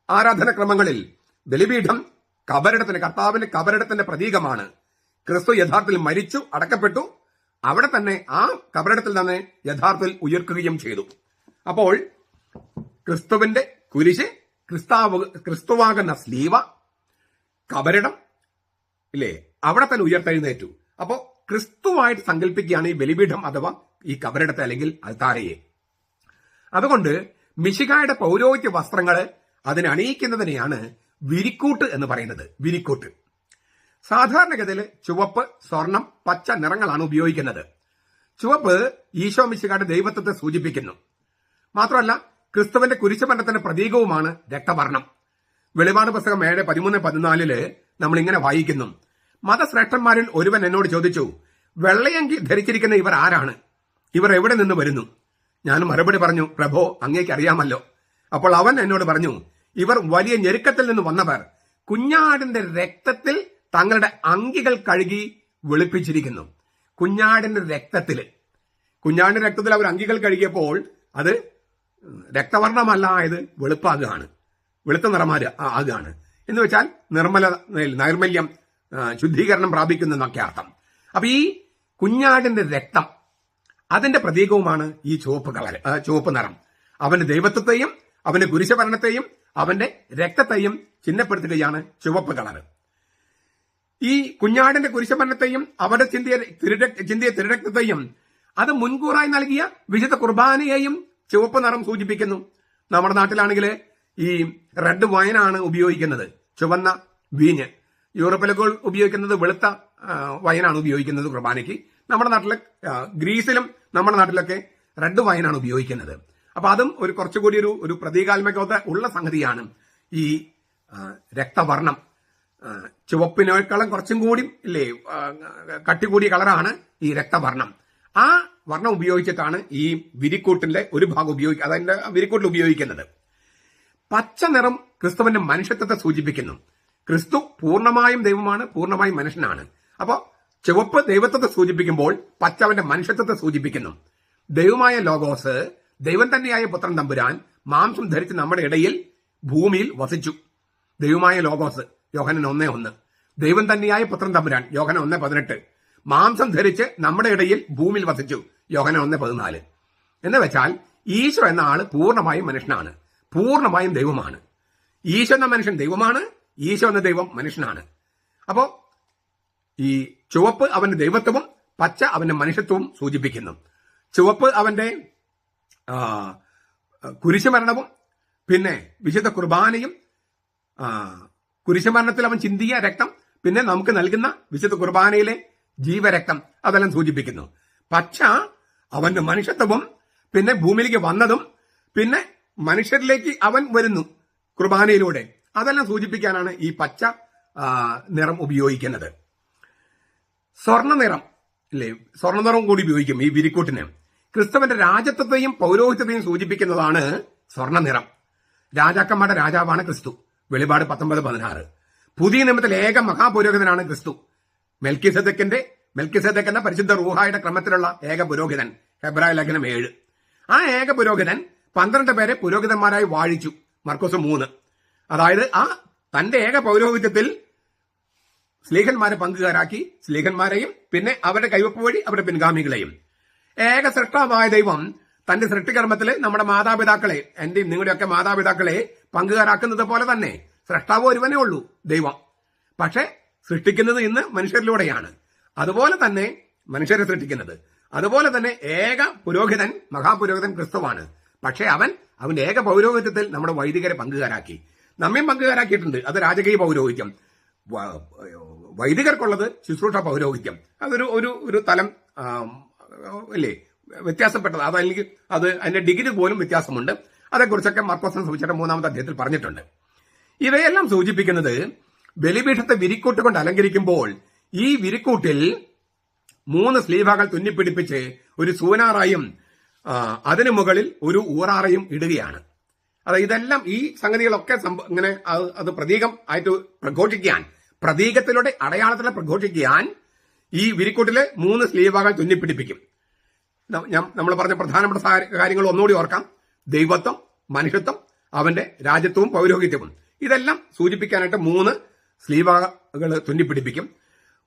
ആരാധനക്രമങ്ങളിൽ ബലിപീഠം കർത്താവിന്റെ കബറിടത്തിന്റെ പ്രതീകമാണ്. ക്രിസ്തു യഥാർത്ഥത്തിൽ മരിച്ചു, അടക്കപ്പെട്ടു. അവിടെ തന്നെ ആ കബറിടത്തിൽ തന്നെ യഥാർത്ഥത്തിൽ ഉയർക്കുകയും ചെയ്തു. അപ്പോൾ ക്രിസ്തുവിന്റെ കുരിശ്, ക്രിസ്തുവാകുന്ന സ്ലീവ, കബറിടം ഇല്ലേ, അവിടെ തന്നെ ഉയർത്തെഴുന്നേറ്റു. അപ്പോ ക്രിസ്തുവായിട്ട് സങ്കല്പിക്കുകയാണ് ഈ ബലിപീഠം അഥവാ ഈ കബറിടത്തെ അല്ലെങ്കിൽ അൽത്താരയെ. അതുകൊണ്ട് മിശിഹായുടെ പൗരോഹിത്യ വസ്ത്രങ്ങൾ അതിനെ അണിയിക്കുന്നതിനെയാണ് വിരിക്കൂട്ട് എന്ന് പറയുന്നത്. വിരിക്കൂട്ട് സാധാരണഗതിയിൽ ചുവപ്പ്, സ്വർണം, പച്ച നിറങ്ങളാണ് ഉപയോഗിക്കുന്നത്. ചുവപ്പ് ഈശോ മിശിഹായുടെ ദൈവത്വത്തെ സൂചിപ്പിക്കുന്നു. മാത്രമല്ല ക്രിസ്തുവിന്റെ കുരിശുമരണത്തിന്റെ പ്രതീകവുമാണ് രക്തവർണം. വെളിപാട് പുസ്തകം 7:13-14 നമ്മൾ ഇങ്ങനെ വായിക്കുന്നു. മതശ്രേഷ്ഠന്മാരിൽ ഒരുവൻ എന്നോട് ചോദിച്ചു, വെള്ളയങ്കി ധരിച്ചിരിക്കുന്ന ഇവർ ആരാണ്? ഇവർ എവിടെ നിന്ന് വരുന്നു? ഞാൻ മറുപടി പറഞ്ഞു, പ്രഭോ, അങ്ങേക്ക് അറിയാമല്ലോ. അപ്പോൾ അവൻ എന്നോട് പറഞ്ഞു, ഇവർ വലിയ ഞെരുക്കത്തിൽ നിന്ന് വന്നവർ. കുഞ്ഞാടിന്റെ രക്തത്തിൽ തങ്ങളുടെ അങ്കികൾ കഴുകി വെളുപ്പിച്ചിരിക്കുന്നു. കുഞ്ഞാടിന്റെ രക്തത്തിൽ അവർ അങ്കികൾ കഴുകിയപ്പോൾ അത് രക്തവർണ്ണമല്ലായത് വെളുപ്പാകുകയാണ്, വെളുത്ത നിറമാകുകയാണ്. എന്ന് വെച്ചാൽ നൈർമല്യം, ശുദ്ധീകരണം പ്രാപിക്കുന്നു എന്നൊക്കെ അർത്ഥം. അപ്പൊ ഈ കുഞ്ഞാടിന്റെ രക്തം അതിന്റെ പ്രതീകവുമാണ് ഈ ചുവപ്പ് നിറം. അവന്റെ ദൈവത്വത്തെയും അവന്റെ കുരിശഭരണത്തെയും അവന്റെ രക്തത്തെയും ചിഹ്നപ്പെടുത്തുകയാണ് ചുവപ്പ് കളറ്. ഈ കുഞ്ഞാടിന്റെ കുരിശഭരണത്തെയും അവരുടെ ചിന്തിയ തിരുരക്തത്തെയും അത് മുൻകൂറായി നൽകിയ വിശുദ്ധ കുർബാനയെയും ചുവപ്പ് നിറം സൂചിപ്പിക്കുന്നു. നമ്മുടെ നാട്ടിലാണെങ്കിൽ ഈ റെഡ് വൈനാണ് ഉപയോഗിക്കുന്നത്, ചുവന്ന വീഞ്ഞ്. യൂറോപ്പിലൊക്കെ ഉപയോഗിക്കുന്നത് വെളുത്ത വൈനാണ് ഉപയോഗിക്കുന്നത് കുർബാനയ്ക്ക്. നമ്മുടെ നാട്ടിലെ ഗ്രീസിലും നമ്മുടെ നാട്ടിലൊക്കെ റെഡ് വൈനാണ് ഉപയോഗിക്കുന്നത്. അപ്പൊ അതും ഒരു കുറച്ചുകൂടി ഒരു പ്രതീകാത്മകത ഉള്ള സംഗതിയാണ്. ഈ രക്തവർണം ചുവപ്പിനേക്കാളും കുറച്ചും കൂടി ഇല്ലേ കട്ടി കൂടിയ കളറാണ് ഈ രക്തവർണം. ആ വർണ്ണം ഉപയോഗിച്ചിട്ടാണ് ഈ വിരിക്കൂട്ടിന്റെ ഒരു ഭാഗം അതിന്റെ വിരിക്കൂട്ടിൽ ഉപയോഗിക്കുന്നത്. പച്ച നിറം ക്രിസ്തുവിന്റെ മനുഷ്യത്വത്തെ സൂചിപ്പിക്കുന്നു. ക്രിസ്തു പൂർണ്ണമായും ദൈവമാണ്, പൂർണ്ണമായും മനുഷ്യനാണ്. അപ്പോ ചുവപ്പ് ദൈവത്വത്തെ സൂചിപ്പിക്കുമ്പോൾ പച്ച അവന്റെ മനുഷ്യത്വത്തെ സൂചിപ്പിക്കുന്നു. ദൈവമായ ലോഗോസ്, ദൈവം തന്നെയായ പുത്രൻ തമ്പുരാൻ മാംസം ധരിച്ച് നമ്മുടെ ഇടയിൽ ഭൂമിയിൽ വസിച്ചു. ദൈവമായ ലോഗോസ് യോഹന്നാൻ 1:1, ദൈവം തന്നെയായ പുത്രൻ തമ്പുരാൻ യോഹന്നാൻ 1:18, മാംസം ധരിച്ച് നമ്മുടെ ഇടയിൽ ഭൂമിയിൽ വസിച്ചു യോഹന്നാൻ 1:14. എന്ന് വെച്ചാൽ ഈശോ എന്ന ആള് പൂർണ്ണമായും മനുഷ്യനാണ്, പൂർണ്ണമായും ദൈവമാണ്. ഈശോ എന്ന മനുഷ്യൻ ദൈവമാണ്, ഈശോ എന്ന ദൈവം മനുഷ്യനാണ്. അപ്പോ ഈ ചുവപ്പ് അവന്റെ ദൈവത്വവും പച്ച അവന്റെ മനുഷ്യത്വവും സൂചിപ്പിക്കുന്നു. ചുവപ്പ് അവന്റെ കുരിശുമരണവും പിന്നെ വിശുദ്ധ കുർബാനയും, കുരിശുമരണത്തിൽ അവൻ ചിന്തിയ രക്തം, പിന്നെ നമുക്ക് നൽകുന്ന വിശുദ്ധ കുർബാനയിലെ ജീവരക്തം, അതെല്ലാം സൂചിപ്പിക്കുന്നു. പച്ച അവന്റെ മനുഷ്യത്വവും പിന്നെ ഭൂമിയിലേക്ക് വന്നതും പിന്നെ മനുഷ്യരിലേക്ക് അവൻ വരുന്നു കുർബാനയിലൂടെ, അതെല്ലാം സൂചിപ്പിക്കാനാണ് ഈ പച്ച നിറം ഉപയോഗിക്കുന്നത്. സ്വർണ്ണ നിറം ഇല്ലേ, സ്വർണ്ണ നിറം കൂടി ഉപയോഗിക്കും ഈ വിരിക്കൂട്ടിന്. ക്രിസ്തുവിന്റെ രാജത്വത്തെയും പൗരോഹിത്യത്തെയും സൂചിപ്പിക്കുന്നതാണ് സ്വർണ്ണ നിറം. രാജാക്കന്മാരുടെ രാജാവാണ് ക്രിസ്തു, വെളിപാട് 19:16. പുതിയ നിയമത്തിൽ ഏക മഹാപുരോഹിതനാണ് ക്രിസ്തു. മെൽക്കിസെദെക്ക് എന്ന പരിശുദ്ധ റൂഹായുടെ ക്രമത്തിലുള്ള ഏക പുരോഹിതൻ, ഹെബ്രായ ലേഖനം 7. ആ ഏക പുരോഹിതൻ 12 പേരെ പുരോഹിതന്മാരായി വാഴിച്ചു, മർക്കോസ് 3. അതായത് ആ തന്റെ ഏക പൗരോഹിത്യത്തിൽ സ്ലീഹന്മാരെ പങ്കുകാരാക്കി, സ്ലീഹന്മാരെയും പിന്നെ അവരുടെ കൈവപ്പ് വഴി അവരുടെ പിൻഗാമികളെയും. ഏക സൃഷ്ടാവായ ദൈവം തന്റെ സൃഷ്ടികർമ്മത്തിൽ നമ്മുടെ മാതാപിതാക്കളെ, എന്റെയും നിങ്ങളുടെയൊക്കെ മാതാപിതാക്കളെ പങ്കുകാരാക്കുന്നത് പോലെ തന്നെ സൃഷ്ടാവ് ഒരുവനേ ഉള്ളൂ, ദൈവം. പക്ഷെ സൃഷ്ടിക്കുന്നത് ഇന്ന് മനുഷ്യരിലൂടെയാണ്. അതുപോലെ തന്നെ മനുഷ്യരെ സൃഷ്ടിക്കുന്നത്. അതുപോലെ തന്നെ ഏക പുരോഹിതൻ, മഹാപുരോഹിതൻ ക്രിസ്തുവാണ്. പക്ഷെ അവന്റെ ഏക പൗരോഹിത്യത്തിൽ നമ്മുടെ വൈദികരെ പങ്കുകാരാക്കി, നമ്മയും പങ്കുകാരാക്കിയിട്ടുണ്ട്. അത് രാജകീയ പൗരോഹിത്യം. വൈദികർക്കുള്ളത് ശുശ്രൂഷ പൗരോഹിത്യം. അതൊരു ഒരു തലം അല്ലേ, വ്യത്യാസപ്പെട്ടത്. അതല്ലെങ്കിൽ അതിന്റെ ഡിഗ്രി പോലും വ്യത്യാസമുണ്ട്. അതേക്കുറിച്ചൊക്കെ മർക്കോസിന്റെ സുവിശേഷം 3-ാമത്തെ അധ്യായത്തിൽ പറഞ്ഞിട്ടുണ്ട്. ഇവയെല്ലാം സൂചിപ്പിക്കുന്നത് ബലിപീഠത്തെ വിരിക്കൂട്ട് കൊണ്ട് അലങ്കരിക്കുമ്പോൾ ഈ വിരിക്കൂട്ടിൽ 3 സ്ലീവകൾ തുന്നിപ്പിടിപ്പിച്ച് ഒരു സൂനാറായും അതിനു മുകളിൽ ഒരു ഊറാറയും ഇടുകയാണ്. ഇതെല്ലാം ഈ സംഗതികളൊക്കെ ഇങ്ങനെ അത് പ്രതീകം ആയിട്ട് പ്രഘോഷിക്കാൻ, പ്രതീകത്തിലൂടെ അടയാളത്തിലെ പ്രഘോഷിക്കാൻ ഈ വിരിക്കൂട്ടിലെ 3 സ്ലീവകൾ തുന്നിപ്പിടിപ്പിക്കും. നമ്മൾ പറഞ്ഞ പ്രധാനപ്പെട്ട കാര്യങ്ങൾ ഒന്നുകൂടി ഓർക്കാം. ദൈവത്വം, മനുഷ്യത്വം, അവന്റെ രാജ്യത്വവും പൗരോഹിത്യവും, ഇതെല്ലാം സൂചിപ്പിക്കാനായിട്ട് 3 സ്ലീവകൾ തുന്നിപ്പിടിപ്പിക്കും.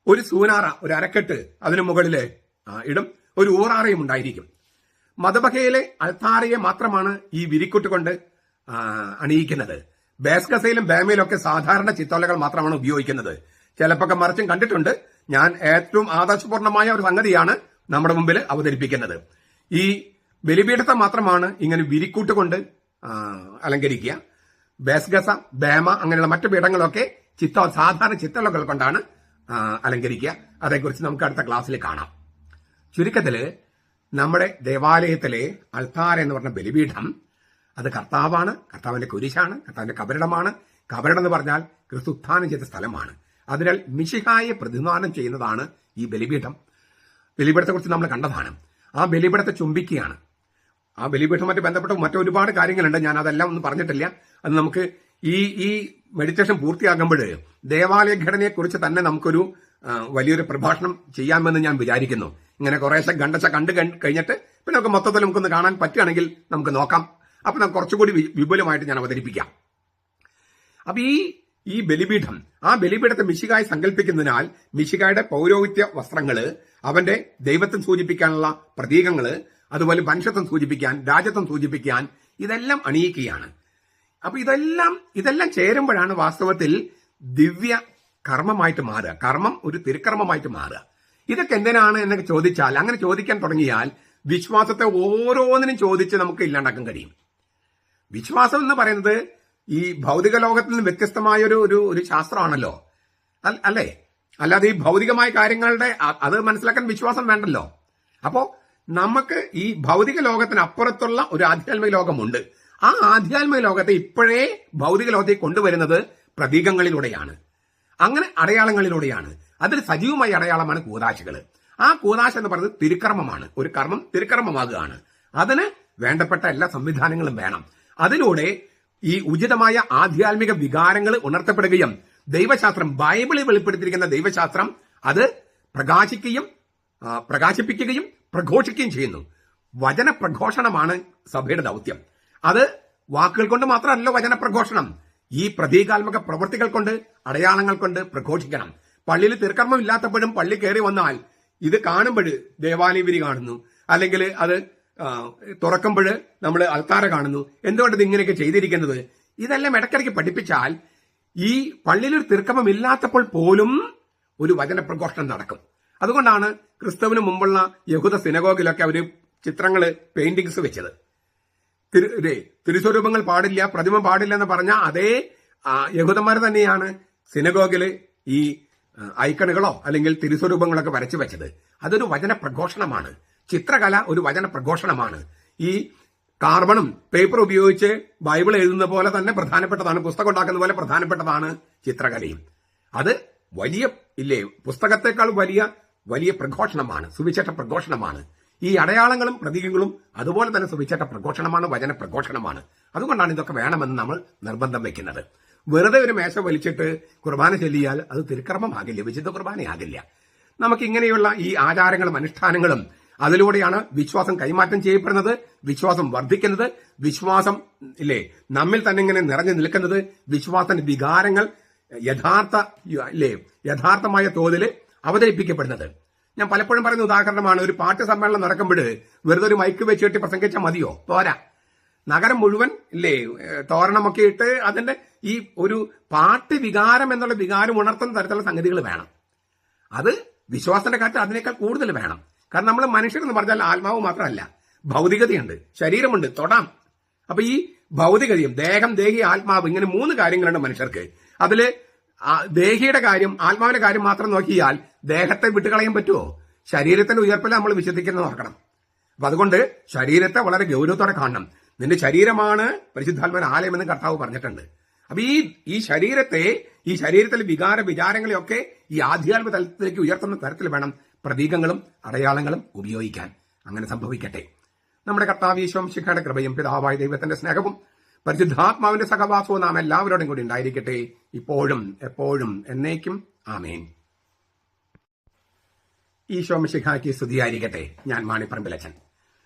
ഒരു സൂനാറ, ഒരു അരക്കെട്ട് അതിനു മുകളില് ഇടും. ഒരു ഊറാറയും ഉണ്ടായിരിക്കും. മതബഹയിലെ അൾത്താരയെ മാത്രമാണ് ഈ വിരിക്കൂട്ട് കൊണ്ട് അണിയിക്കുന്നത്. ബേസ്കസയിലും ബേമയിലും ഒക്കെ സാധാരണ ചിത്തോലകൾ മാത്രമാണ് ഉപയോഗിക്കുന്നത്. ചിലപ്പോൾ മറിച്ചും കണ്ടിട്ടുണ്ട്. ഞാൻ ഏറ്റവും ആദർശപൂർണമായ ഒരു സംഗതിയാണ് നമ്മുടെ മുമ്പിൽ അവതരിപ്പിക്കുന്നത്. ഈ ബലിപീഠത്തെ മാത്രമാണ് ഇങ്ങനെ വിരിക്കൂട്ട് കൊണ്ട് അലങ്കരിക്കുക. ബേസ്ഗസ, ബേമ അങ്ങനെയുള്ള മറ്റു പീഠങ്ങളൊക്കെ സാധാരണ ചിത്തോലകൾ കൊണ്ടാണ് അലങ്കരിക്കുക. അതേക്കുറിച്ച് നമുക്ക് അടുത്ത ക്ലാസ്സിൽ കാണാം. ചുരുക്കത്തില് നമ്മുടെ ദേവാലയത്തിലെ അൾത്താര എന്ന് പറഞ്ഞ ബലിപീഠം അത് കർത്താവാണ്, കർത്താവിന്റെ കുരിശാണ്, കർത്താവിന്റെ കബരിടമാണ്. കബരിടം എന്ന് പറഞ്ഞാൽ ക്രിസ്തു ഉത്ഥാനം ചെയ്ത സ്ഥലമാണ്. അതിനാൽ മിശിഹായെ പ്രതിനിധാനം ചെയ്യുന്നതാണ് ഈ ബലിപീഠം. ബലിപീഠത്തെക്കുറിച്ച് നമ്മൾ കണ്ടതാണ്. ആ ബലിപീഠത്തെ ചുംബിക്കുകയാണ്. ആ ബലിപീഠവുമായിട്ട് ബന്ധപ്പെട്ട മറ്റൊരുപാട് കാര്യങ്ങളുണ്ട്. ഞാൻ അതെല്ലാം ഒന്നും പറഞ്ഞിട്ടില്ല. അത് നമുക്ക് ഈ മെഡിറ്റേഷൻ പൂർത്തിയാകുമ്പോൾ ദേവാലയ ഘടനയെക്കുറിച്ച് തന്നെ നമുക്കൊരു വലിയൊരു പ്രഭാഷണം ചെയ്യാമെന്ന് ഞാൻ വിചാരിക്കുന്നു. ഇങ്ങനെ കുറേശ്ശെ കണ്ടു കഴിഞ്ഞിട്ട് പിന്നെ നമുക്ക് മൊത്തത്തിൽ നമുക്കൊന്ന് കാണാൻ പറ്റുകയാണെങ്കിൽ നമുക്ക് നോക്കാം. അപ്പൊ നമുക്ക് കുറച്ചുകൂടി വിപുലമായിട്ട് ഞാൻ അവതരിപ്പിക്കാം. അപ്പൊ ഈ ബലിപീഠം, ആ ബലിപീഠത്തെ മിശിഹായി സങ്കല്പിക്കുന്നതിനാൽ മിശിഹായുടെ പൗരോഹിത്യ വസ്ത്രങ്ങള്, അവന്റെ ദൈവത്വം സൂചിപ്പിക്കാനുള്ള പ്രതീകങ്ങള്, അതുപോലെ മനുഷ്യത്വം സൂചിപ്പിക്കാൻ, രാജ്യത്വം സൂചിപ്പിക്കാൻ ഇതെല്ലാം അണിയിക്കുകയാണ്. അപ്പൊ ഇതെല്ലാം ചേരുമ്പോഴാണ് വാസ്തവത്തിൽ ദിവ്യ കർമ്മമായിട്ട് മാറുക. കർമ്മം ഒരു തിരുക്കർമ്മമായിട്ട് മാറുക. ഇതൊക്കെ എന്തിനാണ് എന്നൊക്കെ ചോദിച്ചാൽ, അങ്ങനെ ചോദിക്കാൻ തുടങ്ങിയാൽ വിശ്വാസത്തെ ഓരോന്നിനും ചോദിച്ച് നമുക്ക് ഇല്ലാണ്ടാക്കാൻ കഴിയും. വിശ്വാസം എന്ന് പറയുന്നത് ഈ ഭൗതിക ലോകത്തിൽ നിന്ന് വ്യത്യസ്തമായ ഒരു ശാസ്ത്രമാണല്ലോ, അല്ലേ? അല്ലാതെ ഈ ഭൗതികമായ കാര്യങ്ങളുടെ അത് മനസ്സിലാക്കാൻ വിശ്വാസം വേണ്ടല്ലോ. അപ്പോ നമുക്ക് ഈ ഭൗതിക ലോകത്തിന് അപ്പുറത്തുള്ള ഒരു ആധ്യാത്മിക ലോകമുണ്ട്. ആ ആധ്യാത്മിക ലോകത്തെ ഇപ്പോഴേ ഭൗതിക ലോകത്തേക്ക് കൊണ്ടുവരുന്നത് പ്രതീകങ്ങളിലൂടെയാണ്, അങ്ങനെ അടയാളങ്ങളിലൂടെയാണ്. അതിൽ സജീവമായ അടയാളമാണ് കൂദാശകൾ. ആ കൂദാശ എന്ന് പറയുന്നത് തിരുക്കർമ്മമാണ്. ഒരു കർമ്മം തിരുക്കർമ്മമാകുകയാണ്. അതിന് വേണ്ടപ്പെട്ട എല്ലാ സംവിധാനങ്ങളും വേണം. അതിലൂടെ ഈ ഉചിതമായ ആധ്യാത്മിക വികാരങ്ങൾ ഉണർത്തപ്പെടുകയും ദൈവശാസ്ത്രം, ബൈബിളിൽ വെളിപ്പെടുത്തിയിരിക്കുന്ന ദൈവശാസ്ത്രം അത് പ്രകാശിപ്പിക്കുകയും പ്രഘോഷിക്കുകയും ചെയ്യുന്നു. വചന പ്രഘോഷണമാണ് സഭയുടെ ദൗത്യം. അത് വാക്കുകൾ കൊണ്ട് മാത്രമല്ല വചന പ്രഘോഷണം, ഈ പ്രതീകാത്മക പ്രവൃത്തികൾ കൊണ്ട്, അടയാളങ്ങൾ കൊണ്ട് പ്രഘോഷിക്കണം. പള്ളിയിൽ തിരുക്കർമ്മം ഇല്ലാത്തപ്പോഴും പള്ളി കയറി വന്നാൽ ഇത് കാണുമ്പോൾ ദേവാലയവിരി കാണുന്നു, അല്ലെങ്കിൽ അത് തുറക്കുമ്പോൾ നമ്മൾ അൾത്താര കാണുന്നു. എന്തുകൊണ്ട് ഇത് ഇങ്ങനെയൊക്കെ ചെയ്തിരിക്കുന്നത്? ഇതെല്ലാം ഇടയ്ക്കിടയ്ക്ക് പഠിപ്പിച്ചാൽ ഈ പള്ളിയിൽ ഒരു തിരുക്കർമ്മം ഇല്ലാത്തപ്പോൾ പോലും ഒരു വചന പ്രഘോഷണം നടക്കും. അതുകൊണ്ടാണ് ക്രിസ്തുവിന് മുമ്പുള്ള യഹൂദ സിനഗോഗിലൊക്കെ അവര് ചിത്രങ്ങള്, പെയിന്റിങ്സ് വെച്ചത്. തിരുസ്വരൂപങ്ങൾ പാടില്ല, പ്രതിമ പാടില്ല എന്ന് പറഞ്ഞ അതേ യഹൂദന്മാർ തന്നെയാണ് സിനഗോഗില് ഈ ഐക്കണുകളോ അല്ലെങ്കിൽ തിരുസ്വരൂപങ്ങളൊക്കെ വരച്ചു വെച്ചത്. അതൊരു വചന പ്രഘോഷണമാണ്. ചിത്രകല ഒരു വചന പ്രഘോഷണമാണ്. ഈ കാർബണും പേപ്പർ ഉപയോഗിച്ച് ബൈബിൾ എഴുതുന്ന പോലെ തന്നെ പ്രധാനപ്പെട്ടതാണ്, പുസ്തകം ഉണ്ടാക്കുന്ന പോലെ പ്രധാനപ്പെട്ടതാണ് ചിത്രകലയും. അത് വലിയ പുസ്തകത്തെക്കാൾ വലിയ പ്രഘോഷണമാണ്, സുവിശേഷ പ്രഘോഷണമാണ്. ഈ അടയാളങ്ങളും പ്രതീകങ്ങളും അതുപോലെ തന്നെ സുവിശേഷ പ്രഘോഷണമാണ്, വചന പ്രഘോഷണമാണ്. അതുകൊണ്ടാണ് ഇതൊക്കെ വേണമെന്ന് നമ്മൾ നിർബന്ധം വെക്കുന്നത്. വെറുതെ ഒരു മേശ വലിച്ചിട്ട് കുർബാന ചൊല്ലിയാൽ അത് തിരുക്കർമ്മമാകില്ല, വിശുദ്ധ കുർബാനയാകില്ല. നമുക്കിങ്ങനെയുള്ള ഈ ആചാരങ്ങളും അനുഷ്ഠാനങ്ങളും അതിലൂടെയാണ് വിശ്വാസം കൈമാറ്റം ചെയ്യപ്പെടുന്നത്, വിശ്വാസം വർദ്ധിക്കുന്നത്, വിശ്വാസം നമ്മിൽ തന്നെ ഇങ്ങനെ നിറഞ്ഞു നിൽക്കുന്നത്, വിശ്വാസത്തിന്റെ വികാരങ്ങൾ യഥാർത്ഥമായ തോതിൽ അവതരിപ്പിക്കപ്പെടുന്നത്. ഞാൻ പലപ്പോഴും പറയുന്ന ഉദാഹരണമാണ്, ഒരു പാട്ട് സമ്മേളനം നടക്കുമ്പോൾ വെറുതെ ഒരു മൈക്ക് വെച്ചിട്ട് പ്രസംഗിച്ചാൽ മതിയോ? പോരാ. നഗരം മുഴുവൻ തോരണമൊക്കെ ഇട്ട് അതിന്റെ ഈ ഒരു പാട്ട് വികാരം എന്നുള്ള വികാരം ഉണർത്തുന്ന തരത്തിലുള്ള സംഗതികൾ വേണം. അത് വിശ്വാസത്തിന്റെ കാര്യത്തിൽ അതിനേക്കാൾ കൂടുതൽ വേണം. കാരണം നമ്മൾ മനുഷ്യരെന്ന് പറഞ്ഞാൽ ആത്മാവ് മാത്രമല്ല, ഭൗതികതയുണ്ട്, ശരീരമുണ്ട്, തൊടാം. അപ്പൊ ഈ ഭൗതികതയും ദേഹം, ദേഹി, ആത്മാവ്, ഇങ്ങനെ 3 കാര്യങ്ങളുണ്ട് മനുഷ്യർക്ക്. അതില് ദേഹിയുടെ കാര്യം, ആത്മാവിന്റെ കാര്യം മാത്രം നോക്കിയാൽ ദേഹത്തെ വിട്ടുകളയാൻ പറ്റുമോ? ശരീരത്തിന്റെ ഉയർപ്പിൽ നമ്മൾ വിശ്വസിക്കുന്നത് നോക്കണം. അപ്പൊ അതുകൊണ്ട് ശരീരത്തെ വളരെ ഗൗരവത്തോടെ കാണണം. നിന്റെ ശരീരമാണ് പരിശുദ്ധാത്മാവിന്റെ ആലയമെന്ന് കർത്താവ് പറഞ്ഞിട്ടുണ്ട്. അപ്പൊ ഈ ശരീരത്തിലെ വിചാരങ്ങളെയൊക്കെ ഈ ആധ്യാത്മിക തലത്തിലേക്ക് ഉയർത്തുന്ന തരത്തിൽ വേണം പ്രതീകങ്ങളും അടയാളങ്ങളും ഉപയോഗിക്കാൻ. അങ്ങനെ സംഭവിക്കട്ടെ. നമ്മുടെ കർത്താവ് യേശു മിശിഹായുടെ കൃപയും പിതാവായ ദൈവത്തിന്റെ സ്നേഹവും പരിശുദ്ധാത്മാവിന്റെ സഹവാസവും നാം എല്ലാവരോടും കൂടി ഉണ്ടായിരിക്കട്ടെ, ഇപ്പോഴും എപ്പോഴും എന്നേക്കും. ആമേൻ. ഈശോ മിശിഹായ്ക്ക് സ്തുതിയായിരിക്കട്ടെ. ഞാൻ മാണിപ്പറമ്പിലച്ചൻ.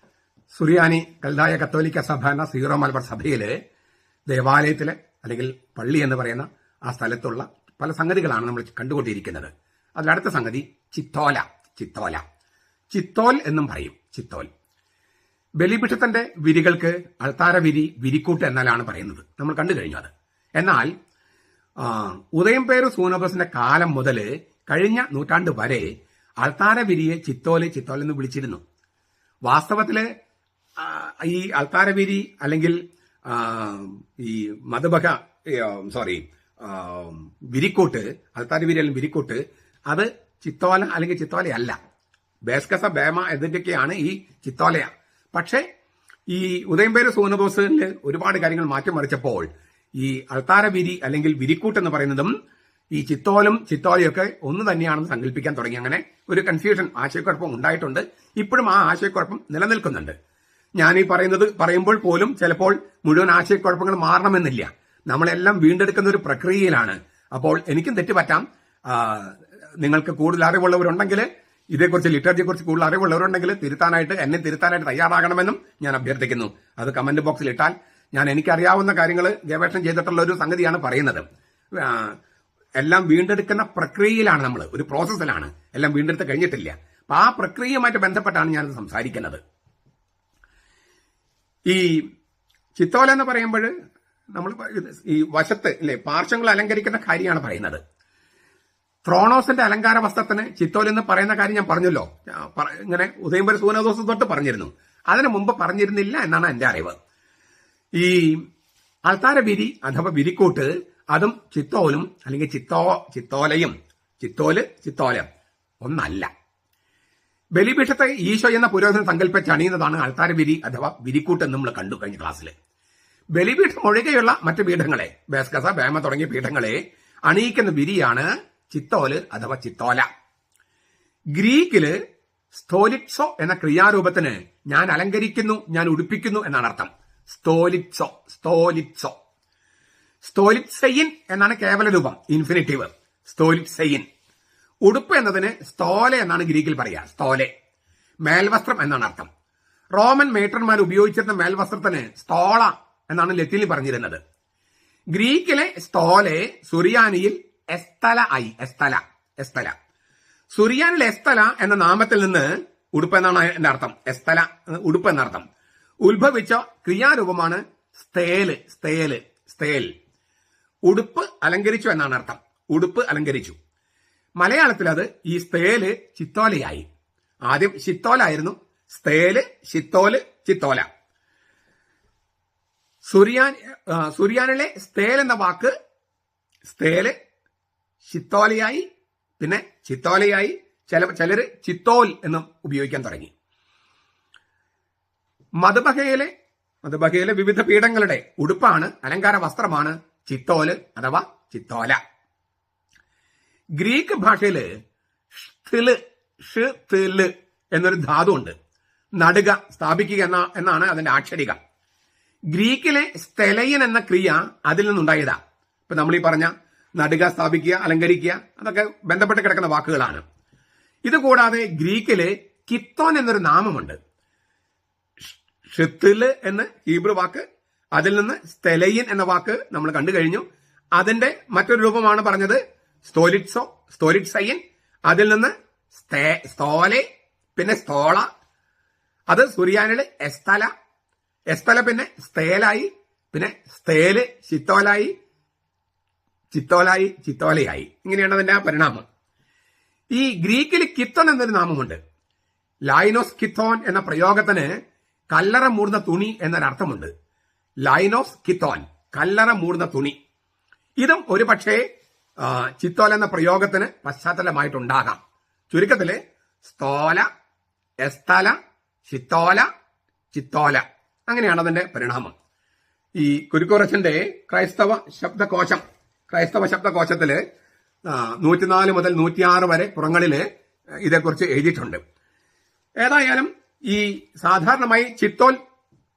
സുറിയാനി കൽദായ കത്തോലിക്ക സഭ എന്ന സീറോ മലബാർ സഭയില് ദേവാലയത്തില് അല്ലെങ്കിൽ പള്ളി എന്ന് പറയുന്ന ആ സ്ഥലത്തുള്ള പല സംഗതികളാണ് നമ്മൾ കണ്ടുകൊണ്ടിരിക്കുന്നത്. അതിലടുത്ത സംഗതി ചിത്തോൽ എന്നും പറയും. ചിത്തോൽ ബലിപീഠത്തിന്റെ വിരികൾക്ക് അൾത്താര വിരി, വിരിക്കൂട്ട് എന്നാലാണ് പറയുന്നത്. നമ്മൾ കണ്ടു കഴിഞ്ഞു അത്. എന്നാൽ ഉദയംപേരു സൂനോബസിന്റെ കാലം മുതൽ കഴിഞ്ഞ നൂറ്റാണ്ട് വരെ അൾത്താര വിരിയെ ചിത്തോൽ എന്ന് വിളിച്ചിരുന്നു. വാസ്തവത്തില് ഈ അൾത്താര വിരി അല്ലെങ്കിൽ ഈ വിരിക്കൂട്ട്, അൾത്താര വിരി അല്ലെങ്കിൽ വിരിക്കൂട്ട്, അത് ചിത്തോല അല്ലെങ്കിൽ ചിത്തോലയല്ല. ബേസ്കസ, ബേമ എന്നിട്ടൊക്കെയാണ് ഈ ചിത്തോലയ. പക്ഷേ ഈ ഉദയംപേരു സൂനബോസിൽ ഒരുപാട് കാര്യങ്ങൾ മാറ്റിമറിച്ചപ്പോൾ ഈ അൾത്താര വിരി അല്ലെങ്കിൽ വിരിക്കൂട്ട് എന്ന് പറയുന്നതും ഈ ചിത്തോലയൊക്കെ ഒന്ന് തന്നെയാണെന്ന് സങ്കല്പിക്കാൻ തുടങ്ങി. അങ്ങനെ ഒരു കൺഫ്യൂഷൻ, ആശയക്കുഴപ്പം ഉണ്ടായിട്ടുണ്ട്. ഇപ്പോഴും ആ ആശയക്കുഴപ്പം നിലനിൽക്കുന്നുണ്ട്. ഞാൻ ഈ പറയുമ്പോൾ പോലും ചിലപ്പോൾ മുഴുവൻ ആശയക്കുഴപ്പങ്ങൾ മാറണമെന്നില്ല. നമ്മളെല്ലാം വീണ്ടെടുക്കുന്ന ഒരു പ്രക്രിയയിലാണ്. അപ്പോൾ എനിക്കും തെറ്റുപറ്റാം. നിങ്ങൾക്ക് കൂടുതൽ അറിവുള്ളവരുണ്ടെങ്കിൽ, ഇതേക്കുറിച്ച് ലിറ്ററേച്ചറിയെക്കുറിച്ച് കൂടുതൽ അറിവുള്ളവരുണ്ടെങ്കിൽ എന്നെ തിരുത്താനായിട്ട് തയ്യാറാകണമെന്നും ഞാൻ അഭ്യർത്ഥിക്കുന്നു. അത് കമന്റ് ബോക്സിൽ ഇട്ടാൽ ഞാൻ എനിക്കറിയാവുന്ന കാര്യങ്ങൾ ഗവേഷണം ചെയ്തിട്ടുള്ള ഒരു സംഗതിയാണ് പറയുന്നത്. എല്ലാം വീണ്ടെടുക്കുന്ന പ്രക്രിയയിലാണ്, നമ്മൾ ഒരു പ്രോസസ്സിലാണ്, എല്ലാം വീണ്ടെടുത്ത് കഴിഞ്ഞിട്ടില്ല. അപ്പൊ ആ പ്രക്രിയയുമായിട്ട് ബന്ധപ്പെട്ടാണ് ഞാനത് സംസാരിക്കുന്നത്. ഈ ചിത്തോല എന്ന് പറയുമ്പോൾ നമ്മൾ ഈ വശത്ത് പാർശ്വങ്ങൾ അലങ്കരിക്കുന്ന കാര്യമാണ് പറയുന്നത്. ത്രോണോസിന്റെ അലങ്കാര വസ്ത്രത്തിന് ചിത്തോൽ എന്ന് പറയുന്ന കാര്യം ഞാൻ പറഞ്ഞല്ലോ, ഇങ്ങനെ ഉദയംപുര സൂനദോസ് തൊട്ട് പറഞ്ഞിരുന്നു. അതിനു മുമ്പ് പറഞ്ഞിരുന്നില്ല എന്നാണ് എന്റെ അറിവ്. ഈ അൾത്താര വിരി അഥവാ വിരിക്കൂട്ട് അതും ചിത്തോലും അല്ലെങ്കിൽ ചിത്തോലയും ചിത്തോല ഒന്നല്ല. ബലിപീഠത്തെ ഈശോ എന്ന പുരോഹിതൻ സങ്കല്പിച്ച് അണിയുന്നതാണ് അൾത്താര വിരി അഥവാ വിരിക്കൂട്ട് എന്ന് നമ്മൾ കണ്ടു കഴിഞ്ഞ ക്ലാസ്സിൽ. ബലിപീഠം ഒഴികെയുള്ള മറ്റു പീഠങ്ങളെ, ബേസ്കസ, ബേമ തുടങ്ങിയ പീഠങ്ങളെ അണിയിക്കുന്ന വിരിയാണ് ചിത്തോല് അഥവാ ചിത്തോല. ഗ്രീക്കില് സ്തോലിറ്റ്സോ എന്ന ക്രിയാരൂപത്തിന് ഞാൻ അലങ്കരിക്കുന്നു, ഞാൻ ഉടുപ്പിക്കുന്നു എന്നാണ് അർത്ഥം. സ്തോലിറ്റ്സെയിൻ എന്നാണ് കേവല രൂപം, ഇൻഫിനിറ്റീവ്. സ്തോലിറ്റ്സെയിൻ. ഉടുപ്പ് എന്നതിന് സ്തോലെ എന്നാണ് ഗ്രീക്കിൽ പറയുക. സ്തോലെ മേൽവസ്ത്രം എന്നാണ് അർത്ഥം. റോമൻ മേട്രന്മാർ ഉപയോഗിച്ചിരുന്ന മേൽവസ്ത്രത്തിന് സ്തോള എന്നാണ് ലത്തീനിൽ പറഞ്ഞിരുന്നത്. ഗ്രീക്കിലെ സ്തോലെ സുറിയാനിയിൽ എസ്തല. സുറിയാനിൽ എസ്തല എന്ന നാമത്തിൽ നിന്ന് ഉടുപ്പ് എന്നാണ് എന്റെ അർത്ഥം. എസ്തല ഉടുപ്പ് എന്നർത്ഥം. ഉത്ഭവിച്ച ക്രിയാരൂപമാണ് സ്തേൽ. ഉടുപ്പ് അലങ്കരിച്ചു എന്നാണ് അർത്ഥം. ഉടുപ്പ് അലങ്കരിച്ചു. മലയാളത്തിൽ അത് ഈ സ്തേല് ചിത്തോലയായി. ആദ്യം ചിത്തോലായിരുന്നു, സ്തേല്, ചിത്തോല. സുറിയാനിലെ സ്തേൽ എന്ന വാക്ക് സ്തേല് ചിത്തോലയായി, പിന്നെ ചിത്തോലയായി, ചിലര് ചിത്തോൽ എന്നും ഉപയോഗിക്കാൻ തുടങ്ങി. മധുബഹയിലെ വിവിധ പീഠങ്ങളുടെ ഉടുപ്പാണ്, അലങ്കാര വസ്ത്രമാണ് ചിത്തോല് അഥവാ ചിത്തോല. ഗ്രീക്ക് ഭാഷയില് എന്നൊരു ധാതു ഉണ്ട്. നടുക, സ്ഥാപിക്കുക എന്നാണ് അതിന്റെ ആക്ഷരിക. ഗ്രീക്കിലെ സ്തെലയൻ എന്ന ക്രിയ അതിൽ നിന്നുണ്ടായതാ. ഇപ്പൊ നമ്മൾ ഈ പറഞ്ഞ നടുക, സ്ഥാപിക്കുക, അലങ്കരിക്കുക, അതൊക്കെ ബന്ധപ്പെട്ട് കിടക്കുന്ന വാക്കുകളാണ്. ഇതുകൂടാതെ ഗ്രീക്കില് കിത്തോൻ എന്നൊരു നാമമുണ്ട്. ഷിത്തില് എന്ന ഹീബ്രു വാക്ക്, അതിൽ നിന്ന് സ്തെലയിൻ എന്ന വാക്ക് നമ്മൾ കണ്ടു കഴിഞ്ഞു. അതിന്റെ മറ്റൊരു രൂപമാണ് പറഞ്ഞത് സ്തോലിറ്റ്സൈൻ. അതിൽ നിന്ന് സ്തോലെ, പിന്നെ സ്തോള. അത് സുറിയാനില് എസ്തല പിന്നെ സ്തേലായി, പിന്നെ സ്തേല് ചിത്തോലയായി. ഇങ്ങനെയാണ് അതിന്റെ ആ പരിണാമം. ഈ ഗ്രീക്കിൽ കിത്തോൻ എന്നൊരു നാമമുണ്ട്. ലൈനോസ് കിത്തോൻ എന്ന പ്രയോഗത്തിന് കല്ലറ മൂർന്ന തുണി എന്നൊരർത്ഥമുണ്ട്. ലൈനോസ് കിത്തോൻ, കല്ലറ മൂർന്ന തുണി. ഇതും ഒരു പക്ഷേ ചിത്തോല എന്ന പ്രയോഗത്തിന് പശ്ചാത്തലമായിട്ടുണ്ടാകാം. ചുരുക്കത്തില് സ്തോല, എസ്തല, ചിത്തോല. അങ്ങനെയാണ് അതിന്റെ പരിണാമം. ഈ കുരുക്കോറച്ചന്റെ ക്രൈസ്തവ ശബ്ദകോശത്തില് 104 മുതൽ 106 വരെ പുറങ്ങളില് ഇതേക്കുറിച്ച് എഴുതിയിട്ടുണ്ട്. ഏതായാലും ഈ സാധാരണമായി ചിത്തോൽ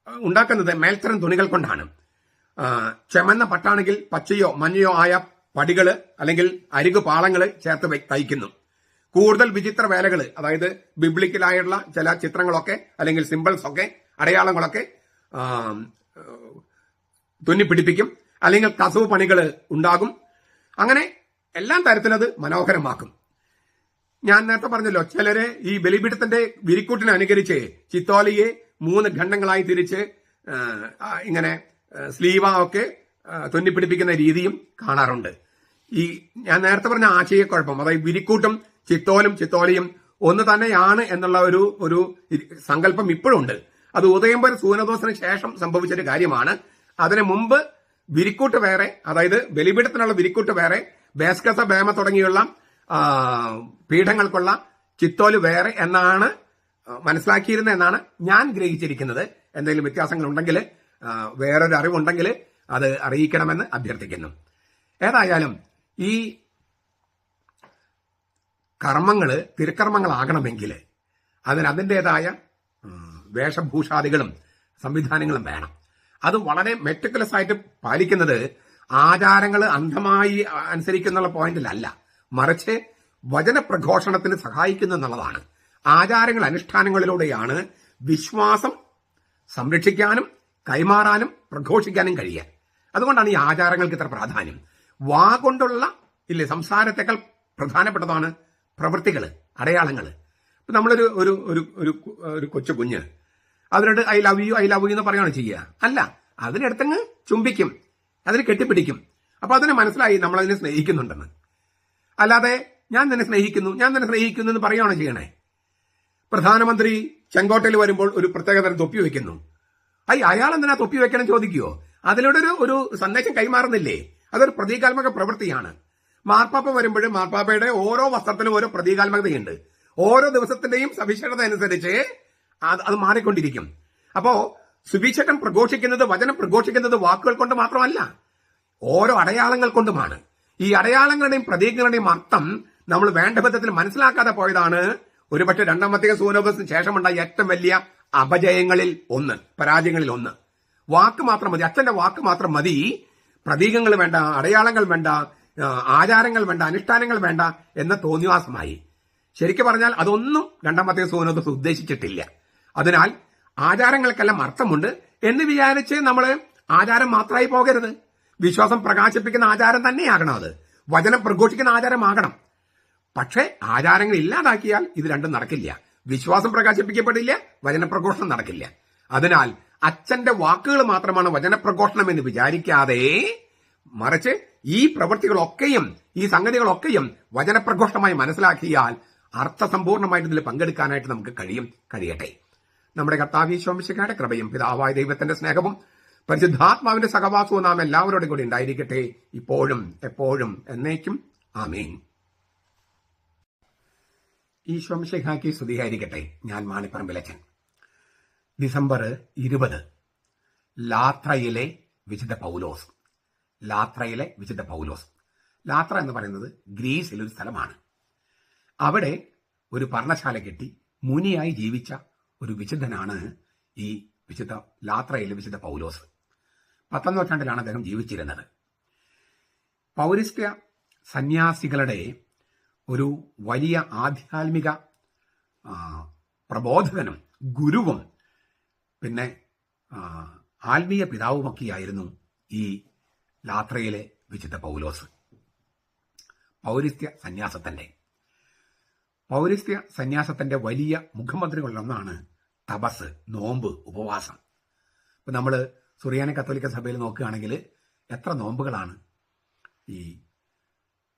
ഉണ്ടാക്കുന്നത് മേൽത്തരം തുണികൾ കൊണ്ടാണ്. ചെമന്ന പട്ടാണെങ്കിൽ പച്ചയോ മഞ്ഞയോ ആയ പടികള് അല്ലെങ്കിൽ അരികു പാളങ്ങള് ചേർത്ത് തയ്ക്കുന്നു. കൂടുതൽ വിചിത്ര വേലകള്, അതായത് ബിബ്ലിക്കലായുള്ള ചില ചിത്രങ്ങളൊക്കെ അല്ലെങ്കിൽ സിംബിൾസ് ഒക്കെ, അടയാളങ്ങളൊക്കെ തുന്നിപ്പിടിപ്പിക്കും. അല്ലെങ്കിൽ കസവ് പണികൾ ഉണ്ടാകും. അങ്ങനെ എല്ലാം തരത്തിലത് മനോഹരമാക്കും. ഞാൻ നേരത്തെ പറഞ്ഞല്ലോ, ചിലര് ഈ ബലിപീഠത്തിന്റെ വിരിക്കൂട്ടിനെ അനുകരിച്ച് ചിത്തോലിയെ 3 ഖണ്ഡങ്ങളായി തിരിച്ച് ഇങ്ങനെ സ്ലീവ ഒക്കെ തുന്നിപ്പിടിപ്പിക്കുന്ന രീതിയും കാണാറുണ്ട്. ഈ ഞാൻ നേരത്തെ പറഞ്ഞ ആശയക്കുഴപ്പം, അതായത് വിരിക്കൂട്ടും ചിത്തോലിയും ഒന്ന് തന്നെയാണ് എന്നുള്ള ഒരു സങ്കല്പം ഇപ്പോഴുണ്ട്. അത് ഉദയംപുര സൂനദോസിന് ശേഷം സംഭവിച്ചൊരു കാര്യമാണ്. അതിനു മുമ്പ് വിരിക്കൂട്ട് വേറെ, അതായത് ബലിപീഠത്തിനുള്ള വിരിക്കൂട്ട് വേറെ, ബേസ്കസ, ബേമ തുടങ്ങിയുള്ള പീഠങ്ങൾക്കുള്ള ചിത്തോല് വേറെ എന്നാണ് മനസ്സിലാക്കിയിരുന്നത് എന്നാണ് ഞാൻ ഗ്രഹിച്ചിരിക്കുന്നത്. എന്തെങ്കിലും വ്യത്യാസങ്ങൾ ഉണ്ടെങ്കിൽ, വേറൊരു അറിവുണ്ടെങ്കിൽ അത് അറിയിക്കണമെന്ന് അഭ്യർത്ഥിക്കുന്നു. ഏതായാലും ഈ കർമ്മങ്ങള് തിരുക്കർമ്മങ്ങളാകണമെങ്കിൽ അതിൻ്റെതായ വേഷഭൂഷാദികളും സംവിധാനങ്ങളും വേണം. അത് വളരെ മെറ്റിക്കുലസ് ആയിട്ട് പാലിക്കുന്നത് ആചാരങ്ങൾ അന്ധമായി അനുസരിക്കുന്നുള്ള പോയിന്റിലല്ല, മറിച്ച് വചനപ്രഘോഷണത്തിന് സഹായിക്കുന്നു എന്നുള്ളതാണ്. ആചാരങ്ങൾ അനുഷ്ഠാനങ്ങളിലൂടെയാണ് വിശ്വാസം സംരക്ഷിക്കാനും കൈമാറാനും പ്രഘോഷിക്കാനും കഴിയുക. അതുകൊണ്ടാണ് ഈ ആചാരങ്ങൾക്ക് ഇത്ര പ്രാധാന്യം. കൊണ്ടുള്ള സംസാരത്തെക്കാൾ പ്രധാനപ്പെട്ടതാണ് പ്രവൃത്തികൾ, അടയാളങ്ങൾ. ഇപ്പൊ നമ്മളൊരു ഒരു ഒരു ഒരു കൊച്ചു കുഞ്ഞ് അതിനോട് ഐ ലവ് യു എന്ന് പറയുകയാണ് ചെയ്യുക. അല്ല, അതിനടുത്തങ്ങ് ചുംബിക്കും, അതിന് കെട്ടിപ്പിടിക്കും. അപ്പൊ അതിന് മനസ്സിലായി നമ്മളതിനെ സ്നേഹിക്കുന്നുണ്ടെന്ന്. അല്ലാതെ ഞാൻ നിന്നെ സ്നേഹിക്കുന്നു എന്ന് പറയുകയാണോ ചെയ്യണേ? പ്രധാനമന്ത്രി ചെങ്കോട്ടയിൽ വരുമ്പോൾ ഒരു പ്രത്യേകതരം തൊപ്പി വെക്കുന്നു. അയാൾ എന്തിനാ തൊപ്പി വെക്കണം ചോദിക്കുവോ? അതിലൂടെ ഒരു സന്ദേശം കൈമാറുന്നില്ലേ? അതൊരു പ്രതീകാത്മക പ്രവൃത്തിയാണ്. മാർപ്പാപ്പ വരുമ്പോൾ മാർപ്പാപ്പയുടെ ഓരോ വസ്ത്രത്തിനും ഓരോ പ്രതീകാത്മകതയുണ്ട്. ഓരോ ദിവസത്തിന്റെയും സവിശേഷത അനുസരിച്ച് അത് മാറിക്കൊണ്ടിരിക്കും. അപ്പോ സുവിശേഷം പ്രഘോഷിക്കുന്നത്, വചനം പ്രഘോഷിക്കുന്നത് വാക്കുകൾ കൊണ്ട് മാത്രമല്ല, ഓരോ അടയാളങ്ങൾ കൊണ്ടുമാണ്. ഈ അടയാളങ്ങളുടെയും പ്രതീകങ്ങളുടെയും അർത്ഥം നമ്മൾ വേണ്ട വിധത്തിൽ മനസ്സിലാക്കാതെ പോയതാണ് ഒരുപക്ഷെ രണ്ടാം വത്തിക്കാൻ സുനോദോസിന് ശേഷമുണ്ടായ ഏറ്റവും വലിയ അപജയങ്ങളിൽ ഒന്ന്, പരാജയങ്ങളിൽ ഒന്ന്. വാക്ക് മാത്രം മതി, അച്ഛന്റെ വാക്ക് മാത്രം മതി, പ്രതീകങ്ങൾ വേണ്ട, അടയാളങ്ങൾ വേണ്ട, ആചാരങ്ങൾ വേണ്ട, അനുഷ്ഠാനങ്ങൾ വേണ്ട എന്ന തോന്നിവാസമായി. ശരിക്കും പറഞ്ഞാൽ അതൊന്നും രണ്ടാം വത്തിക്കാൻ സുനോദോസ് ഉദ്ദേശിച്ചിട്ടില്ല. അതിനാൽ ആചാരങ്ങൾക്കെല്ലാം അർത്ഥമുണ്ട് എന്ന് വിചാരിച്ച് നമ്മൾ ആചാരം മാത്രമായി പോകരുത്. വിശ്വാസം പ്രകാശിപ്പിക്കുന്ന ആചാരം തന്നെയാകണം, അത് വചനം പ്രഘോഷിക്കുന്ന ആചാരമാകണം. പക്ഷേ ആചാരങ്ങൾ ഇല്ലാതാക്കിയാൽ ഇത് രണ്ടും നടക്കില്ല. വിശ്വാസം പ്രകാശിപ്പിക്കപ്പെടില്ല, വചനപ്രഘോഷണം നടക്കില്ല. അതിനാൽ അച്ഛന്റെ വാക്കുകൾ മാത്രമാണ് വചനപ്രഘോഷണം എന്ന് വിചാരിക്കാതെ, മറിച്ച് ഈ പ്രവൃത്തികളൊക്കെയും ഈ സംഗതികളൊക്കെയും വചനപ്രഘോഷണമായി മനസ്സിലാക്കിയാൽ അർത്ഥസമ്പൂർണമായിട്ട് ഇതിൽ പങ്കെടുക്കാനായിട്ട് നമുക്ക് കഴിയട്ടെ. നമ്മുടെ കർത്താവ് യേശു മിശിഹായുടെ കൃപയും പിതാവായ ദൈവത്തിന്റെ സ്നേഹവും പരിശുദ്ധാത്മാവിന്റെ സഹവാസവും നാം എല്ലാവരോടും കൂടി ഉണ്ടായിരിക്കട്ടെ, ഇപ്പോഴും എപ്പോഴും എന്നേക്കും. ആമേൻ. ഈശോ മിശിഹായ്ക്ക് സ്തുതിയായിരിക്കട്ടെ. ഞാൻ മാണിപ്പറമ്പിലച്ചൻ. ഡിസംബർ 20 ലാത്രയിലെ വിശുദ്ധ പൗലോസ്. ലാത്ര എന്ന് പറയുന്നത് ഗ്രീസിൽ ഒരു സ്ഥലമാണ്. അവിടെ ഒരു പർണശാല കെട്ടി മുനിയായി ജീവിച്ച ഒരു വിശുദ്ധനാണ് ഈ ലാത്രയിലെ വിശുദ്ധ പൗലോസ്. 10ാം നൂറ്റാണ്ടിലാണ് അദ്ദേഹം ജീവിച്ചിരുന്നത്. പൗരസ്ത്യ സന്യാസികളുടെ ഒരു വലിയ ആധ്യാത്മിക പ്രബോധകനും ഗുരുവും പിന്നെ ആത്മീയ പിതാവുമൊക്കെയായിരുന്നു ഈ ലാത്രയിലെ വിശുദ്ധ പൗലോസ്. പൗരസ്ത്യ സന്യാസത്തിന്റെ വലിയ മുഖമുദ്രകളിലൊന്നാണ് തപസ്, നോമ്പ്, ഉപവാസം. ഇപ്പൊ നമ്മൾ സുറിയാനി കത്തോലിക്ക സഭയിൽ നോക്കുകയാണെങ്കിൽ എത്ര നോമ്പുകളാണ്. ഈ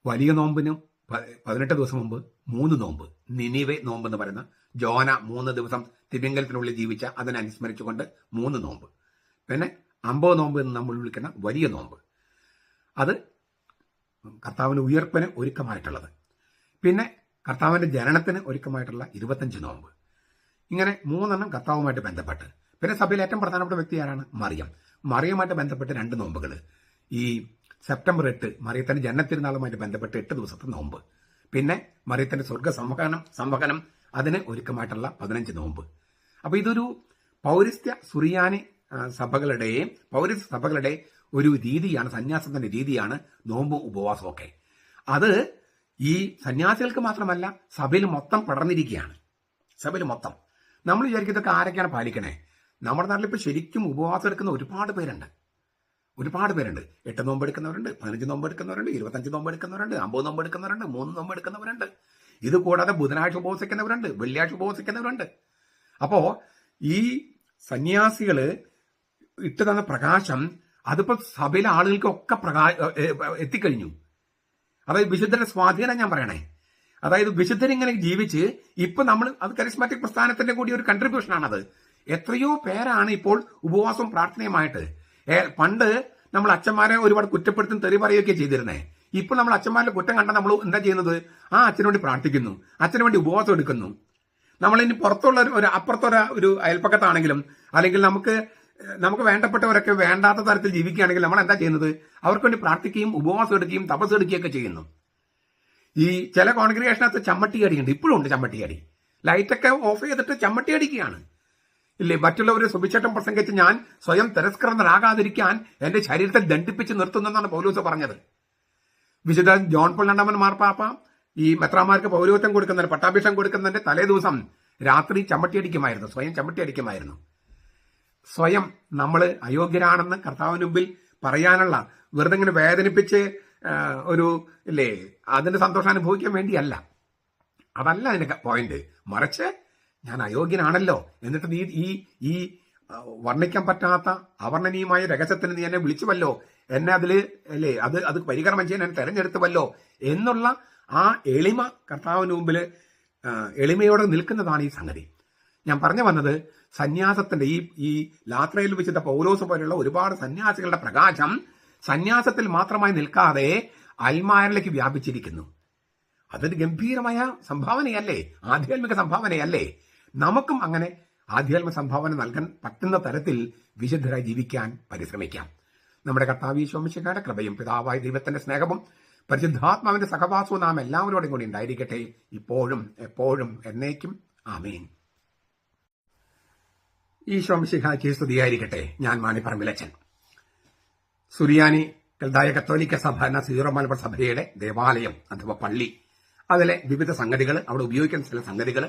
വലിയ നോമ്പിനും 18 ദിവസം മുമ്പ് 3 നോമ്പ്, നിനിവെ നോമ്പ് എന്ന് പറയുന്ന ജോന 3 ദിവസം തിമിംഗലത്തിനുള്ളിൽ ജീവിച്ച അതിനെ അനുസ്മരിച്ചുകൊണ്ട് 3 നോമ്പ്, പിന്നെ 50 നോമ്പ് എന്ന് നമ്മൾ വിളിക്കുന്ന വലിയ നോമ്പ്, അത് കർത്താവിന്റെ ഉയർപ്പിന് ഒരുക്കമായിട്ടുള്ളത്, പിന്നെ കർത്താവിന്റെ ജനനത്തിന് ഒരുക്കമായിട്ടുള്ള 25 നോമ്പ്. ഇങ്ങനെ 3 കർത്താവുമായിട്ട് ബന്ധപ്പെട്ട്. പിന്നെ സഭയിൽ ഏറ്റവും പ്രധാനപ്പെട്ട വ്യക്തി ആരാണ്? മറിയമായിട്ട് ബന്ധപ്പെട്ട് 2 നോമ്പുകൾ. ഈ സെപ്റ്റംബർ 8 മറിയത്തിന്റെ ജനനത്തിരുന്നാളുമായിട്ട് ബന്ധപ്പെട്ട് 8 ദിവസത്തെ നോമ്പ്, പിന്നെ മറിയത്തിന്റെ സ്വർഗ സംവഹനം അതിന് ഒരുക്കമായിട്ടുള്ള 15 നോമ്പ്. അപ്പൊ ഇതൊരു പൗരസ്ത്യ സുറിയാനി പൗരസ്ത്യ സഭകളുടെ ഒരു രീതിയാണ്, സന്യാസത്തിന്റെ രീതിയാണ് നോമ്പും ഉപവാസവും ഒക്കെ. അത് ഈ സന്യാസികൾക്ക് മാത്രമല്ല, സഭയിൽ മൊത്തം പടർന്നിരിക്കുകയാണ്. സഭയിൽ മൊത്തം നമ്മൾ വിചാരിക്കും ഇതൊക്കെ ആരൊക്കെയാണ് പാലിക്കണേ? നമ്മുടെ നാട്ടിൽ ഇപ്പൊ ശരിക്കും ഉപവാസം എടുക്കുന്ന ഒരുപാട് പേരുണ്ട്. 8 നോമ്പ് എടുക്കുന്നവരുണ്ട്, 15 നോമ്പ് എടുക്കുന്നവരുണ്ട്, 25 നോമ്പ് എടുക്കുന്നവരുണ്ട്, 50 നോമ്പ് എടുക്കുന്നവരുണ്ട്, 3 നോമ്പ് എടുക്കുന്നവരുണ്ട്. ഇത് കൂടാതെ ബുധനാഴ്ച ഉപവസിക്കുന്നവരുണ്ട്, വെള്ളിയാഴ്ച ഉപവസിക്കുന്നവരുണ്ട്. അപ്പോ ഈ സന്യാസികള് ഇട്ട് തന്ന പ്രകാശം അതിപ്പോ സഭയിലെ ആളുകൾക്കൊക്കെ എത്തിക്കഴിഞ്ഞു. അതായത് വിശുദ്ധരുടെ സ്വാധീനം ഞാൻ പറയണേ. അതായത് വിശുദ്ധരിങ്ങനെ ജീവിച്ച് ഇപ്പൊ നമ്മൾ അത് കരിസ്മാറ്റിക് പ്രസ്ഥാനത്തിന്റെ കൂടി ഒരു കൺട്രിബ്യൂഷനാണത്. എത്രയോ പേരാണ് ഇപ്പോൾ ഉപവാസവും പ്രാർത്ഥനയുമായിട്ട്. പണ്ട് നമ്മൾ അച്ഛന്മാരെ ഒരുപാട് കുറ്റപ്പെടുത്തും തെറി പറയുകയൊക്കെ ചെയ്തിരുന്നേ. ഇപ്പോൾ നമ്മൾ അച്ഛന്മാരുടെ കുറ്റം കണ്ടാൽ നമ്മൾ എന്താ ചെയ്യുന്നത്? ആ അച്ഛനു വേണ്ടി പ്രാർത്ഥിക്കുന്നു, അച്ഛനു വേണ്ടി ഉപവാസം എടുക്കുന്നു. നമ്മളിനി പുറത്തുള്ള അപ്പുറത്തുള്ള ഒരു അയൽപ്പക്കത്താണെങ്കിലും അല്ലെങ്കിൽ നമുക്ക് വേണ്ടപ്പെട്ടവരൊക്കെ വേണ്ടാത്ത തരത്തിൽ ജീവിക്കുകയാണെങ്കിൽ നമ്മൾ എന്താ ചെയ്യുന്നത്? അവർക്ക് വേണ്ടി പ്രാർത്ഥിക്കുകയും ഉപവാസം എടുക്കുകയും തപസ് എടുക്കുകയൊക്കെ ചെയ്യുന്നു. ഈ ചില കോൺഗ്രിഗേഷനകത്ത് ചമ്മട്ടിയടിയുണ്ട്, ഇപ്പോഴും ഉണ്ട് ചമ്മട്ടിയടി. ലൈറ്റൊക്കെ ഓഫ് ചെയ്തിട്ട് ചമ്മട്ടി അടിക്കുകയാണ്. ഇല്ലേ, മറ്റുള്ളവരെ സുവിശേഷം പ്രസംഗിച്ച് ഞാൻ സ്വയം തിരസ്കൃതനാകാതിരിക്കാൻ എന്റെ ശരീരത്തെ ദണ്ഡിപ്പിച്ച് നിർത്തുന്നെന്നാണ് പൗലോസ് പറഞ്ഞത്. വിശുദ്ധ ജോൺ പോൾ രണ്ടാമൻ മാർപ്പാപ്പ ഈ മെത്രാമാർക്ക് പൗരോഹിത്യം കൊടുക്കുന്നതിന്, പട്ടാഭിഷേകം കൊടുക്കുന്നതിന്റെ തലേ ദിവസം രാത്രി ചമ്മട്ടിയടിക്കുമായിരുന്നു, സ്വയം ചമ്മട്ടിയടിക്കുമായിരുന്നു. സ്വയം നമ്മൾ അയോഗ്യരാണെന്ന് കർത്താവിന് മുമ്പിൽ പറയാനുള്ള, വെറുതെ ഇങ്ങനെ വേദനിപ്പിച്ച് ഇല്ലേ അതിന്റെ സന്തോഷം അനുഭവിക്കാൻ വേണ്ടിയല്ല. അതല്ല അതിന്റെ പോയിന്റ്. മറിച്ച് ഞാൻ അയോഗ്യനാണല്ലോ, എന്നിട്ട് നീ ഈ വർണ്ണിക്കാൻ പറ്റാത്ത അവർണ്ണനീയമായ രഹസ്യത്തിന് നീ എന്നെ വിളിച്ചുവല്ലോ, എന്നെ അതില് അല്ലേ അത് പരികർമ്മം ചെയ്യാൻ എന്നെ തെരഞ്ഞെടുത്തുവല്ലോ എന്നുള്ള ആ എളിമ കർത്താവിന് മുമ്പിൽ എളിമയോടെ നിൽക്കുന്നതാണ് ഈ സംഗതി. ഞാൻ പറഞ്ഞു വന്നത് സന്യാസത്തിന്റെ ഈ ലാത്രയിൽ വെച്ചിട്ട പൗലോസ് പോലെയുള്ള ഒരുപാട് സന്യാസികളുടെ പ്രകാശം സന്യാസത്തിൽ മാത്രമായി നിൽക്കാതെ അൽമാരിലേക്ക് വ്യാപിച്ചിരിക്കുന്നു. അതൊരു ഗംഭീരമായ സംഭാവനയല്ലേ, ആധ്യാത്മിക സംഭാവനയല്ലേ? നമുക്കും അങ്ങനെ ആധ്യാത്മിക സംഭാവന നൽകാൻ പറ്റുന്ന തരത്തിൽ വിശുദ്ധരായി ജീവിക്കാൻ പരിശ്രമിക്കാം. നമ്മുടെ കർത്താവ് യേശു മിശിഹായുടെ കൃപയും പിതാവായ ദൈവത്തിന്റെ സ്നേഹവും പരിശുദ്ധാത്മാവിന്റെ സഹവാസവും നാം എല്ലാവരോടും കൂടി ഉണ്ടായിരിക്കട്ടെ, ഇപ്പോഴും എപ്പോഴും എന്നേക്കും. ആമേൻ. ഈശോ മിശിഹായ്ക്ക് സ്തുതിയായിരിക്കട്ടെ. ഞാൻ മാണിപ്പറമ്പിലച്ചൻ. സുറിയാനി കൽദായ കത്തോലിക്ക സഭ എന്ന സീറോ മലബാർ സഭയുടെ ദേവാലയം അഥവാ പള്ളി, അതിലെ വിവിധ സംഗതികൾ, അവിടെ ഉപയോഗിക്കുന്ന ചില സംഗതികൾ,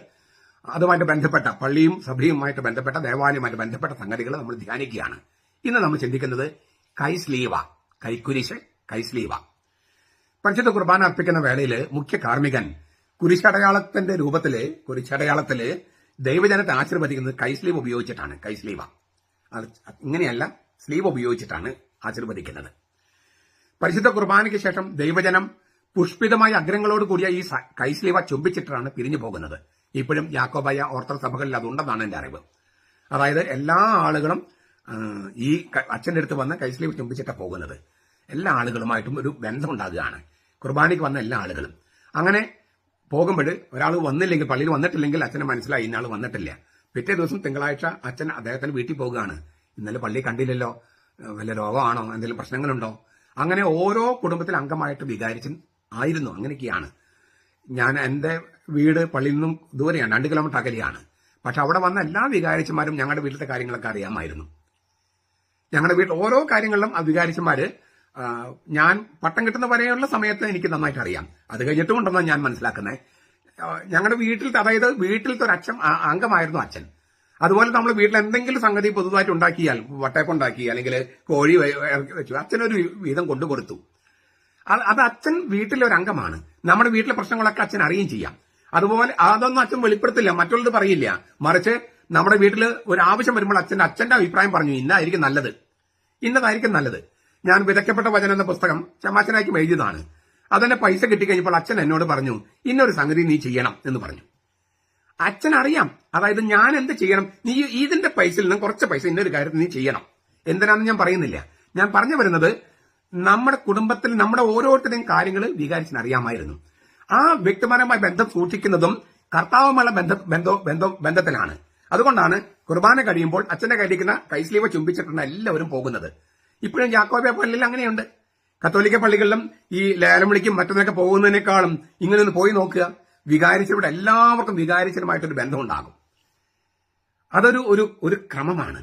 അതുമായിട്ട് ബന്ധപ്പെട്ട പള്ളിയും സഭയുമായിട്ട് ബന്ധപ്പെട്ട ദേവാലയവുമായിട്ട് ബന്ധപ്പെട്ട സംഗതികൾ നമ്മൾ ധ്യാനിക്കുകയാണ്. ഇന്ന് നമ്മൾ ചിന്തിക്കുന്നത് കൈസ്ലീവ, കൈക്കുരിശ്, കൈസ്ലീവ. പരിശുദ്ധ കുർബാന അർപ്പിക്കുന്ന വേളയിൽ മുഖ്യ കാർമ്മികൻ കുരിശടയാളത്തില് ദൈവജനത്തെ ആശീർവദിക്കുന്നത് കൈസ്ലീവ് ഉപയോഗിച്ചിട്ടാണ്. കൈസ്ലീവ ഇങ്ങനെയല്ല, സ്ലീവ് ഉപയോഗിച്ചിട്ടാണ് ആശീർവദിക്കുന്നത്. പരിശുദ്ധ കുർബാനയ്ക്ക് ശേഷം ദൈവജനം പുഷ്പിതമായ അഗ്രങ്ങളോട് കൂടിയ ഈ കൈസ്ലീവ ചുംബിച്ചിട്ടാണ് പിരിഞ്ഞു പോകുന്നത്. ഇപ്പോഴും യാക്കോബായ ഓർത്തഡോക്സ് സഭകളിൽ അതുണ്ടെന്നാണ് എന്റെ അറിവ്. അതായത് എല്ലാ ആളുകളും ഈ അച്ഛന്റെ അടുത്ത് വന്ന് കൈസ്ലീവ് ചുംബിച്ചിട്ടാണ് പോകുന്നത്. എല്ലാ ആളുകളുമായിട്ടും ഒരു ബന്ധം ഉണ്ടാകുകയാണ്, കുർബാനയ്ക്ക് വന്ന എല്ലാ ആളുകളും. അങ്ങനെ പോകുമ്പോൾ ഒരാൾ വന്നില്ലെങ്കിൽ, പള്ളിയിൽ വന്നിട്ടില്ലെങ്കിൽ അച്ഛനെ മനസ്സിലായി ഇന്നാൾ വന്നിട്ടില്ല. പിറ്റേ ദിവസം തിങ്കളാഴ്ച അച്ഛൻ അദ്ദേഹത്തിന് വീട്ടിൽ പോകുകയാണ്. ഇന്നലെ പള്ളി കണ്ടില്ലല്ലോ, വല്ല രോഗമാണോ, എന്തെങ്കിലും പ്രശ്നങ്ങളുണ്ടോ? അങ്ങനെ ഓരോ കുടുംബത്തിൽ അംഗമായിട്ട് വികാരിച്ചൻ ആയിരുന്നു. അങ്ങനെയൊക്കെയാണ്. ഞാൻ എന്റെ വീട് പള്ളിയിൽ നിന്നും ദൂരെയാണ്, 2 കിലോമീറ്റർ അകലെയാണ്. പക്ഷെ അവിടെ വന്ന എല്ലാ വികാരിച്ചന്മാരും ഞങ്ങളുടെ വീട്ടിലത്തെ കാര്യങ്ങളൊക്കെ അറിയാമായിരുന്നു. ഞങ്ങളുടെ വീട്ടിൽ ഓരോ കാര്യങ്ങളിലും ആ വികാരിച്ചന്മാര് ഞാൻ പട്ടം കിട്ടുന്ന വരെയുള്ള സമയത്ത് എനിക്ക് നന്നായിട്ട് അറിയാം. അത് കഴിഞ്ഞിട്ടും ഉണ്ടെന്നാണ് ഞാൻ മനസ്സിലാക്കുന്നത്. ഞങ്ങളുടെ വീട്ടിലത്തെ, അതായത് വീട്ടിലത്തെ ഒരു അച്ഛൻ അംഗമായിരുന്നു അച്ഛൻ. അതുപോലെ നമ്മൾ വീട്ടിൽ എന്തെങ്കിലും സംഗതി പുതുതായിട്ട് ഉണ്ടാക്കിയാൽ, വട്ടയപ്പം ഉണ്ടാക്കി അല്ലെങ്കിൽ കോഴി വെച്ചു, അച്ഛനൊരു വീതം കൊണ്ടുകൊടുത്തു. അത് അച്ഛൻ വീട്ടിലെ ഒരു അംഗമാണ്. നമ്മുടെ വീട്ടിലെ പ്രശ്നങ്ങളൊക്കെ അച്ഛൻ അറിയുകയും ചെയ്യാം. അതുപോലെ അതൊന്നും അച്ഛൻ വെളിപ്പെടുത്തില്ല, മറ്റുള്ളത് പറയില്ല. മറിച്ച് നമ്മുടെ വീട്ടിൽ ഒരു ആവശ്യം വരുമ്പോൾ അച്ഛന്റെ അഭിപ്രായം പറഞ്ഞു, ഇന്നതായിരിക്കും നല്ലത്. ഞാൻ വിതയ്ക്കപ്പെട്ട വചനം എന്ന പുസ്തകം ചമാച്ചനാക്കി എഴുതിയതാണ്. അതെന്നെ പൈസ കിട്ടിക്കഴിഞ്ഞപ്പോൾ അച്ഛൻ എന്നോട് പറഞ്ഞു, ഇന്നൊരു സംഗതി നീ ചെയ്യണം എന്ന് പറഞ്ഞു. അച്ഛൻ അറിയാം, അതായത് ഞാൻ എന്ത് ചെയ്യണം, നീ ഇതിന്റെ പൈസയിൽ നിന്ന് കുറച്ച് പൈസ ഇന്നൊരു കാര്യത്തിൽ നീ ചെയ്യണം. എന്തിനാണെന്ന് ഞാൻ പറയുന്നില്ല. ഞാൻ പറഞ്ഞു വരുന്നത്, നമ്മുടെ കുടുംബത്തിൽ നമ്മുടെ ഓരോരുത്തരുടെയും കാര്യങ്ങൾ വികാരിച്ചിന് അറിയാമായിരുന്നു. ആ വ്യക്തിപരമായ ബന്ധം സൂക്ഷിക്കുന്നതും കർത്താവുമായുള്ള ബന്ധത്തിലാണ്. അതുകൊണ്ടാണ് കുർബാന കഴിയുമ്പോൾ അച്ഛന്റെ കയ്യിലിരിക്കുന്ന കൈസ്ലീവ ചുംബിച്ചിട്ടാണ് എല്ലാവരും പോകുന്നത്. ഇപ്പോഴും യാക്കോബ പള്ളിയിൽ അങ്ങനെയുണ്ട്. കത്തോലിക്ക പള്ളികളിലും ഈ ലേലം വിളിക്കും മറ്റൊന്നൊക്കെ പോകുന്നതിനേക്കാളും ഇങ്ങനെ ഒന്ന് പോയി നോക്കുക. വികാരിച്ചവിടെ എല്ലാവർക്കും വികാരിച്ചതുമായിട്ടൊരു ബന്ധം ഉണ്ടാകും. അതൊരു ഒരു ക്രമമാണ്.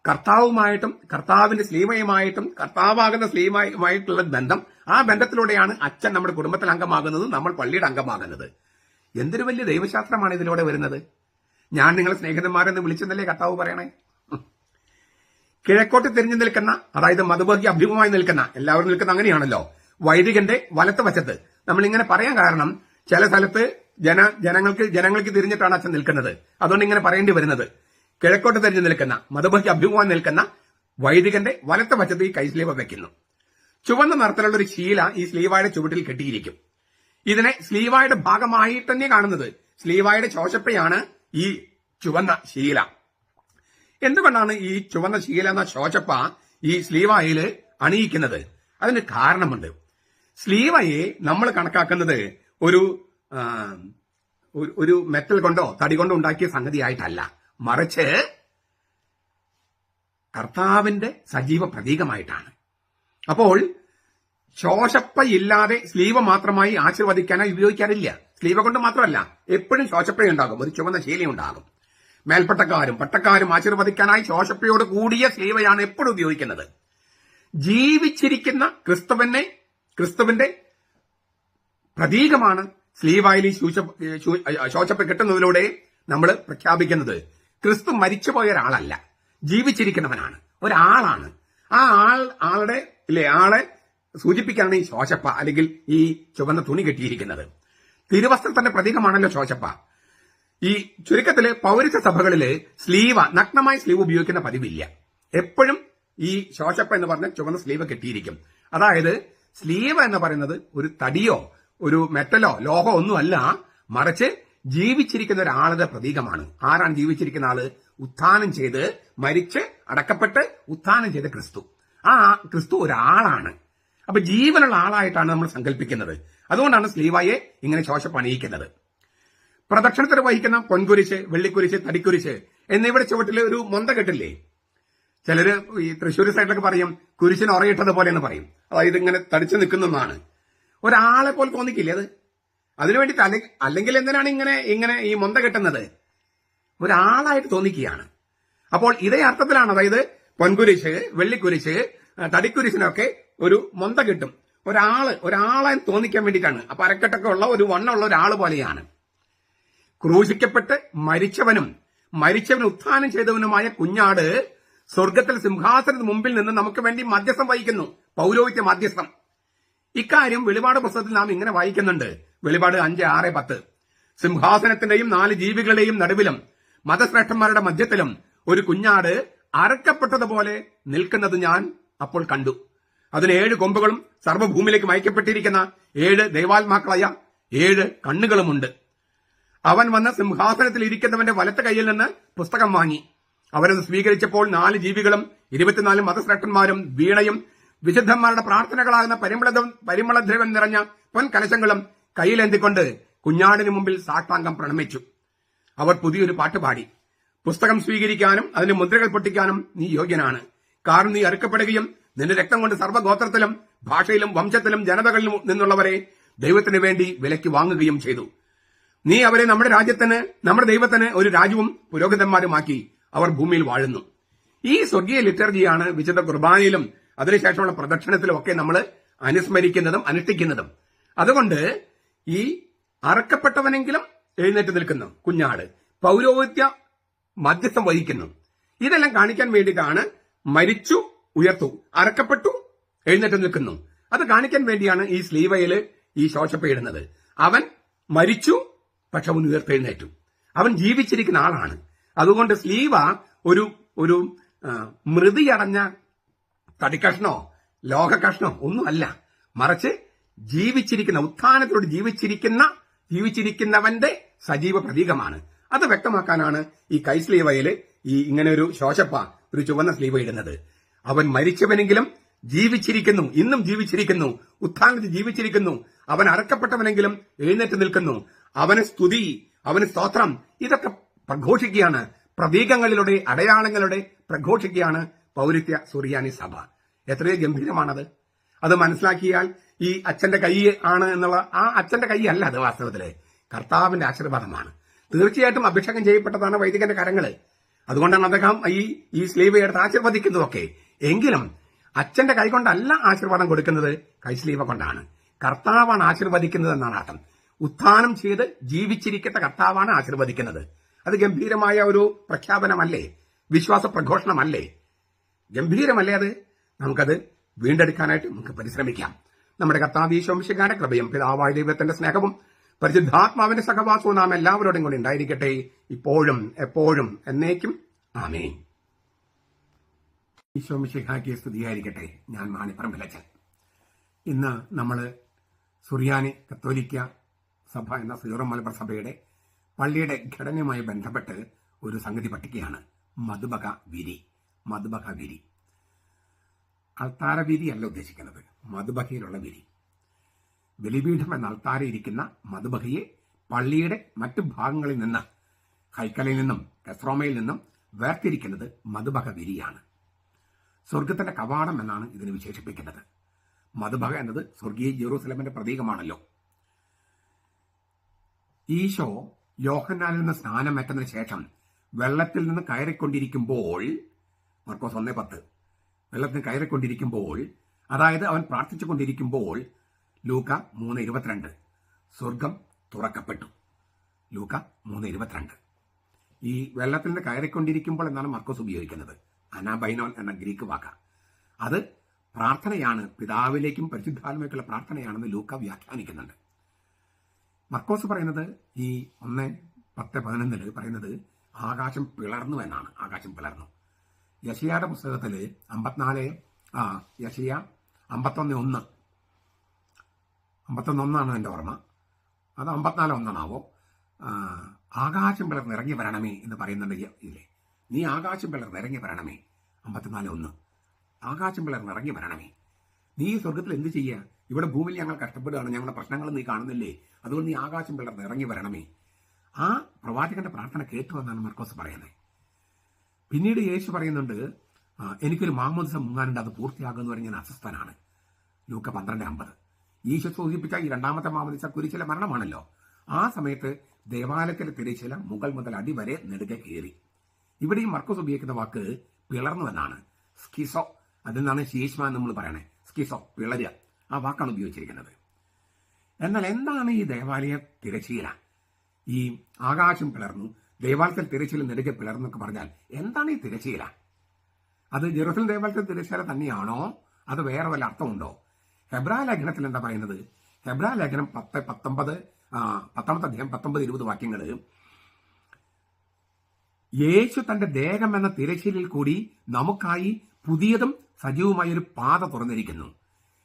കർത്താവുമായിട്ടും കർത്താവിന്റെ സ്ലീവയുമായിട്ടും കർത്താവാകുന്ന സ്ലീവയുമായിട്ടുള്ള ബന്ധം, ആ ബന്ധത്തിലൂടെയാണ് അച്ഛൻ നമ്മുടെ കുടുംബത്തിൽ അംഗമാകുന്നത്, നമ്മൾ പള്ളിയുടെ അംഗമാകുന്നത്. എന്തൊരു വലിയ ദൈവശാസ്ത്രമാണ് ഇതിലൂടെ വരുന്നത്. ഞാൻ നിങ്ങളെ സ്നേഹിതന്മാരെന്ന് വിളിച്ചെന്നല്ലേ കർത്താവ് പറയണേ. കിഴക്കോട്ട് തിരിഞ്ഞു നിൽക്കുന്ന, അതായത് മതബോധി അഭിമുഖമായി നിൽക്കുന്ന, എല്ലാവരും നിൽക്കുന്ന അങ്ങനെയാണല്ലോ, വൈദികന്റെ വലത്ത് വശത്ത്. നമ്മൾ ഇങ്ങനെ പറയാൻ കാരണം ചില സ്ഥലത്ത് ജനങ്ങൾക്ക് തിരിഞ്ഞിട്ടാണ് അച്ഛൻ നിൽക്കുന്നത്. അതുകൊണ്ട് ഇങ്ങനെ പറയേണ്ടി വരുന്നത്. കിഴക്കോട്ട് തിരിഞ്ഞു നിൽക്കുന്ന, മതബോധി അഭിമുഖമായി നിൽക്കുന്ന വൈദികന്റെ വലത്ത് വശത്ത് ഈ കൈസ്ലീവ വെക്കുന്നു. ചുവന്ന നിറത്തിലുള്ള ഒരു ശീല ഈ സ്ലീവായുടെ ചുവട്ടിൽ കെട്ടിയിരിക്കും. ഇതിനെ സ്ലീവായുടെ ഭാഗമായിട്ട് തന്നെ കാണുന്നത്. സ്ലീവായുടെ ശോശപ്പയാണ് ഈ ചുവന്ന ശീല. എന്തുകൊണ്ടാണ് ഈ ചുവന്ന ശീല എന്ന ശോശപ്പ ഈ സ്ലീവായില് അണിയിക്കുന്നത്? അതിന് കാരണമുണ്ട്. സ്ലീവയെ നമ്മൾ കണക്കാക്കുന്നത് ഒരു മെറ്റൽ കൊണ്ടോ തടി കൊണ്ടോ ഉണ്ടാക്കിയ സംഗതിയായിട്ടല്ല, മറിച്ച് കർത്താവിന്റെ സജീവ പ്രതീകമായിട്ടാണ്. അപ്പോൾ ശോശപ്പയില്ലാതെ സ്ലീവ മാത്രമായി ആശീർവദിക്കാനായി ഉപയോഗിക്കാറില്ല. സ്ലീവ കൊണ്ട് മാത്രമല്ല, എപ്പോഴും ശോശപ്പയുണ്ടാകും, ഒരു ചുവന്ന ശീലയുണ്ടാകും. പട്ടക്കാരും ആശീർവദിക്കാനായി ശോശപ്പയോട് കൂടിയ സ്ലീവയാണ് എപ്പോഴും ഉപയോഗിക്കുന്നത്. ജീവിച്ചിരിക്കുന്ന ക്രിസ്തുവിന്റെ പ്രതീകമാണ് സ്ലീവായിൽ ശോശപ്പ കിട്ടുന്നതിലൂടെ നമ്മൾ പ്രഖ്യാപിക്കുന്നത്. ക്രിസ്തു മരിച്ചുപോയ ഒരാളല്ല, ജീവിച്ചിരിക്കുന്നവനാണ്, ഒരാളാണ്. ആ ആളെ സൂചിപ്പിക്കാനാണ് ഈ ശോശപ്പ അല്ലെങ്കിൽ ഈ ചുവന്ന തുണി കെട്ടിയിരിക്കുന്നത്. തിരുവസ്ത്രത്തിന്റെ പ്രതീകമാണല്ലോ ശോശപ്പ. ഈ ചുരുക്കത്തില് പൗരസ്ത്യ സഭകളില് നഗ്നമായ സ്ലീവ് ഉപയോഗിക്കുന്ന പതിവില്ല. എപ്പോഴും ഈ ശോശപ്പ എന്ന് പറഞ്ഞ ചുവന്ന സ്ലീവ് കെട്ടിയിരിക്കും. അതായത് സ്ലീവ് എന്ന് പറയുന്നത് ഒരു തടിയോ ഒരു മെറ്റലോ ലോഹോ ഒന്നുമല്ല, മറിച്ച് ജീവിച്ചിരിക്കുന്ന ഒരാളുടെ പ്രതീകമാണ്. ആരാണ് ജീവിച്ചിരിക്കുന്ന ആള്? ഉത്ഥാനം ചെയ്ത് മരിച്ച് അടക്കപ്പെട്ട് ഉത്ഥാനം ചെയ്ത ക്രിസ്തു. ആ ക്രിസ്തു ഒരാളാണ്. അപ്പൊ ജീവനുള്ള ആളായിട്ടാണ് നമ്മൾ സങ്കല്പിക്കുന്നത്. അതുകൊണ്ടാണ് സ്ലീവായെ ഇങ്ങനെ ശോശപ്പണിയിക്കുന്നത്. പ്രദക്ഷിണത്തിൽ വഹിക്കുന്ന പൊൻകുരിശ്, വെള്ളിക്കുരിശ്, തടിക്കുരിശ് എന്നിവയുടെ ചുവട്ടിൽ ഒരു മൊന്ത കെട്ടില്ലേ? ചിലര് ഈ തൃശ്ശൂർ സൈഡിലൊക്കെ പറയും കുരിശിന് ഉറയിട്ടതുപോലെ എന്ന് പറയും. അതായത് ഇങ്ങനെ തടിച്ചു നിൽക്കുന്നതാണ്. ഒരാളെ പോലെ തോന്നിക്കില്ലേ അത്? അതിനുവേണ്ടി അല്ലെങ്കിൽ എന്തിനാണ് ഇങ്ങനെ ഈ മൊന്ത കെട്ടുന്നത്? ഒരാളായിട്ട് തോന്നിക്കുകയാണ്. അപ്പോൾ ഇതേ അർത്ഥത്തിലാണ്. അതായത് പൊൻകുരിശ്, വെള്ളിക്കുരിശ്, തടിക്കുരിശിനൊക്കെ ഒരു മൊന്ത കിട്ടും. ഒരാളെ തോന്നിക്കാൻ വേണ്ടിയിട്ടാണ്. അപ്പൊ അരക്കെട്ടൊക്കെ ഉള്ള ഒരു വണ്ണമുള്ള ഒരാൾ പോലെയാണ്. ക്രൂശിക്കപ്പെട്ട് മരിച്ചവൻ ഉത്ഥാനം ചെയ്തവനുമായ കുഞ്ഞാട് സ്വർഗത്തിൽ സിംഹാസനത്തിന് മുമ്പിൽ നിന്ന് നമുക്ക് വേണ്ടി മധ്യസ്ഥം വഹിക്കുന്നു. പൗരോഹിത്യ മധ്യസ്ഥം. ഇക്കാര്യം വെളിപാട് പുസ്തകത്തിൽ നാം ഇങ്ങനെ വായിക്കുന്നുണ്ട്. വെളിപാട് 5, 6, 10. സിംഹാസനത്തിന്റെയും 4 ജീവികളുടെയും നടുവിലും മതശ്രേഷ്ഠന്മാരുടെ മധ്യത്തിലും ഒരു കുഞ്ഞാട് അറക്കപ്പെട്ടതുപോലെ നിൽക്കുന്നത് ഞാൻ അപ്പോൾ കണ്ടു. അതിന് 7 കൊമ്പുകളും സർവ്വഭൂമിയിലേക്ക് അയക്കപ്പെട്ടിരിക്കുന്ന 7 ദൈവാത്മാക്കളായ 7 കണ്ണുകളുമുണ്ട്. അവൻ വന്ന് സിംഹാസനത്തിൽ ഇരിക്കുന്നവന്റെ വലത്ത് കൈയിൽ നിന്ന് പുസ്തകം വാങ്ങി. അവരത് സ്വീകരിച്ചപ്പോൾ 4 ജീവികളും 24 മതശ്രേഷ്ഠന്മാരും വീണയും വിശുദ്ധന്മാരുടെ പ്രാർത്ഥനകളാകുന്ന പരിമളദ്രവ്യം നിറഞ്ഞ പൊൻകലശങ്ങളും കയ്യിലേന്തിക്കൊണ്ട് കുഞ്ഞാടിന് മുമ്പിൽ സാഷ്ടാംഗം പ്രണമിച്ചു. അവർ പുതിയൊരു പാട്ടുപാടി. പുസ്തകം സ്വീകരിക്കാനും അതിന്റെ മുദ്രകൾ പൊട്ടിക്കാനും നീ യോഗ്യനാണ്. കാരണം നീ അറുക്കപ്പെടുകയും നിന്റെ രക്തം കൊണ്ട് സർവ്വഗോത്രത്തിലും ഭാഷയിലും വംശത്തിലും ജനതകളിലും നിന്നുള്ളവരെ ദൈവത്തിന് വേണ്ടി വിലയ്ക്ക് വാങ്ങുകയും ചെയ്തു. നീ അവരെ നമ്മുടെ ദൈവത്തിന് ഒരു രാജ്യവും പുരോഹിതന്മാരുമാക്കി. അവർ ഭൂമിയിൽ വാഴുന്നു. ഈ സ്വർഗീയ ലിറ്റർജിയാണ് വിശുദ്ധ കുർബാനയിലും അതിനുശേഷമുള്ള പ്രദക്ഷിണത്തിലും ഒക്കെ നമ്മൾ അനുസ്മരിക്കുന്നതും അനുഷ്ഠിക്കുന്നതും. അതുകൊണ്ട് ഈ അറക്കപ്പെട്ടവനെങ്കിലും എഴുന്നേറ്റ് നിൽക്കുന്നു കുഞ്ഞാട്, പൗരോഹിത്യ മധ്യസ്ഥം വഹിക്കുന്നു. ഇതെല്ലാം കാണിക്കാൻ വേണ്ടിയിട്ടാണ് മരിച്ചു ഉയർത്തു, അറക്കപ്പെട്ടു, എഴുന്നേറ്റ് നിൽക്കുന്നു. അത് കാണിക്കാൻ വേണ്ടിയാണ് ഈ സ്ലീവയില് ഈ ശോശപ്പയിടുന്നത്. അവൻ മരിച്ചു, പക്ഷെ അവൻ ഉയർത്തെഴുന്നേറ്റു. അവൻ ജീവിച്ചിരിക്കുന്ന ആളാണ്. അതുകൊണ്ട് സ്ലീവ ഒരു മൃതിയടഞ്ഞ തടിക്കഷ്ണോ ലോഹകഷ്ണോ ഒന്നുമല്ല, മറിച്ച് ജീവിച്ചിരിക്കുന്ന, ഉത്ഥാനത്തിലൂടെ ജീവിച്ചിരിക്കുന്നവന്റെ സജീവ പ്രതീകമാണ്. അത് വ്യക്തമാക്കാനാണ് ഈ കൈസ്ലീവയില് ഇങ്ങനെ ഒരു ശോശപ്പ, ഒരു ചുവന്ന സ്ലീവ ഇടുന്നത്. അവൻ മരിച്ചവനെങ്കിലും ജീവിച്ചിരിക്കുന്നു, ഇന്നും ജീവിച്ചിരിക്കുന്നു, ഉത്ഥാനത്തിൽ ജീവിച്ചിരിക്കുന്നു. അവൻ അറക്കപ്പെട്ടവനെങ്കിലും എഴുന്നേറ്റ് നിൽക്കുന്നു. അവന് സ്തുതി, അവന് സ്തോത്രം, ഇതൊക്കെ പ്രഘോഷിക്കുകയാണ്. പ്രതീകങ്ങളിലൂടെ, അടയാളങ്ങളുടെ പ്രഘോഷിക്കുകയാണ് പൗരത്യ സുറിയാനി സഭ. എത്രയോ ഗംഭീരമാണത്. അത് മനസ്സിലാക്കിയാൽ ഈ അച്ഛന്റെ കൈ ആണ് എന്നുള്ള ആ അച്ഛന്റെ കൈ അല്ല, അത് വാസ്തവത്തില് കർത്താവിന്റെ ആശീർവാദമാണ്. തീർച്ചയായിട്ടും അഭിഷേകം ചെയ്യപ്പെട്ടതാണ് വൈദികന്റെ കരങ്ങള്. അതുകൊണ്ടാണ് അദ്ദേഹം ഈ സ്ലീവ് എടുത്ത് ആശീർവദിക്കുന്നതൊക്കെ. എങ്കിലും അച്ഛന്റെ കൈ കൊണ്ടല്ല ആശീർവാദം കൊടുക്കുന്നത്, കൈസ്ലീവ കൊണ്ടാണ്. കർത്താവാണ് ആശീർവദിക്കുന്നത് എന്നാണ് അർത്ഥം. ഉത്ഥാനം ചെയ്ത് ജീവിച്ചിരിക്കത്ത കർത്താവാണ് ആശീർവദിക്കുന്നത്. അത് ഗംഭീരമായ ഒരു പ്രഖ്യാപനമല്ലേ? വിശ്വാസ പ്രഘോഷണമല്ലേ? ഗംഭീരമല്ലേ അത്? നമുക്കത് വീണ്ടെടുക്കാനായിട്ട് നമുക്ക് പരിശ്രമിക്കാം. നമ്മുടെ കർത്താവ് ഈശോ മിശിഹായുടെ കൃപയും പിതാവായ ദൈവത്തിന്റെ സ്നേഹവും പരിശുദ്ധാത്മാവിന്റെ സഹവാസവും നാം എല്ലാവരോടും കൂടി ഉണ്ടായിരിക്കട്ടെ, ഇപ്പോഴും എപ്പോഴും എന്നേക്കും. ആമേൻ. ഈശോ മിശിഹായ്ക്ക് സ്തുതിയായിരിക്കട്ടെ. ഞാൻ മാണിപ്പറമ്പിലച്ചൻ. ഇന്ന് നമ്മൾ സുറിയാനി കത്തോലിക്ക സഭ എന്ന സീറോ മലബാർ സഭയുടെ പള്ളിയുടെ ഘടനയുമായി ബന്ധപ്പെട്ട് ഒരു സംഗതി പഠിക്കുകയാണ്. മധുബക വിരി. അൾത്താര വിരി അല്ല ഉദ്ദേശിക്കുന്നത്, മധുബകയിലുള്ള വിരി. ബലിപീഠം എന്ന അൾത്താരയിരിക്കുന്ന മധുബകയെ പള്ളിയുടെ മറ്റു ഭാഗങ്ങളിൽ നിന്ന്, ഹൈക്കലയിൽ നിന്നും കെസ്രോമയിൽ നിന്നും വേർതിരിക്കുന്നത് മധുബക വിരിയാണ്. സ്വർഗത്തിന്റെ കവാടം എന്നാണ് ഇതിനെ വിശേഷിപ്പിക്കുന്നത്. മധുബക എന്നത് സ്വർഗീയ ജെറൂസലമിന്റെ പ്രതീകമാണല്ലോ. ഈശോ യോഹന്നാനിൽ നിന്ന് സ്നാനമേറ്റതിനു ശേഷം വെള്ളത്തിൽ നിന്ന് കയറിക്കൊണ്ടിരിക്കുമ്പോൾ, മർക്കോസ് 1:10, വെള്ളത്തിന് കയറിക്കൊണ്ടിരിക്കുമ്പോൾ, അതായത് അവൻ പ്രാർത്ഥിച്ചുകൊണ്ടിരിക്കുമ്പോൾ, ലൂക്ക 3:22, സ്വർഗം തുറക്കപ്പെട്ടു. ലൂക്ക 3:22. ഈ വെള്ളത്തിൽ നിന്ന് കയറിക്കൊണ്ടിരിക്കുമ്പോൾ എന്നാണ് മർക്കോസ് ഉപയോഗിക്കുന്നത്. അനാബൈനോൻ എന്ന ഗ്രീക്ക് വാക്ക്. അത് പ്രാർത്ഥനയാണ്, പിതാവിലേക്കും പരിശുദ്ധാത്മാവിലേക്കുള്ള പ്രാർത്ഥനയാണെന്ന് ലൂക്ക വ്യാഖ്യാനിക്കുന്നുണ്ട്. മർക്കോസ് പറയുന്നത് ഈ 1:10-11 പറയുന്നത് ആകാശം പിളർന്നു എന്നാണ്. ആകാശം പിളർന്നു. യെശയ്യായുടെ പുസ്തകത്തില് 51:1 51 എൻ്റെ ഓർമ്മ, അത് 54:1 ആകാശം പിളർന്ന് ഇറങ്ങി വരണമേ എന്ന് പറയുന്നുണ്ട് ഇല്ലേ? നീ ആകാശം പിളർന്ന് ഇറങ്ങി വരണമേ. 54:1 ആകാശം പിളർന്ന് ഇറങ്ങി വരണമേ. നീ ഈ സ്വർഗത്തിൽ എന്ത് ചെയ്യുക? ഇവിടെ ഭൂമിയിൽ ഞങ്ങൾ കഷ്ടപ്പെടുകയാണ്, ഞങ്ങളുടെ പ്രശ്നങ്ങൾ നീ കാണുന്നില്ലേ? അതുകൊണ്ട് നീ ആകാശം പിളർന്ന് ഇറങ്ങി വരണമേ. ആ പ്രവാചകന്റെ പ്രാർത്ഥന കേട്ടു എന്നാണ് മർക്കോസ് പറയുന്നത്. പിന്നീട് യേശു പറയുന്നുണ്ട്, എനിക്കൊരു മാമോദിസ മുങ്ങാനുണ്ട്, അത് പൂർത്തിയാകുമെന്ന് പറഞ്ഞ് ഞാൻ അസ്വസ്ഥനാണ്. ലൂക്ക 12:50. ഈശോ സൂചിപ്പിച്ച ഈ രണ്ടാമത്തെ മാമോദിസ കുരിശിലെ മരണമാണല്ലോ. ആ സമയത്ത് ദേവാലയത്തിലെ തിരശ്ശീല മുകൾ മുതൽ അടിവരെ നെടുകെ കയറി. ഇവിടെ ഈ മർക്കോസ് ഉപയോഗിക്കുന്ന വാക്ക് പിളർന്നു എന്നാണ്. സ്കിസോ, അതിൽ നിന്നാണ് ശീഷ്മ നമ്മൾ പറയണേ. സ്കിസോ, പിളരുക, ആ വാക്കാണ് ഉപയോഗിച്ചിരിക്കുന്നത്. എന്നാൽ എന്താണ് ഈ ദേവാലയ തിരശ്ശീല? ഈ ആകാശം പിളർന്നു, ദേവാലയത്തിൽ തിരശ്ശീല നെടുകെ പിളർന്നൊക്കെ പറഞ്ഞാൽ എന്താണ് ഈ തിരശ്ശീല? അത് ജെറുസലേം ദേവാലയത്തിൽ തിരശ്ശീല തന്നെയാണോ? അത് വേറെ വല്ല അർത്ഥമുണ്ടോ? ഹെബ്രായ ലേഖനത്തിൽ എന്താ പറയുന്നത്? ഹെബ്രായ ലേഖനം 10:19 19-20 വാക്യങ്ങൾ, യേശു തന്റെ ദേഹം എന്ന തിരശ്ശീലയിൽ കൂടി നമുക്കായി പുതിയതും സജീവമായ ഒരു പാത തുറന്നിരിക്കുന്നു.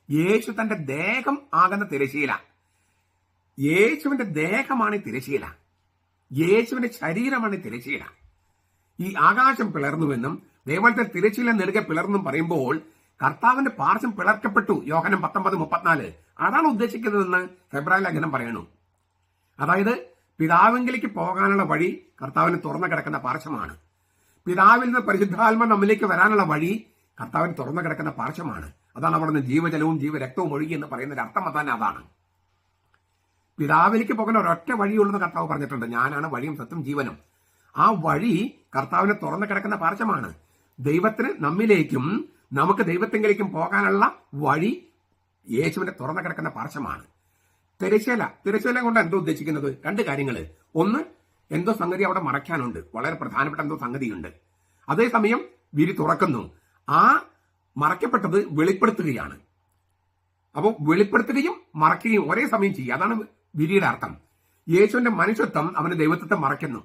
യേശു തന്റെ ദേഹം ആകുന്ന തിരശ്ശീല, യേശുവിന്റെ ദേഹമാണ് തിരശ്ശീല, യേശുവിന്റെ ശരീരമാണ് തിരശ്ശീല. ഈ ആകാശം പിളർന്നുവെന്നും ദേവാലയത്തിൽ തിരശ്ശീല നെടുകെ പിളർന്നും പറയുമ്പോൾ കർത്താവിന്റെ പാർശ്വം പിളർക്കപ്പെട്ടു. യോഹന്നാൻ 19:34 അതാണ് ഉദ്ദേശിക്കുന്നതെന്ന് ഹെബ്രായ ലേഖനം പറയണു. അതായത് പിതാവിലേക്ക് പോകാനുള്ള വഴി കർത്താവിന് തുറന്നു കിടക്കുന്ന പാർശ്വമാണ്. പിതാവിൽ നിന്ന് പരിശുദ്ധാത്മ നമ്മിലേക്ക് വരാനുള്ള വഴി കർത്താവിന് തുറന്നു കിടക്കുന്ന പാർശ്വമാണ്. അതാണ് അവിടെ നിന്ന് ജീവജലവും ജീവരക്തവും ഒഴുകി എന്ന് പറയുന്നതിന്റെ അർത്ഥം തന്നെ അതാണ്. പിതാവിലേക്ക് പോകുന്ന ഒരൊറ്റ വഴിയുള്ളതെന്ന് കർത്താവ് പറഞ്ഞിട്ടുണ്ട്. ഞാനാണ് വഴിയും സത്യവും ജീവനും. ആ വഴി കർത്താവിന് തുറന്നു കിടക്കുന്ന പാർശ്വമാണ്. ദൈവത്തിന് നമ്മിലേക്കും നമുക്ക് ദൈവത്തെങ്കിലേക്കും പോകാനുള്ള വഴി യേശുവിന്റെ തുറന്നു കിടക്കുന്ന പാർശ്വമാണ്. തിരശ്ശീല കൊണ്ട് എന്തോ ഉദ്ദേശിക്കുന്നത്? 2 കാര്യങ്ങൾ. ഒന്ന്, എന്തോ സംഗതി അവിടെ മറയ്ക്കാനുണ്ട്, വളരെ പ്രധാനപ്പെട്ട എന്തോ സംഗതിയുണ്ട്. അതേസമയം വിരി തുറക്കുന്നു. ആ മറയ്ക്കപ്പെട്ടത് വെളിപ്പെടുത്തുകയാണ്. അപ്പോൾ വെളിപ്പെടുത്തുകയും മറയ്ക്കുകയും ഒരേ സമയം ചെയ്യുക, അതാണ് വിരിയുടെ അർത്ഥം. യേശുവിന്റെ മനുഷ്യത്വം അവന്റെ ദൈവത്വത്തെ മറയ്ക്കുന്നു.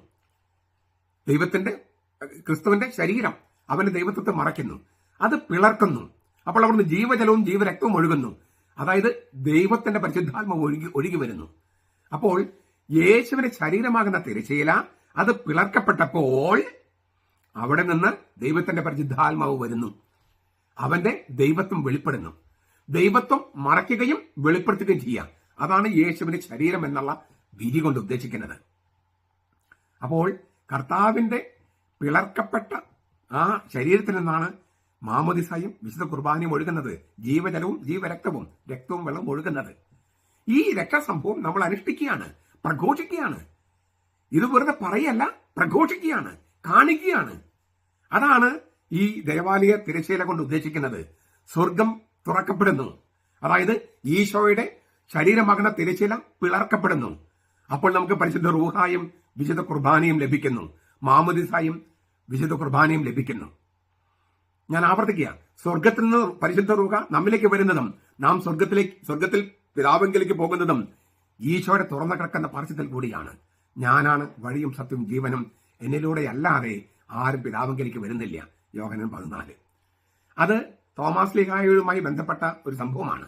ക്രിസ്തുവിന്റെ ശരീരം അവന്റെ ദൈവത്വത്തെ മറയ്ക്കുന്നു, അത് പിളർക്കുന്നു. അപ്പോൾ അവിടുന്ന് ജീവജലവും ജീവരക്തവും ഒഴുകുന്നു. അതായത് ദൈവത്തിന്റെ പരിശുദ്ധാത്മാവ് ഒഴുകി വരുന്നു. അപ്പോൾ യേശുവിന്റെ ശരീരമാകുന്ന തിരശ്ശീല അത് പിളർക്കപ്പെട്ടപ്പോൾ അവിടെ നിന്ന് ദൈവത്തിന്റെ പരിശുദ്ധാത്മാവ് വരുന്നു. അവന്റെ ദൈവത്വം വെളിപ്പെടുന്നു. ദൈവത്വം മറയ്ക്കുകയും വെളിപ്പെടുത്തുകയും ചെയ്യാം. അതാണ് യേശുവിന്റെ ശരീരം എന്നുള്ള വിധി കൊണ്ട് ഉദ്ദേശിക്കുന്നത്. അപ്പോൾ കർത്താവിന്റെ പിളർക്കപ്പെട്ട ആ ശരീരത്തിൽ നിന്നാണ് മാമോദിസയും വിശുദ്ധ കുർബാനയും ഒഴുകുന്നത്. ജീവജലവും ജീവരക്തവും രക്തവും വെള്ളവും ഒഴുകുന്നത്. ഈ രക്തസംഭവം നമ്മൾ അനുഷ്ഠിക്കുകയാണ്, പ്രഘോഷിക്കുകയാണ്. ഇത് വെറുതെ പറയല്ല, പ്രഘോഷിക്കുകയാണ്, കാണിക്കുകയാണ്. അതാണ് ഈ ദേവാലയ തിരശ്ശീല കൊണ്ട് ഉദ്ദേശിക്കുന്നത്. സ്വർഗം തുറക്കപ്പെടുന്നു. അതായത് ഈശോയുടെ ശരീരമാകുന്ന തിരശ്ശീല പിളർക്കപ്പെടുന്നു. അപ്പോൾ നമുക്ക് പരിശുദ്ധ റൂഹായും വിശുദ്ധ കുർബാനയും ലഭിക്കുന്നു, മാമോദിസയും വിശുദ്ധ കുർബാനയും ലഭിക്കുന്നു. ഞാൻ ആവർത്തിക്കുക, സ്വർഗത്തിൽ നിന്ന് പരിശുദ്ധ റൂഹ നമ്മിലേക്ക് വരുന്നതും നാം സ്വർഗത്തിൽ പിതാവിലേക്ക് പോകുന്നതും ഈശോയുടെ തുറന്നു കിടക്കുന്ന പാർശ്വത്തിൽ കൂടിയാണ്. ഞാനാണ് വഴിയും സത്യവും ജീവനും, എന്നിലൂടെ അല്ലാതെ ആരും പിതാവിലേക്ക് വരുന്നില്ല. യോഹന്നാൻ 14. അത് തോമാസ് ലീഹായുമായി ബന്ധപ്പെട്ട ഒരു സംഭവമാണ്.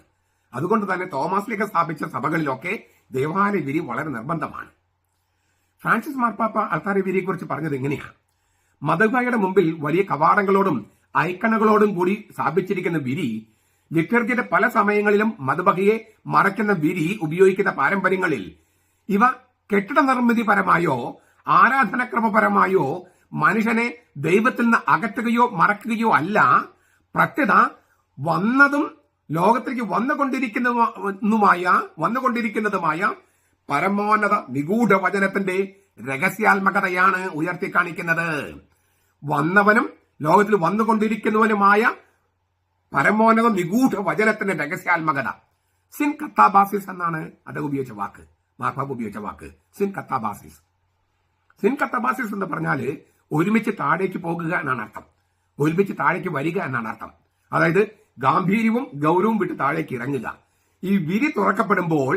അതുകൊണ്ട് തന്നെ തോമാസ് ലീഹ സ്ഥാപിച്ച സഭകളിലൊക്കെ ദേവാലയ വിരി വളരെ നിർബന്ധമാണ്. ഫ്രാൻസിസ് മാർപ്പാപ്പ അൾത്താര വിരിയെ കുറിച്ച് പറഞ്ഞത് ഇങ്ങനെയാണ്: മതബായുടെ മുമ്പിൽ വലിയ കവാടങ്ങളോടും ഐക്കണുകളോടും കൂടി സ്ഥാപിച്ചിരിക്കുന്ന വിരി ലിറ്റർജിയുടെ പല സമയങ്ങളിലും മതബഹയെ മറയ്ക്കുന്ന വിരി ഉപയോഗിക്കുന്ന പാരമ്പര്യങ്ങളിൽ ഇവ കെട്ടിട നിർമ്മിതിപരമായോ ആരാധനക്രമപരമായോ മനുഷ്യനെ ദൈവത്തിൽ നിന്ന് അകറ്റുകയോ മറക്കുകയോ അല്ല. പ്രത്യത വന്നതും ലോകത്തിലേക്ക് വന്നുകൊണ്ടിരിക്കുന്നതുമായ പരമോന്നത നിഗൂഢ വചനത്തിന്റെ രഹസ്യാത്മകതയാണ് ഉയർത്തി കാണിക്കുന്നത്. വന്നവനും ലോകത്തിൽ വന്നുകൊണ്ടിരിക്കുന്നവനുമായ പരമോന്നത നിഗൂഢ വചനത്തിന്റെ രഹസ്യാത്മകത. സിൻ കത്താബാസിസ് എന്നാണ് അദ്ദേഹം ഉപയോഗിച്ച വാക്ക്, മാർപ്പാപ്പ ഉപയോഗിച്ച വാക്ക് സിൻ കത്താബാസിസ്. സിൻ കത്താബാസിസ് എന്ന് പറഞ്ഞാല് ഒരുമിച്ച് താഴേക്ക് പോകുക എന്നാണ് അർത്ഥം, ഒരുമിച്ച് താഴേക്ക് വരിക എന്നാണ് അർത്ഥം. അതായത് ഗാംഭീര്യവും ഗൗരവവും വിട്ട് താഴേക്ക് ഇറങ്ങുക. ഈ വിരി തുറക്കപ്പെടുമ്പോൾ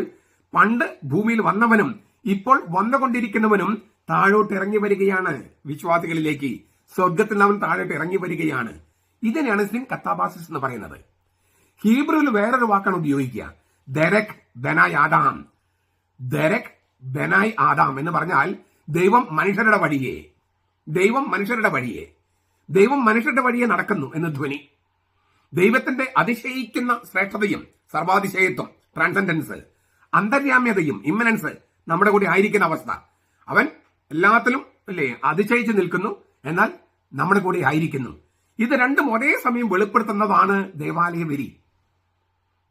പണ്ട് ഭൂമിയിൽ വന്നവനും ഇപ്പോൾ വന്നുകൊണ്ടിരിക്കുന്നവനും താഴോട്ട് ഇറങ്ങി വരികയാണ്. വിശ്വാസികളിലേക്ക് സ്വർഗത്തിൽ അവൻ താഴോട്ട് ഇറങ്ങി വരികയാണ്. ഇതിനെയാണ് സിൻ കത്താബാസിസ് എന്ന് പറയുന്നത്. ഹീബ്രുവിൽ വേറൊരു വാക്കാണ് ഉപയോഗിക്കുക, ദെരക് ബനായ് ആദാം. ദെരക് ബനായ് ആദാം എന്ന് പറഞ്ഞാൽ ദൈവം മനുഷ്യരുടെ വഴിയെ, ദൈവം മനുഷ്യരുടെ വഴിയെ, ദൈവം മനുഷ്യരുടെ വഴിയെ നടക്കുന്നു എന്ന് ധ്വനി. ദൈവത്തിന്റെ അതിശയിക്കുന്ന ശ്രേഷ്ഠതയും സർവാതിശയത്വം, ട്രാൻസെൻഡൻസ്, അന്തര്യാമ്യതയും, ഇമ്മനൻസ് നമ്മുടെ കൂടി ആയിരിക്കുന്ന അവസ്ഥ. അവൻ എല്ലാത്തിലും അല്ലേ അതിശയിച്ചു നിൽക്കുന്നു, എന്നാൽ നമ്മുടെ കൂടി ആയിരിക്കുന്നു. ഇത് രണ്ടും ഒരേ സമയം വെളിപ്പെടുത്തുന്നതാണ് ദേവാലയ വരി.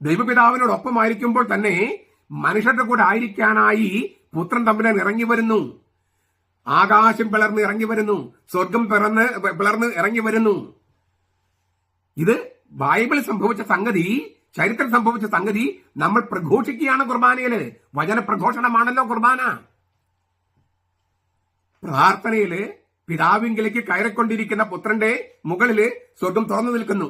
ദൈവപിതാവിനോടൊപ്പമായിരിക്കുമ്പോൾ തന്നെ മനുഷ്യരുടെ കൂടെ ആയിരിക്കാനായി പുത്രൻ തമ്പുരാൻ ഇറങ്ങി വരുന്നു. ആകാശം പിളർന്ന് ഇറങ്ങി വരുന്നു, സ്വർഗം പിളർന്ന് ഇറങ്ങി വരുന്നു. ഇത് ബൈബിൾ സംഭവിച്ച സംഗതി, ചരിത്രം സംഭവിച്ച സംഗതി നമ്മൾ പ്രഘോഷിക്കുകയാണ് കുർബാനയില്. വചന പ്രഘോഷണമാണല്ലോ കുർബാന. പ്രാർത്ഥനയില് പിതാവിങ്കിലേക്ക് കയറിക്കൊണ്ടിരിക്കുന്ന പുത്രന്റെ മുകളില് സ്വർഗം തുറന്നു നിൽക്കുന്നു.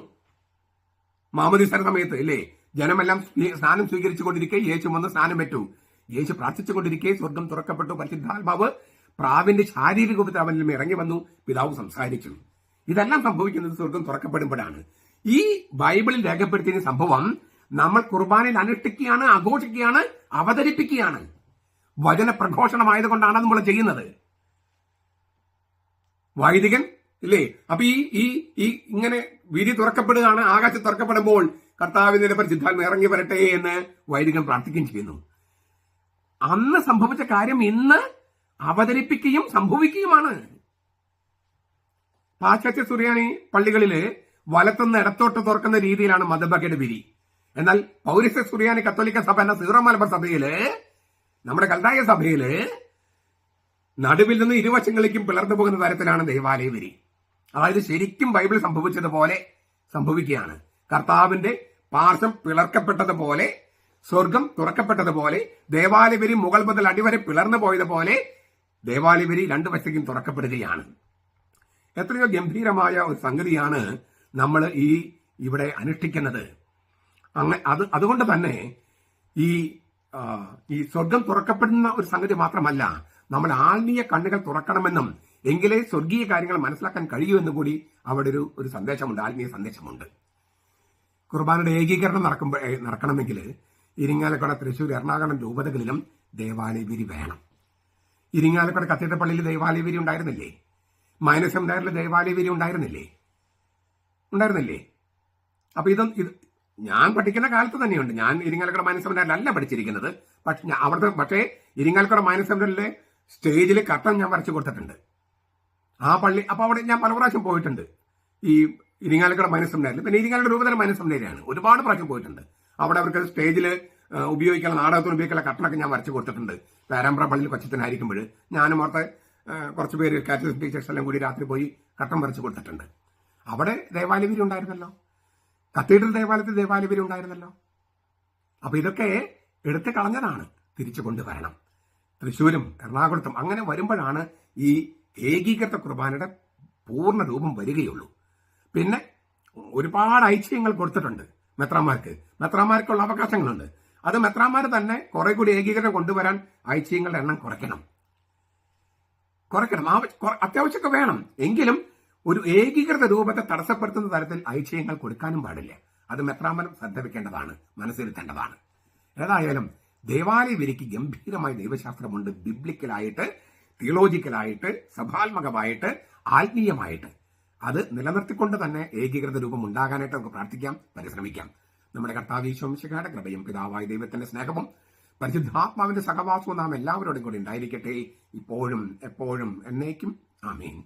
മാമോദീസയുടെ സമയത്ത് അല്ലേ, ജനമെല്ലാം സ്നാനം സ്വീകരിച്ചുകൊണ്ടിരിക്കെ യേശു വന്ന് സ്നാനം ഏറ്റു. യേശു പ്രാർത്ഥിച്ചുകൊണ്ടിരിക്കെ സ്വർഗം തുറക്കപ്പെട്ടു. പരിശുദ്ധാത്മാവ് പ്രാവിന്റെ ശാരീരിക രൂപത്തിൽ അവനിൽ ഇറങ്ങി വന്നു. പിതാവ് സംസാരിച്ചു. ഇതെല്ലാം സംഭവിക്കുന്നത് സ്വർഗം തുറക്കപ്പെടുമ്പോഴാണ്. ഈ ബൈബിളിൽ രേഖപ്പെടുത്തിയ സംഭവം നമ്മൾ കുർബാനയിൽ അനുഷ്ഠിക്കുകയാണ്, ആഘോഷിക്കുകയാണ്, അവതരിപ്പിക്കുകയാണ്. വചന പ്രഘോഷണമായതുകൊണ്ടാണ് നമ്മൾ ചെയ്യുന്നത്. വൈദികൻ ഇല്ലേ, അപ്പൊ ഈ ഇങ്ങനെ വിധി തുറക്കപ്പെടുകയാണ്. ആകാശം തുറക്കപ്പെടുമ്പോൾ കർത്താവിന്റെ പരിശുദ്ധാത്മ ഇറങ്ങി വരട്ടെ എന്ന് വൈദികൻ പ്രാർത്ഥിക്കുകയും ചെയ്യുന്നു. അന്ന് സംഭവിച്ച കാര്യം ഇന്ന് അവതരിപ്പിക്കുകയും സംഭവിക്കുകയുമാണ്. പാശ്ചാത്യ സുറിയാനി പള്ളികളില് വലത്തുനിന്ന് ഇടത്തോട്ട് തുറക്കുന്ന രീതിയിലാണ് മതബക്കയുടെ വിധി. എന്നാൽ പൗരസ്ത്യ സുറിയാനി കത്തോലിക്ക സഭ എന്ന സീറോ മലബാർ സഭയില്, നമ്മുടെ കൽതായ സഭയില് നടുവിൽ നിന്ന് ഇരുവശങ്ങളിലേക്കും പിളർന്നു പോകുന്ന തരത്തിലാണ് ദേവാലയ വരി. അതായത് ശരിക്കും ബൈബിൾ സംഭവിച്ചതുപോലെ സംഭവിക്കുകയാണ്. കർത്താവിന്റെ പാർശ്വം പിളർക്കപ്പെട്ടതുപോലെ, സ്വർഗം തുറക്കപ്പെട്ടതുപോലെ, ദേവാലയ വരി മുകൾ മുതൽ അടിവരെ പിളർന്നു പോയതുപോലെ ദേവാലയ വരി രണ്ടു വശത്തേക്കും തുറക്കപ്പെടുകയാണ്. എത്രയോ ഗംഭീരമായ ഒരു സംഗതിയാണ് നമ്മൾ ഇവിടെ അനുഷ്ഠിക്കുന്നത്. അതുകൊണ്ട് തന്നെ ഈ സ്വർഗം തുറക്കപ്പെടുന്ന ഒരു സംഗതി മാത്രമല്ല, നമ്മൾ ആത്മീയ കണ്ണുകൾ തുറക്കണമെന്നും എങ്കിലേ സ്വർഗീയ കാര്യങ്ങൾ മനസ്സിലാക്കാൻ കഴിയൂ എന്നും കൂടി അവിടെ ഒരു സന്ദേശമുണ്ട്, ആത്മീയ സന്ദേശമുണ്ട്. കുർബാനയുടെ ഏകീകരണം നടക്കണമെങ്കിൽ ഇരിങ്ങാലക്കുട, തൃശ്ശൂർ, എറണാകുളം രൂപതകളിലും ദേവാലയ വിരി വേണം. ഇരിങ്ങാലക്കുട കത്തീഡ്രൽ പള്ളിയിൽ ദേവാലയ വിരി ഉണ്ടായിരുന്നില്ലേ? മൈനസ് സെമിനാറിൽ ദേവാലയ വിരി ഉണ്ടായിരുന്നില്ലേ? അപ്പൊ ഇത് ഞാൻ പഠിക്കുന്ന കാലത്ത് തന്നെയുണ്ട്. ഞാൻ ഇരിങ്ങാലക്കുട മൈനസ് സെമിനാറിലല്ല പഠിച്ചിരിക്കുന്നത്. പക്ഷേ ഇരിങ്ങാലക്കുട മൈനസ് സെമിനാറിലെ സ്റ്റേജിൽ കർട്ടൻ ഞാൻ വരച്ചു കൊടുത്തിട്ടുണ്ട്. ആ പള്ളി അപ്പൊ അവിടെ ഞാൻ പല പ്രാവശ്യം പോയിട്ടുണ്ട്. ഈ ഇരിങ്ങാലക്കുട മൈനസ് സെമിനാറിൽ, പിന്നെ ഇരിങ്ങാലക്കുട രൂപതല മൈനസ് സെമിനാരിയാണ്, ഒരുപാട് പ്രാവശ്യം പോയിട്ടുണ്ട്. അവിടെ അവർക്ക് സ്റ്റേജിൽ ഉപയോഗിക്കാനുള്ള, നാടകത്തിന് ഉപയോഗിക്കാനുള്ള കർട്ടനൊക്കെ ഞാൻ വരച്ചു കൊടുത്തിട്ടുണ്ട്. പേരാമ്പ്ര പള്ളിയിൽ കൊച്ചത്തിനായിരിക്കുമ്പോൾ ഞാനും ഓർത്ത് കുറച്ച് പേര് കാറ്റലിക് ടീച്ചേഴ്സ് എല്ലാം കൂടി രാത്രി പോയി കർട്ടൻ വരച്ചു കൊടുത്തിട്ടുണ്ട്. അവിടെ ദേവാലയ വിരി ഉണ്ടായിരുന്നല്ലോ, കത്തീഡ്രൽ ദേവാലയത്തിൽ ദേവാലയ വിരി ഉണ്ടായിരുന്നല്ലോ. അപ്പൊ ഇതൊക്കെ എടുത്തു കളഞ്ഞതാണ്, തിരിച്ചു കൊണ്ടുവരണം. തൃശ്ശൂരും എറണാകുളത്തും അങ്ങനെ വരുമ്പോഴാണ് ഈ ഏകീകൃത കുർബാനയുടെ പൂർണ്ണ രൂപം വരികയുള്ളൂ. പിന്നെ ഒരുപാട് ഐച്ഛ്യങ്ങൾ കൊടുത്തിട്ടുണ്ട് മെത്രാന്മാർക്കുള്ള അവകാശങ്ങളുണ്ട്. അത് മെത്രാന്മാർ തന്നെ കുറെ കൂടി ഏകീകരണം കൊണ്ടുവരാൻ ഐച്ഛ്യങ്ങളുടെ എണ്ണം കുറയ്ക്കണം. അത്യാവശ്യമൊക്കെ വേണം, എങ്കിലും ഒരു ഏകീകൃത രൂപത്തെ തടസ്സപ്പെടുത്തുന്ന തരത്തിൽ ഐച്ഛ്യങ്ങൾ കൊടുക്കാനും പാടില്ല. അത് മെത്രാന്മാർ ശ്രദ്ധ വെക്കേണ്ടതാണ്, മനസ്സിരുത്തേണ്ടതാണ്. ഏതായാലും ദേവാലയ വിരിക്ക് ഗംഭീരമായ ദൈവശാസ്ത്രമുണ്ട്. ബിബ്ലിക്കലായിട്ട്, തിയോളജിക്കലായിട്ട്, സഭാത്മകമായിട്ട്, ആത്മീയമായിട്ട് അത് നിലനിർത്തിക്കൊണ്ട് തന്നെ ഏകീകൃത രൂപം ഉണ്ടാകാനായിട്ട് നമുക്ക് പ്രാർത്ഥിക്കാം, പരിശ്രമിക്കാം. നമ്മുടെ കർത്താവ് ഈശോ മിശിഹായുടെ കൃപയും പിതാവായ ദൈവത്തിന്റെ സ്നേഹവും പരിശുദ്ധാത്മാവിന്റെ സഹവാസവും നാം എല്ലാവരോടും കൂടി ഉണ്ടായിരിക്കട്ടെ, ഇപ്പോഴും എപ്പോഴും എന്നേക്കും. ആമേൻ.